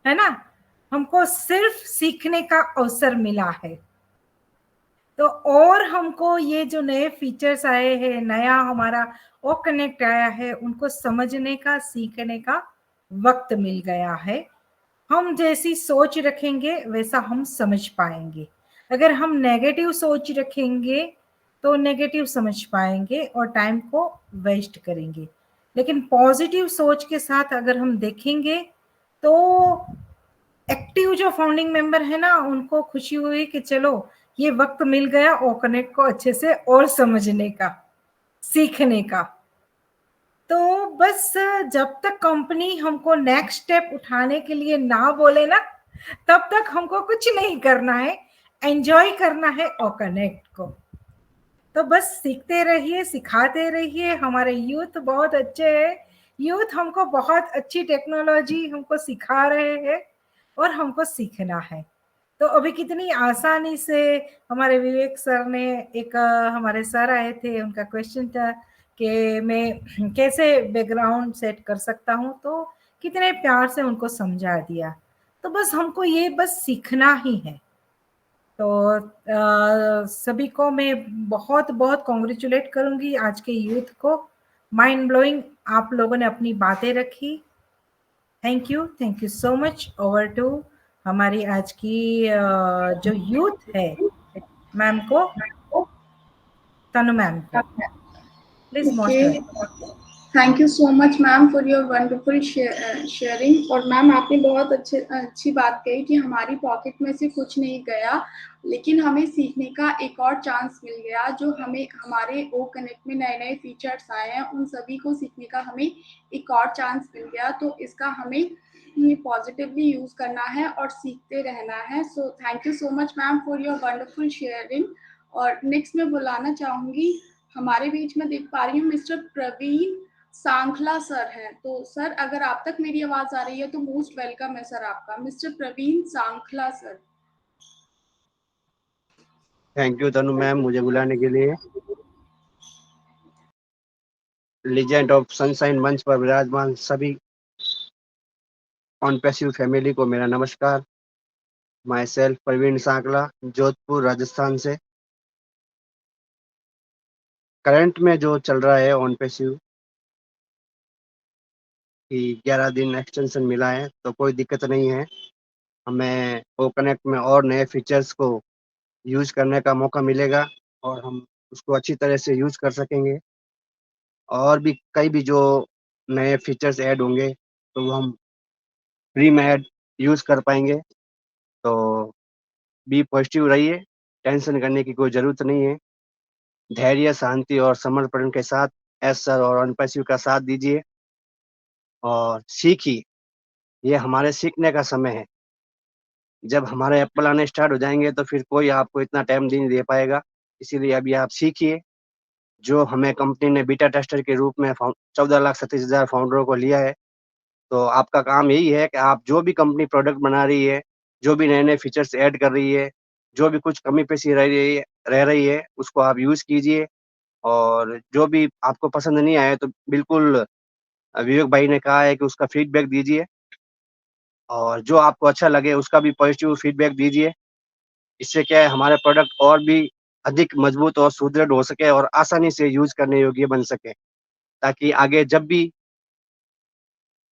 ना। हमको सिर्फ सीखने का अवसर मिला है। तो और हमको ये जो नए फीचर्स आए हैं, नया हमारा ओ कनेक्ट आया है, उनको समझने का सीखने का वक्त मिल गया है। हम जैसी सोच रखेंगे वैसा हम समझ पाएंगे। अगर हम नेगेटिव सोच रखेंगे तो नेगेटिव समझ पाएंगे और टाइम को वेस्ट करेंगे। लेकिन पॉजिटिव सोच के साथ अगर हम देखेंगे तो एक्टिव जो फाउंडिंग मेंबर है ना, उनको खुशी हुई कि चलो ये वक्त मिल गया ओ कनेक्ट को अच्छे से और समझने का, सीखने का। तो बस जब तक कंपनी हमको नेक्स्ट स्टेप उठाने के लिए ना बोले ना, तब तक हमको कुछ नहीं करना है, एंजॉय करना है ओ कनेक्ट को। तो बस सीखते रहिए, सिखाते रहिए। हमारे यूथ बहुत अच्छे हैं, यूथ हमको बहुत अच्छी टेक्नोलॉजी हमको सिखा रहे हैं और हमको सीखना है। तो अभी कितनी आसानी से हमारे विवेक सर ने हमारे सर आए थे, उनका क्वेश्चन था कि मैं कैसे बैकग्राउंड सेट कर सकता हूँ, तो कितने प्यार से उनको समझा दिया। तो बस हमको ये बस सीखना ही है। तो सभी को मैं बहुत बहुत कॉन्ग्रेचुलेट करूंगी आज के यूथ को। माइंड ब्लोइंग आप लोगों ने अपनी बातें रखी। Thank you so much. Over to हमारी आज की जो यूथ है मैम को, तनु मैम को, please most welcome. Thank you so much ma'am for your wonderful sharing. और मैम आपने बहुत अच्छी बात कही कि हमारी पॉकेट में से कुछ नहीं गया, लेकिन हमें सीखने का एक और चांस मिल गया। जो हमें हमारे ओ कनेक्ट में नए नए फीचर्स आए हैं, उन सभी को सीखने का हमें एक और चांस मिल गया। तो इसका हमें पॉजिटिवली यूज करना है और सीखते रहना है। So thank you so much ma'am for your wonderful sharing. और नेक्स्ट मैं बुलाना चाहूंगी, हमारे बीच में देख पा रही हूँ मिस्टर प्रवीण सांखला सर हैं। तो सर अगर आप तक मेरी आवाज आ रही है तो मोस्ट वेलकम है सर आपका, mister Praveen Sankhla sir. Thank you Tanu ma'am मुझे बुलाने के लिए। लीजेंड ऑफ सनशाइन मंच पर विराजमान सभी ऑन पैसिव फैमिली को मेरा नमस्कार। माई सेल्फ प्रवीण सांकला, जोधपुर राजस्थान से। करंट में जो चल रहा है ऑन पैसिव कि 11 दिन एक्सटेंशन मिला है, तो कोई दिक्कत नहीं है। हमें ओ कनेक्ट में और नए फीचर्स को यूज करने का मौका मिलेगा और हम उसको अच्छी तरह से यूज कर सकेंगे। और भी कई भी जो नए फीचर्स ऐड होंगे तो वो हम फ्री में ऐड यूज कर पाएंगे। तो बी पॉजिटिव रहिए, टेंशन करने की कोई ज़रूरत नहीं है। धैर्य, शांति और समर्पण के साथ एस सर और अनपैसिव का साथ दीजिए और सीखिए, ये हमारे सीखने का समय है। जब हमारे एप्पल आने स्टार्ट हो जाएँगे तो फिर कोई आपको इतना टाइम नहीं दे पाएगा, इसीलिए अभी आप सीखिए। जो हमें कंपनी ने बीटा टेस्टर के रूप में 14,37,000 फाउंडरों को लिया है, तो आपका काम यही है कि आप जो भी कंपनी प्रोडक्ट बना रही है, जो भी नए-नए फीचर्स ऐड कर रही है, जो भी कुछ कमी-पेशी रह रही है, उसको आप यूज़ कीजिए और जो भी आपको पसंद नहीं आए तो बिल्कुल विवेक भाई ने कहा है कि उसका फीडबैक दीजिए और जो आपको अच्छा लगे उसका भी पॉजिटिव फीडबैक दीजिए। इससे क्या है हमारे प्रोडक्ट और भी अधिक मजबूत और सुदृढ़ हो सके और आसानी से यूज़ करने योग्य बन सके, ताकि आगे जब भी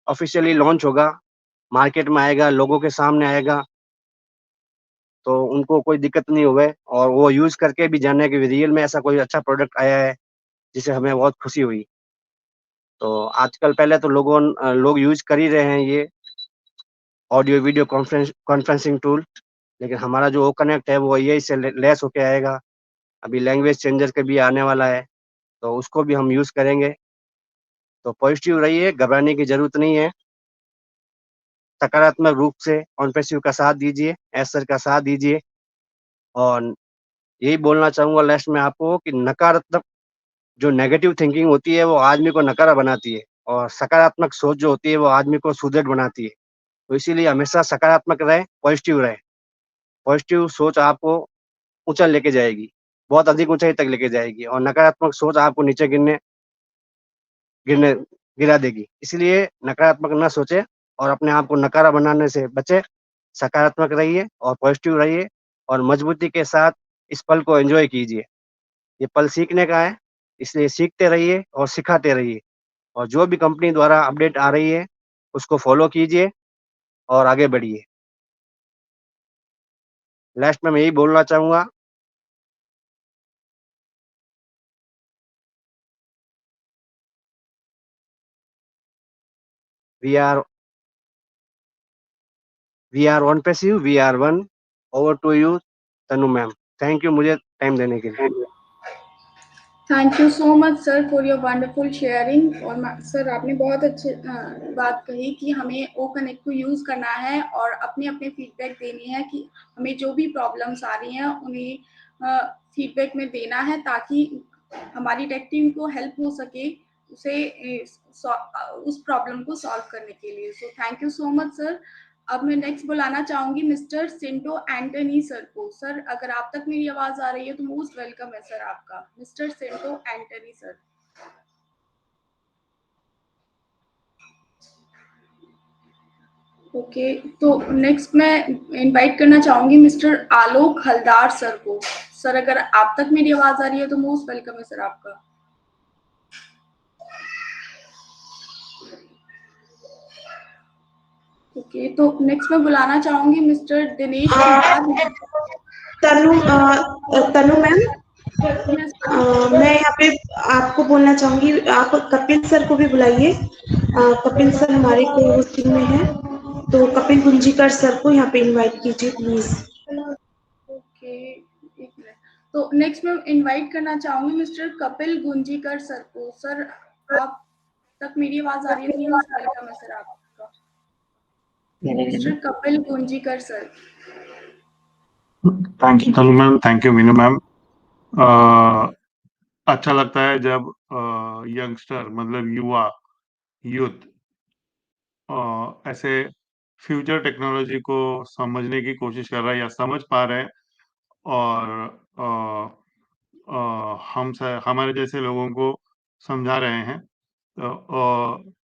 ऑफ़िशियली लॉन्च होगा, मार्केट में आएगा, लोगों के सामने आएगा, तो उनको कोई दिक्कत नहीं होवे और वो यूज़ करके भी जाने कि रियल में ऐसा कोई अच्छा प्रोडक्ट आया है, जिससे हमें बहुत खुशी हुई। तो आजकल पहले तो लोग यूज़ कर ही रहे हैं ये ऑडियो वीडियो कॉन्फ्रेंसिंग टूल, लेकिन हमारा जो ओ कनेक्ट है वो एआई से लैस होके आएगा। अभी लैंग्वेज चेंजर के भी आने वाला है, तो उसको भी हम यूज़ करेंगे। तो पॉजिटिव रहिए, घबराने की ज़रूरत नहीं है। सकारात्मक रूप से ऑनपैसिव का साथ दीजिए, एस सर का साथ दीजिए और यही बोलना चाहूँगा लास्ट में आपको कि नकारात्मक जो नेगेटिव थिंकिंग होती है, वो आदमी को नकारा बनाती है और सकारात्मक सोच जो होती है, वो आदमी को सुदृढ़ बनाती है। तो इसीलिए हमेशा सकारात्मक रहें, पॉजिटिव रहें। पॉजिटिव सोच आपको ऊँचा लेके जाएगी, बहुत अधिक ऊँचाई तक लेके जाएगी और नकारात्मक सोच आपको नीचे गिरने गिरा देगी। इसलिए नकारात्मक ना सोचें और अपने आप को नकारा बनाने से बचें। सकारात्मक रहिए और पॉजिटिव रहिए और मजबूती के साथ इस पल को एन्जॉय कीजिए। ये पल सीखने का है, इसलिए सीखते रहिए और सिखाते रहिए और जो भी कंपनी द्वारा अपडेट आ रही है, उसको फ़ॉलो कीजिए और आगे बढ़िए। लास्ट में मैं यही बोलना चाहूँगा we are on passive, we are one. Over to you Tanu ma'am. Thank you मुझे टाइम देने के लिए। Thank you so much sir for your wonderful sharing. और सर आपने बहुत अच्छी बात कही कि हमें ओ कनेक्ट को यूज़ करना है और अपने अपने फीडबैक देनी है कि हमें जो भी प्रॉब्लम्स आ रही हैं उन्हें फीडबैक में देना है ताकि हमारी टेक टीम को हेल्प हो सके उस प्रॉब्लम को सॉल्व करने के लिए। So thank you so much sir. अब मैं नेक्स्ट बुलाना चाहूंगी मिस्टर सिंटो एंटनी सर को। सर अगर आप तक मेरी आवाज आ रही है तो मोस्ट वेलकम है सर आपका, मिस्टर सिंटो एंटनी सर। ओके, तो नेक्स्ट मैं इनवाइट करना चाहूंगी मिस्टर आलोक हलदार सर को। सर अगर आप तक मेरी आवाज आ रही है तो मोस्ट वेलकम है सर आपका। ओके, तो नेक्स्ट मैं बुलाना चाहूंगी मिस्टर दिनेश कुमार। तनु मैम, मैं यहाँ पे आपको बोलना चाहूंगी, आप कपिल सर को भी बुलाइए। कपिल सर हमारे को होस्टिंग में है, तो कपिल गुंजीकर सर को यहाँ पे इनवाइट कीजिए प्लीज। ओके, एक मिनट। तो नेक्स्ट मैं इनवाइट करना चाहूंगी मिस्टर कपिल गुंजीकर सर को। सर आप तक मेरी आवाज आ रही है तो मोस्ट वेलकम है सर आपका, mister Kapil Gunjikar sir. Thank you Tanu ma'am, thank you Meenu ma'am. अच्छा लगता है जब यंगस्टर मतलब यूथ ऐसे फ्यूचर टेक्नोलॉजी को समझने की कोशिश कर रहा है या समझ पा रहे हैं और हमारे जैसे लोगों को समझा रहे हैं। तो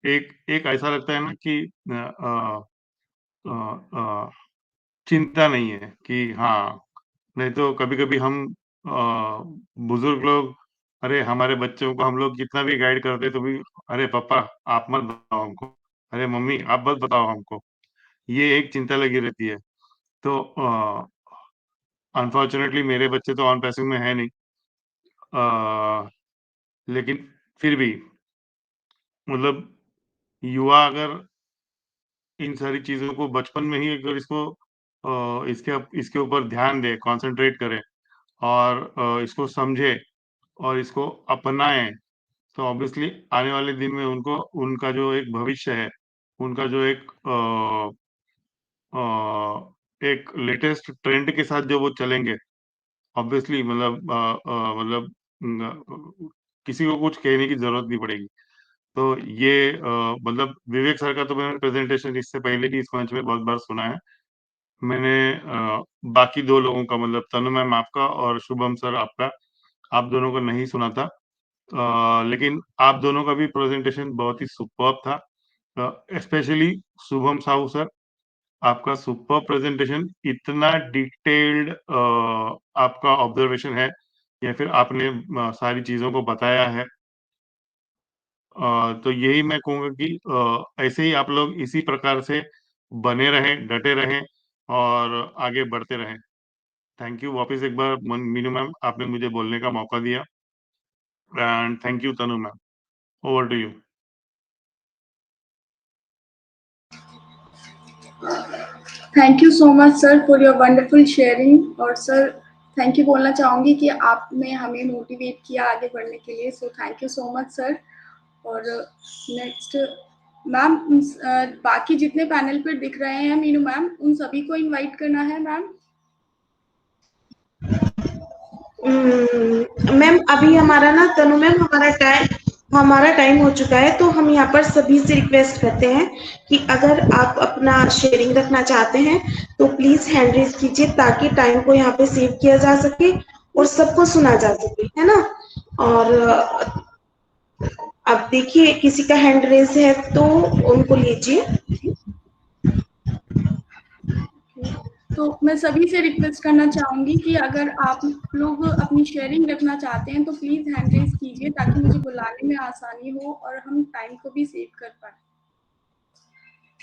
एक ऐसा लगता है ना कि चिंता नहीं है कि हाँ, नहीं तो कभी-कभी हम बुजुर्ग लोग, अरे हमारे बच्चों को हम लोग कितना भी गाइड करते तो भी, अरे पापा आप मत बताओ हमको, अरे मम्मी आप मत बताओ हमको, ये एक चिंता लगी रहती है। तो अनफॉर्चुनेटली मेरे बच्चे तो ऑन पैसिव में है नहीं, लेकिन फिर भी मतलब युवा अगर इन सारी चीजों को बचपन में ही अगर इसको इसके ऊपर ध्यान दे, कंसंट्रेट करे और इसको समझे और इसको अपनाएं, तो ऑब्वियसली आने वाले दिन में उनको उनका जो एक भविष्य है, उनका जो एक लेटेस्ट ट्रेंड के साथ जो वो चलेंगे, ऑब्वियसली किसी को कुछ कहने की जरूरत नहीं पड़ेगी। तो ये मतलब विवेक सर का तो मैंने प्रेजेंटेशन इससे पहले ही इस मंच में बहुत बार सुना है। मैंने बाकी 2 लोगों का मतलब तनु मैम आपका और शुभम सर आपका, आप दोनों का नहीं सुना था। लेकिन आप दोनों का भी प्रेजेंटेशन बहुत ही सुपर्ब था। स्पेशली शुभम साहू सर, आपका सुपर्ब प्रेजेंटेशन, इतना डिटेल्ड आपका ऑब्जर्वेशन है या फिर आपने सारी चीज़ों को बताया है। तो यही मैं कहूँगा कि ऐसे ही आप लोग इसी प्रकार से बने रहें, डटे रहें और आगे बढ़ते रहें। थैंक यू वापस एक बार मीनू मैम, आपने मुझे बोलने का मौका दिया and thank you Tanu ma'am, over to you. Thank you so much sir for your wonderful sharing. और सर थैंक यू बोलना चाहूँगी कि आपने हमें मोटिवेट किया आगे बढ़ने के लिए, so thank you so much sir. और नेक्स्ट मैम, बाकी जितने पैनल पर दिख रहे हैं मीनू मैम, उन सभी को इनवाइट करना है मैम। मैम अभी हमारा ना तनु मैम हमारा टाइम हो चुका है, तो हम यहाँ पर सभी से रिक्वेस्ट करते हैं कि अगर आप अपना शेयरिंग रखना चाहते हैं तो प्लीज हैंड रेज कीजिए, ताकि टाइम को यहाँ पे सेव किया जा सके और सबको सुना जा सके, है ना। और अब देखिए किसी का हैंड रेज है तो उनको लीजिए। तो मैं सभी से रिक्वेस्ट करना चाहूँगी कि अगर आप लोग अपनी शेयरिंग रखना चाहते हैं तो प्लीज़ हैंड रेज कीजिए, ताकि मुझे बुलाने में आसानी हो और हम टाइम को भी सेव कर पाएँ।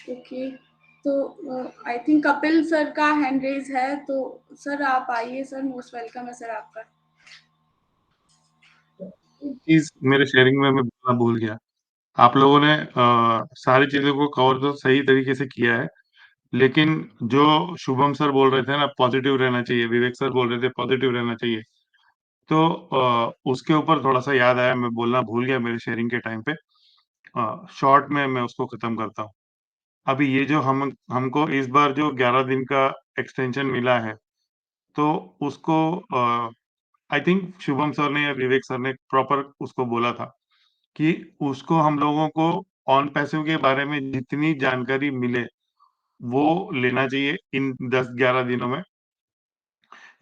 ओके, तो आई थिंक कपिल सर का हैंड रेज है, तो सर आप आइए सर, मोस्ट वेलकम है सर आपका। प्लीज मेरे शेयरिंग में मैं बोलना भूल गया। आप लोगों ने सारी चीज़ों को कवर तो सही तरीके से किया है, लेकिन जो शुभम सर बोल रहे थे ना पॉजिटिव रहना चाहिए, विवेक सर बोल रहे थे पॉजिटिव रहना चाहिए, तो उसके ऊपर थोड़ा-सा याद आया, मैं बोलना भूल गया मेरे शेयरिंग के टाइम पे। शॉर्ट में मैं उसको खत्म करता हूँ। अभी ये जो हमको इस बार जो 11 दिन का एक्सटेंशन मिला है, तो उसको आई थिंक शुभम सर ने या विवेक सर ने प्रॉपर उसको बोला था कि उसको हम लोगों को ऑन पैसिव के बारे में जितनी जानकारी मिले, वो लेना चाहिए इन 10-11 दिनों में।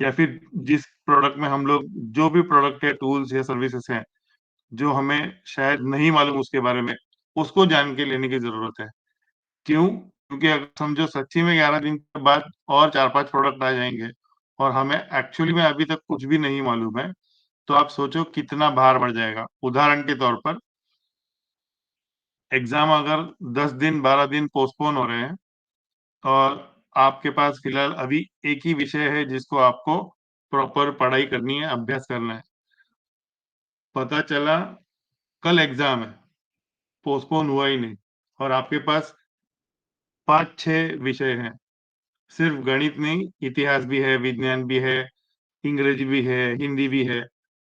या फिर जिस प्रोडक्ट में हम लोग जो भी प्रोडक्ट या टूल्स या सर्विसेज हैं, जो हमें शायद नहीं मालूम उसके बारे में, उसको जान के लेने की ज़रूरत है। क्यों? क्योंकि अगर समझो सच्ची में 11 दिन के बाद और 4-5 प्रोडक्ट आ जाएँगे और हमें एक्चुअली में अभी तक कुछ भी नहीं मालूम है, तो आप सोचो कितना भार बढ़ जाएगा। उदाहरण के तौर पर एग्ज़ाम अगर 10 दिन, 12 दिन पोस्टपोन हो रहे हैं और आपके पास फिलहाल अभी एक ही विषय है जिसको आपको प्रॉपर पढ़ाई करनी है, अभ्यास करना है। पता चला कल एग्ज़ाम है, पोस्टपोन हुआ ही नहीं और आपके पास 5-6 विषय हैं। सिर्फ गणित नहीं, इतिहास भी है, विज्ञान भी है, अंग्रेजी भी है, हिंदी भी है,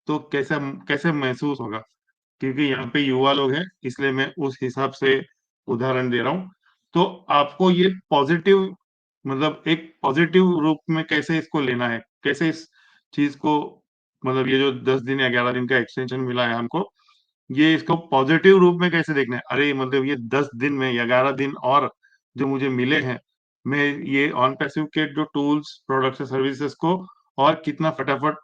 तो कैसा कैसे महसूस होगा? क्योंकि यहाँ पे युवा लोग हैं, इसलिए मैं उस हिसाब से उदाहरण दे रहा हूँ। तो आपको ये पॉज़िटिव मतलब एक पॉज़िटिव रूप में कैसे इसको लेना है? कैसे इस चीज़ को मतलब ये जो 10 दिन या 11 दिन का एक्सटेंशन मिला है हमको, ये इसको पॉज़िटिव रूप में कैसे देखना है? अरे! मतलब ये 10 दिन में या 11 दिन और जो मुझे मिले हैं, मैं ये ऑन पैसिव के जो टूल्स, प्रोडक्ट्स या सर्विसेज़ को और कितना फटाफट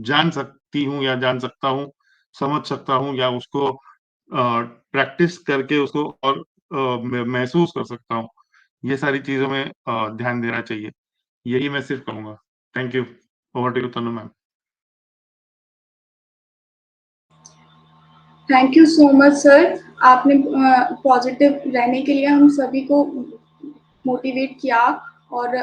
जान सकती हूँ या जान सकता हूँ, समझ सकता हूँ या उसको प्रैक्टिस करके उसको और महसूस कर सकता हूँ। ये सारी चीज़ों में ध्यान देना चाहिए। यही मैं सिर्फ़ कहूँगा। Thank you. Over to you Tanu ma'am. Thank you so much sir, आपने पॉजिटिव रहने के लिए हम सभी को मोटिवेट किया और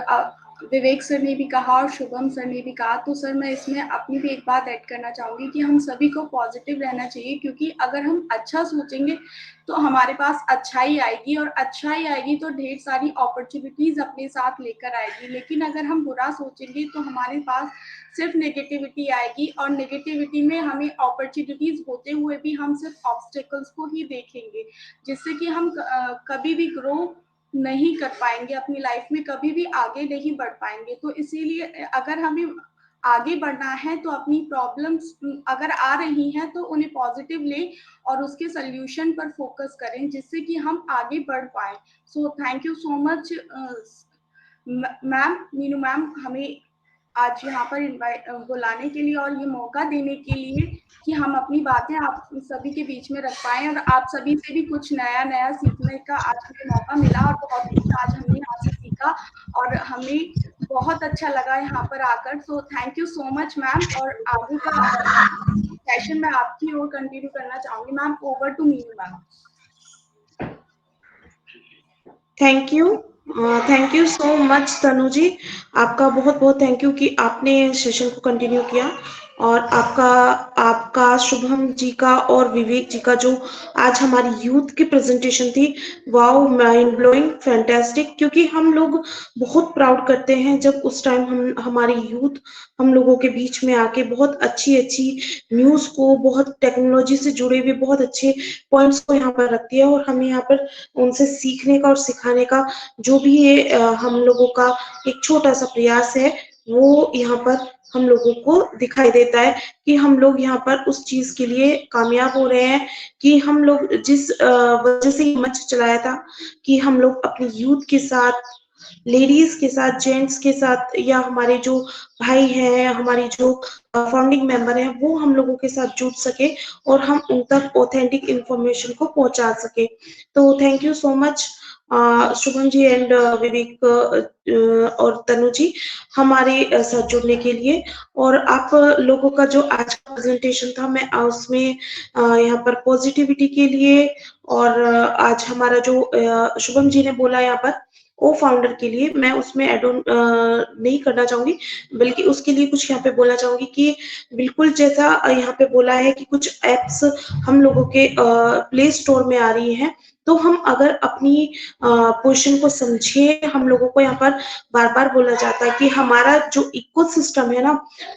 विवेक सर ने भी कहा और शुभम सर ने भी कहा, तो सर मैं इसमें अपनी भी एक बात ऐड करना चाहूँगी कि हम सभी को पॉजिटिव रहना चाहिए, क्योंकि अगर हम अच्छा सोचेंगे तो हमारे पास अच्छाई आएगी, और अच्छाई आएगी तो ढेर सारी अपॉर्चुनिटीज़ अपने साथ लेकर आएगी। लेकिन अगर हम बुरा सोचेंगे तो हमारे पास सिर्फ नेगेटिविटी आएगी, और नेगेटिविटी में हमें अपॉर्चुनिटीज़ होते हुए भी हम सिर्फ ऑब्स्टेकल्स को ही देखेंगे, जिससे कि हम कभी भी ग्रो नहीं कर पाएंगे अपनी लाइफ में, कभी भी आगे नहीं बढ़ पाएंगे। तो इसीलिए अगर हमें आगे बढ़ना है तो अपनी प्रॉब्लम्स अगर आ रही हैं तो उन्हें पॉजिटिव लें और उसके सल्यूशन पर फोकस करें, जिससे कि हम आगे बढ़ पाए। So thank you so much ma'am, Meenu ma'am, हमें आज यहाँ पर बुलाने के लिए और ये मौका देने के लिए कि हम अपनी बातें आप सभी के बीच में रख पाएँ, और आप सभी से भी कुछ नया-नया सीखने का आज हमें मौका मिला, और बहुत कुछ आज हमने यहाँ से सीखा और हमें बहुत अच्छा लगा यहाँ पर आकर। So thank you so much ma'am, और आगे का सेशन मैं आपकी ओर कंटिन्यू करना चाहूँगी। Ma'am, over to Meenu ma'am. Thank you so much Tanu ji, आपका बहुत बहुत थैंक यू कि आपने सेशन को कंटिन्यू किया, और आपका शुभम जी का और विवेक जी का जो आज हमारी यूथ की प्रेजेंटेशन थी, वाओ, माइंड ब्लोइंग, फैंटास्टिक। क्योंकि हम लोग बहुत प्राउड करते हैं जब उस टाइम हमारी यूथ हम लोगों के बीच में आके बहुत अच्छी न्यूज़ को, बहुत टेक्नोलॉजी से जुड़े हुए बहुत अच्छे पॉइंट्स को यहाँ पर रखती है, और हमें यहाँ पर उनसे सीखने का और सिखाने का जो भी ये हम लोगों का एक छोटा सा प्रयास है, वो यहाँ पर हम लोगों को दिखाई देता है कि हम लोग यहाँ पर उस चीज के लिए कामयाब हो रहे हैं कि हम लोग जिस वजह से मंच चलाया था कि हम लोग अपनी यूथ के साथ, लेडीज के साथ, जेंट्स के साथ, या हमारे जो भाई हैं, हमारी जो फाउंडिंग मेंबर हैं, वो हम लोगों के साथ जुड़ सके और हम उन तक ऑथेंटिक इंफॉर्मेशन को पहुंचा सके। तो thank you so much Shubham ji and Vivek और तनु जी हमारे साथ जुड़ने के लिए। और आप लोगों का जो आज का प्रेजेंटेशन था, मैं उसमें यहाँ पर पॉजिटिविटी के लिए, और आज हमारा जो शुभम जी ने बोला यहाँ पर ओ फाउंडर के लिए, मैं उसमें एड ऑन नहीं करना चाहूंगी, बल्कि उसके लिए कुछ यहाँ पे बोलना चाहूंगी कि बिल्कुल जैसा यहाँ पे बोला है कि कुछ एप्स हम लोगों के प्ले स्टोर में आ रही हैं, तो हम अगर अपनी पोजीशन को समझे, हम लोगों को यहाँ पर बार बार बोला जाता है कि हमारा जो इकोसिस्टम है ना,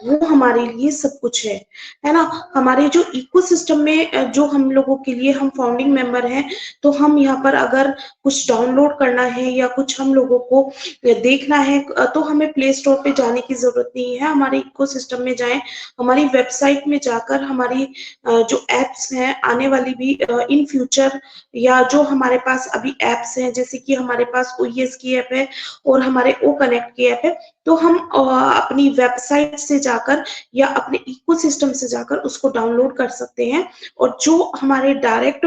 वो हमारे लिए सब कुछ है ना। हमारे जो इकोसिस्टम में जो हम लोगों के लिए हम फाउंडिंग मेंबर हैं, तो हम यहाँ पर अगर कुछ डाउनलोड करना है या कुछ हम लोगों को देखना है, तो हमें प्ले स्टोर पे जाने की जरूरत नहीं है। हमारे इकोसिस्टम में जाएं, हमारी वेबसाइट में जाकर हमारी जो एप्स हैं आने वाली भी इन फ्यूचर, या जो हमारे पास अभी एप्स हैं, जैसे कि हमारे पास OES की ऐप है और हमारे ओ कनेक्ट की ऐप है, तो हम अपनी वेबसाइट से जाकर या अपने इकोसिस्टम से जाकर उसको डाउनलोड कर सकते हैं। और जो हमारे डायरेक्ट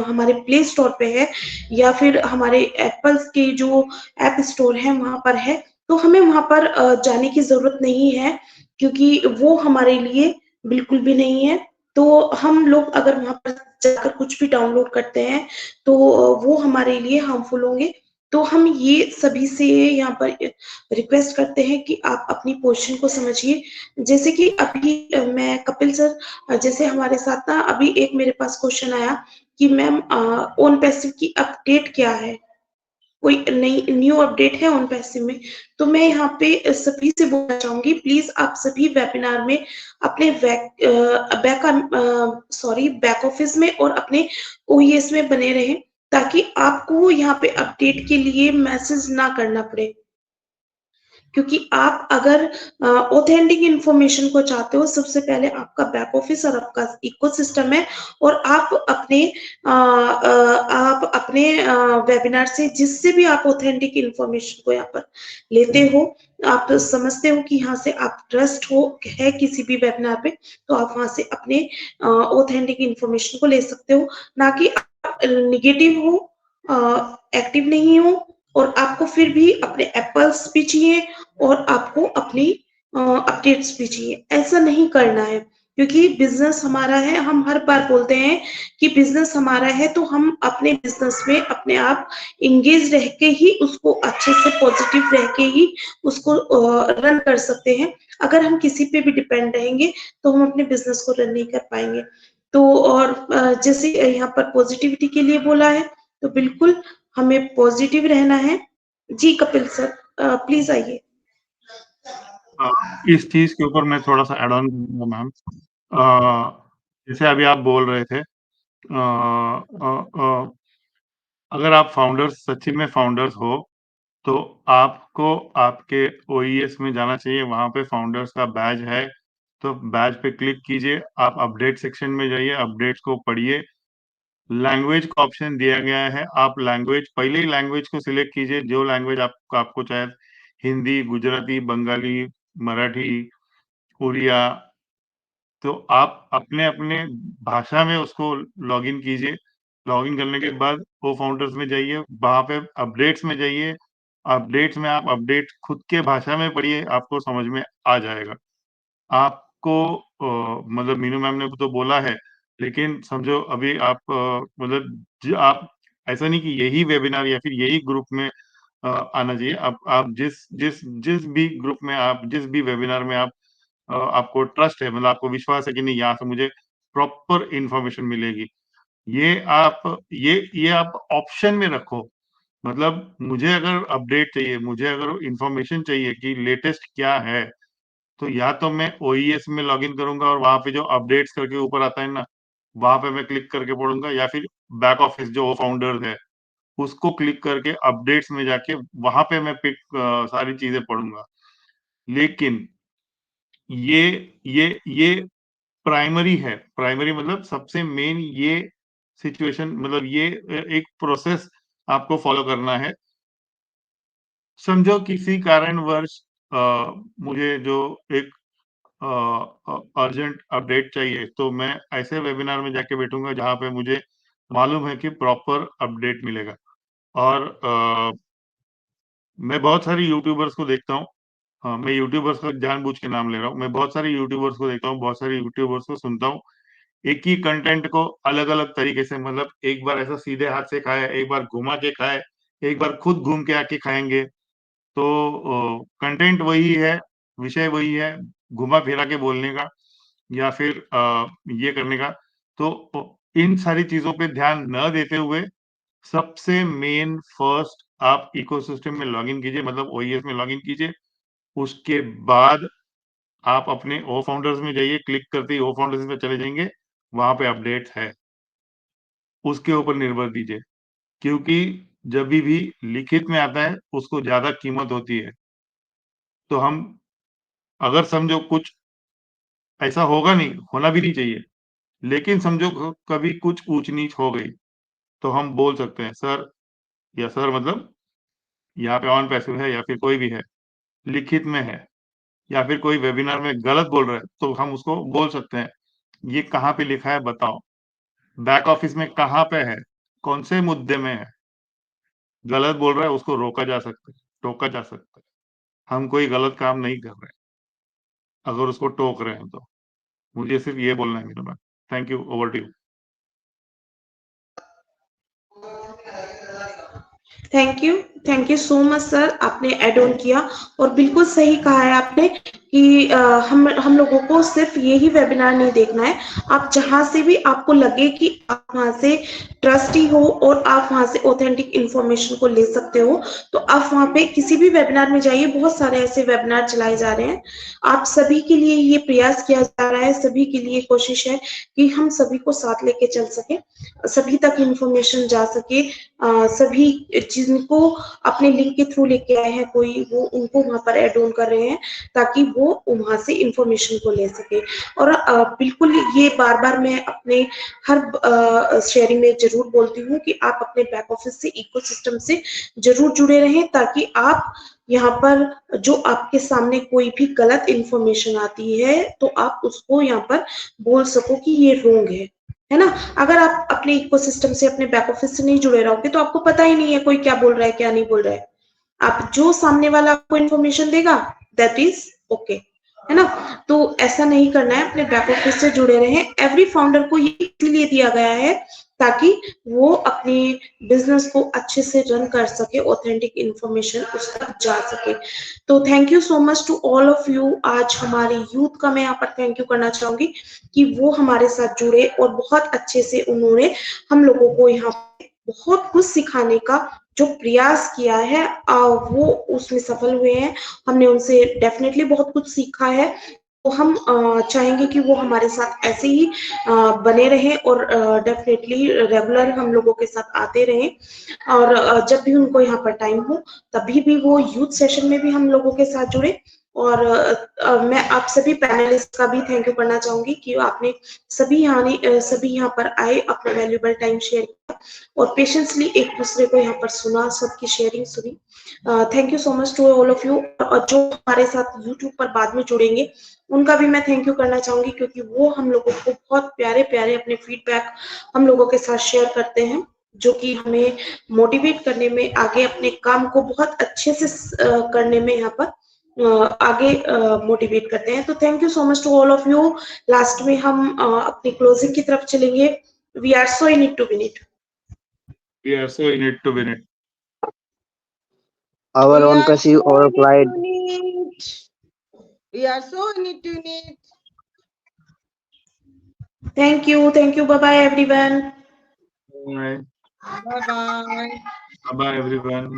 हमारे प्ले स्टोर पे है या फिर हमारे एप्पल के जो ऐप स्टोर है वहां पर है, तो हमें वहां पर जाने की जरूरत नहीं है, क्योंकि वो हमारे लिए बिल्कुल भी नहीं है। तो हम लोग अगर वहां पर जाकर कुछ भी डाउनलोड करते हैं तो वो हमारे लिए हार्मफुल होंगे। तो हम ये सभी से यहाँ पर रिक्वेस्ट करते हैं कि आप अपनी पोजीशन को समझिए। जैसे कि अभी मैं कपिल सर जैसे हमारे साथ ना, अभी एक मेरे पास क्वेश्चन आया कि मैम ऑन पैसिव की अपडेट क्या है, कोई नई न्यू अपडेट है ऑन पैसिव में। तो मैं यहाँ पे सभी से बोलना चाहूंगी, प्लीज आप सभी वेबिनार में अपने बैक ऑफिस में और अपने OES में बने रहें, ताकि आपको यहाँ पे अपडेट के लिए मैसेज ना करना पड़े। क्योंकि आप अगर ऑथेंटिक इंफॉर्मेशन को चाहते हो, सबसे पहले आपका बैक ऑफिस और आपका इकोसिस्टम है, और आप अपने वेबिनार से जिससे भी आप ऑथेंटिक इंफॉर्मेशन को यहाँ पर लेते हो, आप समझते हो कि यहाँ से आप ट्रस्ट है किसी भी वेबिनार पे, तो आप वहां से अपने ऑथेंटिक इंफॉर्मेशन को ले सकते हो, ना कि आप निगेटिव हो, एक्टिव नहीं हो, और आपको फिर भी अपने एप्पल्स भी चाहिए और आपको अपनी अपडेट्स भी चाहिए। ऐसा नहीं करना है। क्योंकि बिजनेस हमारा है। हम हर बार बोलते हैं कि बिजनेस हमारा है, तो हम अपने बिजनेस में अपने आप इंगेज रह के ही उसको अच्छे से पॉजिटिव रह के ही उसको रन कर सकते हैं। अगर हम किसी पे भी डिपेंड रहेंगे तो हम अपने बिजनेस को रन नहीं कर पाएंगे। तो और जैसे यहाँ पर पॉजिटिविटी के लिए बोला है, तो बिल्कुल हमें पॉजिटिव रहना है। जी कपिल सर, प्लीज आइए। इस चीज के ऊपर मैं थोड़ा सा एड ऑन करूंगा मैम। जैसे अभी आप बोल रहे थे, अगर आप फाउंडर्स सच्ची में फाउंडर्स हो तो आपको आपके ओईएस में जाना चाहिए। वहां पे फाउंडर्स का बैज है, तो बैज पे क्लिक कीजिए, आप अपडेट सेक्शन में जाइए, अपडेट्स को पढ़िए। लैंग्वेज का ऑप्शन दिया गया है, आप लैंग्वेज पहले ही लैंग्वेज को सिलेक्ट कीजिए, जो लैंग्वेज आपको चाहे, हिंदी, गुजराती, बंगाली, मराठी, उड़िया, तो आप अपने अपने भाषा में उसको लॉगिन कीजिए। लॉगिन करने के बाद वो फाउंडर्स में जाइए, वहां पे अपडेट्स में जाइए, अपडेट्स में आप अपडेट खुद के भाषा में पढ़िए, आपको समझ में आ जाएगा। आपको मतलब मीनू मैम ने तो बोला है, लेकिन समझो अभी आप मतलब आप ऐसा नहीं कि यही वेबिनार या फिर यही ग्रुप में आना चाहिए। आप जिस जिस जिस भी ग्रुप में आप जिस भी वेबिनार में आपको ट्रस्ट है, मतलब आपको विश्वास है कि नहीं यहाँ से मुझे प्रॉपर इंफॉर्मेशन मिलेगी, ये आप ऑप्शन में रखो। मतलब मुझे अगर अपडेट चाहिए, मुझे अगर इंफॉर्मेशन चाहिए कि लेटेस्ट क्या है, तो या तो मैं ओईएस में लॉगिन करूंगा और वहां पे जो अपडेट्स करके ऊपर आता है ना, वहां पे मैं क्लिक करके पढ़ूंगा, या फिर बैक ऑफिस जो फाउंडर्स है उसको क्लिक करके अपडेट्स में जाके वहां पे मैं सारी चीजें पढ़ूंगा। लेकिन ये प्राइमरी है। प्राइमरी मतलब सबसे मेन ये सिचुएशन, मतलब ये एक प्रोसेस आपको फॉलो करना है। समझो किसी कारणवश मुझे जो एक अर्जेंट अपडेट चाहिए, तो मैं ऐसे वेबिनार में जाके बैठूंगा जहां पे मुझे मालूम है कि प्रॉपर अपडेट मिलेगा। और मैं बहुत सारी यूट्यूबर्स को देखता हूँ। हाँ, मैं यूट्यूबर्स का जानबूझ के नाम ले रहा हूँ। मैं बहुत सारे यूट्यूबर्स को देखता हूँ, बहुत सारे यूट्यूबर्स को सुनता हूँ। एक ही कंटेंट को अलग-अलग तरीके से, मतलब एक बार ऐसा सीधे हाथ से खाया, एक बार घुमा के खाए, एक बार खुद घूम के आके खाएँगे। तो कंटेंट वही है, विषय वही है, घुमा-फिरा के बोलने का या फिर ये करने का। तो इन सारी चीज़ों पे ध्यान न देते हुए सबसे मेन फर्स्ट आप इकोसिस्टम में लॉगिन कीजिए, मतलब ओईएस में लॉगिन कीजिए। उसके बाद आप अपने ओ फाउंडर्स में जाइए, क्लिक करते ही ओ फाउंडर्स में चले जाएँगे, वहाँ पे अपडेट्स है। उसके ऊपर निर्भर दीजिए, क्योंकि जभी भी लिखित में आता है, उसको ज़्यादा कीमत होती है। तो हम अगर समझो कुछ ऐसा होगा नहीं, होना भी नहीं चाहिए, लेकिन समझो कभी कुछ ऊँच-नीच हो गई, तो हम बोल सकते हैं, सर या सर मतलब यहाँ पे ऑन पैसिव है या फिर कोई भी है, लिखित में है, या फिर कोई वेबिनार में गलत बोल रहा है, तो हम उसको बोल सकते हैं, ये कहाँ पे लिखा है बताओ? बैक ऑफिस में कहाँ पे है? कौन से मुद्दे में है? गलत बोल रहा है, उसको रोका जा सकता है, टोका जा सकता है। हम कोई गलत काम नहीं कर रहे हैं, अगर उसको टोक रहे हैं तो। मुझे सिर्फ ये बोलना है मेरा ma'am. Thank you, over to you. Thank you so much sir, आपने एड ऑन किया और बिल्कुल सही कहा है आपने कि हम लोगों को सिर्फ यही वेबिनार नहीं देखना है। आप जहां से भी आपको लगे कि आप वहां से ट्रस्टी हो और आप वहां से ऑथेंटिक इंफॉर्मेशन को ले सकते हो, तो आप वहां पे किसी भी वेबिनार में जाइए। बहुत सारे ऐसे वेबिनार चलाए जा रहे हैं, आप सभी के लिए ये प्रयास किया जा रहा है, सभी के लिए कोशिश है कि हम सभी को साथ लेके चल सके, सभी तक इंफॉर्मेशन जा सके। सभी जिनको अपने लिंक के थ्रू लेके आए हैं कोई, वो उनको वहां पर एड ऑन कर रहे हैं ताकि वो वहां से इंफॉर्मेशन को ले सके। और बिल्कुल ये बार बार मैं अपने हर शेयरिंग में जरूर बोलती हूँ कि आप अपने बैक ऑफिस से, इकोसिस्टम से जरूर जुड़े रहें, ताकि आप यहाँ पर जो आपके सामने कोई भी गलत इंफॉर्मेशन आती है तो आप उसको यहाँ पर बोल सको कि ये रॉन्ग है ना। अगर आप अपने इकोसिस्टम से, अपने बैक ऑफिस से नहीं जुड़े रहोगे तो आपको पता ही नहीं है कोई क्या बोल रहा है क्या नहीं बोल रहा है। आप जो सामने वाला आपको इन्फॉर्मेशन देगा दैट इज ओके, है ना। तो ऐसा नहीं करना है, अपने बैक ऑफिस से जुड़े रहें। एवरी फाउंडर को ये इसलिए दिया गया है ताकि वो अपने बिजनेस को अच्छे से रन कर सके, ऑथेंटिक इंफॉर्मेशन उस तक जा सके। तो thank you so much to all of you. आज हमारे यूथ का मैं यहाँ पर थैंक यू करना चाहूंगी कि वो हमारे साथ जुड़े और बहुत अच्छे से उन्होंने हम लोगों को यहाँ पे बहुत कुछ सिखाने का जो प्रयास किया है वो उसमें सफल हुए हैं। हमने उनसे डेफिनेटली बहुत कुछ सीखा है। तो हम चाहेंगे कि वो हमारे साथ ऐसे ही बने रहें और डेफिनेटली रेगुलर हम लोगों के साथ आते रहें। और जब भी उनको यहाँ पर टाइम हो तभी भी वो यूथ सेशन में भी हम लोगों के साथ जुड़े। और मैं आप सभी पैनलिस्ट का भी थैंक यू करना चाहूंगी कि आपने सभी यहाँ पर आए, अपना वैल्यूएबल टाइम शेयर किया और पेशेंसली एक दूसरे को यहाँ पर सुना, सबकी शेयरिंग सुनी। Thank you so much to all of you. और जो हमारे साथ यूट्यूब पर बाद में जुड़ेंगे उनका भी मैं थैंक यू करना चाहूंगी, क्योंकि वो हम लोगों को बहुत प्यारे प्यारे अपने फीडबैक हम लोगों के साथ शेयर करते हैं, जो कि हमें मोटिवेट करने में, आगे अपने काम को बहुत अच्छे से करने में यहाँ पर आगे मोटिवेट करते हैं। तो thank you so much to all of you. Last में हम अपनी क्लोजिंग की तरफ चलेंगे। We are so in it to win it. We are so in it to win it. Our We own are passive so or in it applied. to need. We are so in it to need. Thank you, bye bye everyone. Bye Bye bye. bye everyone.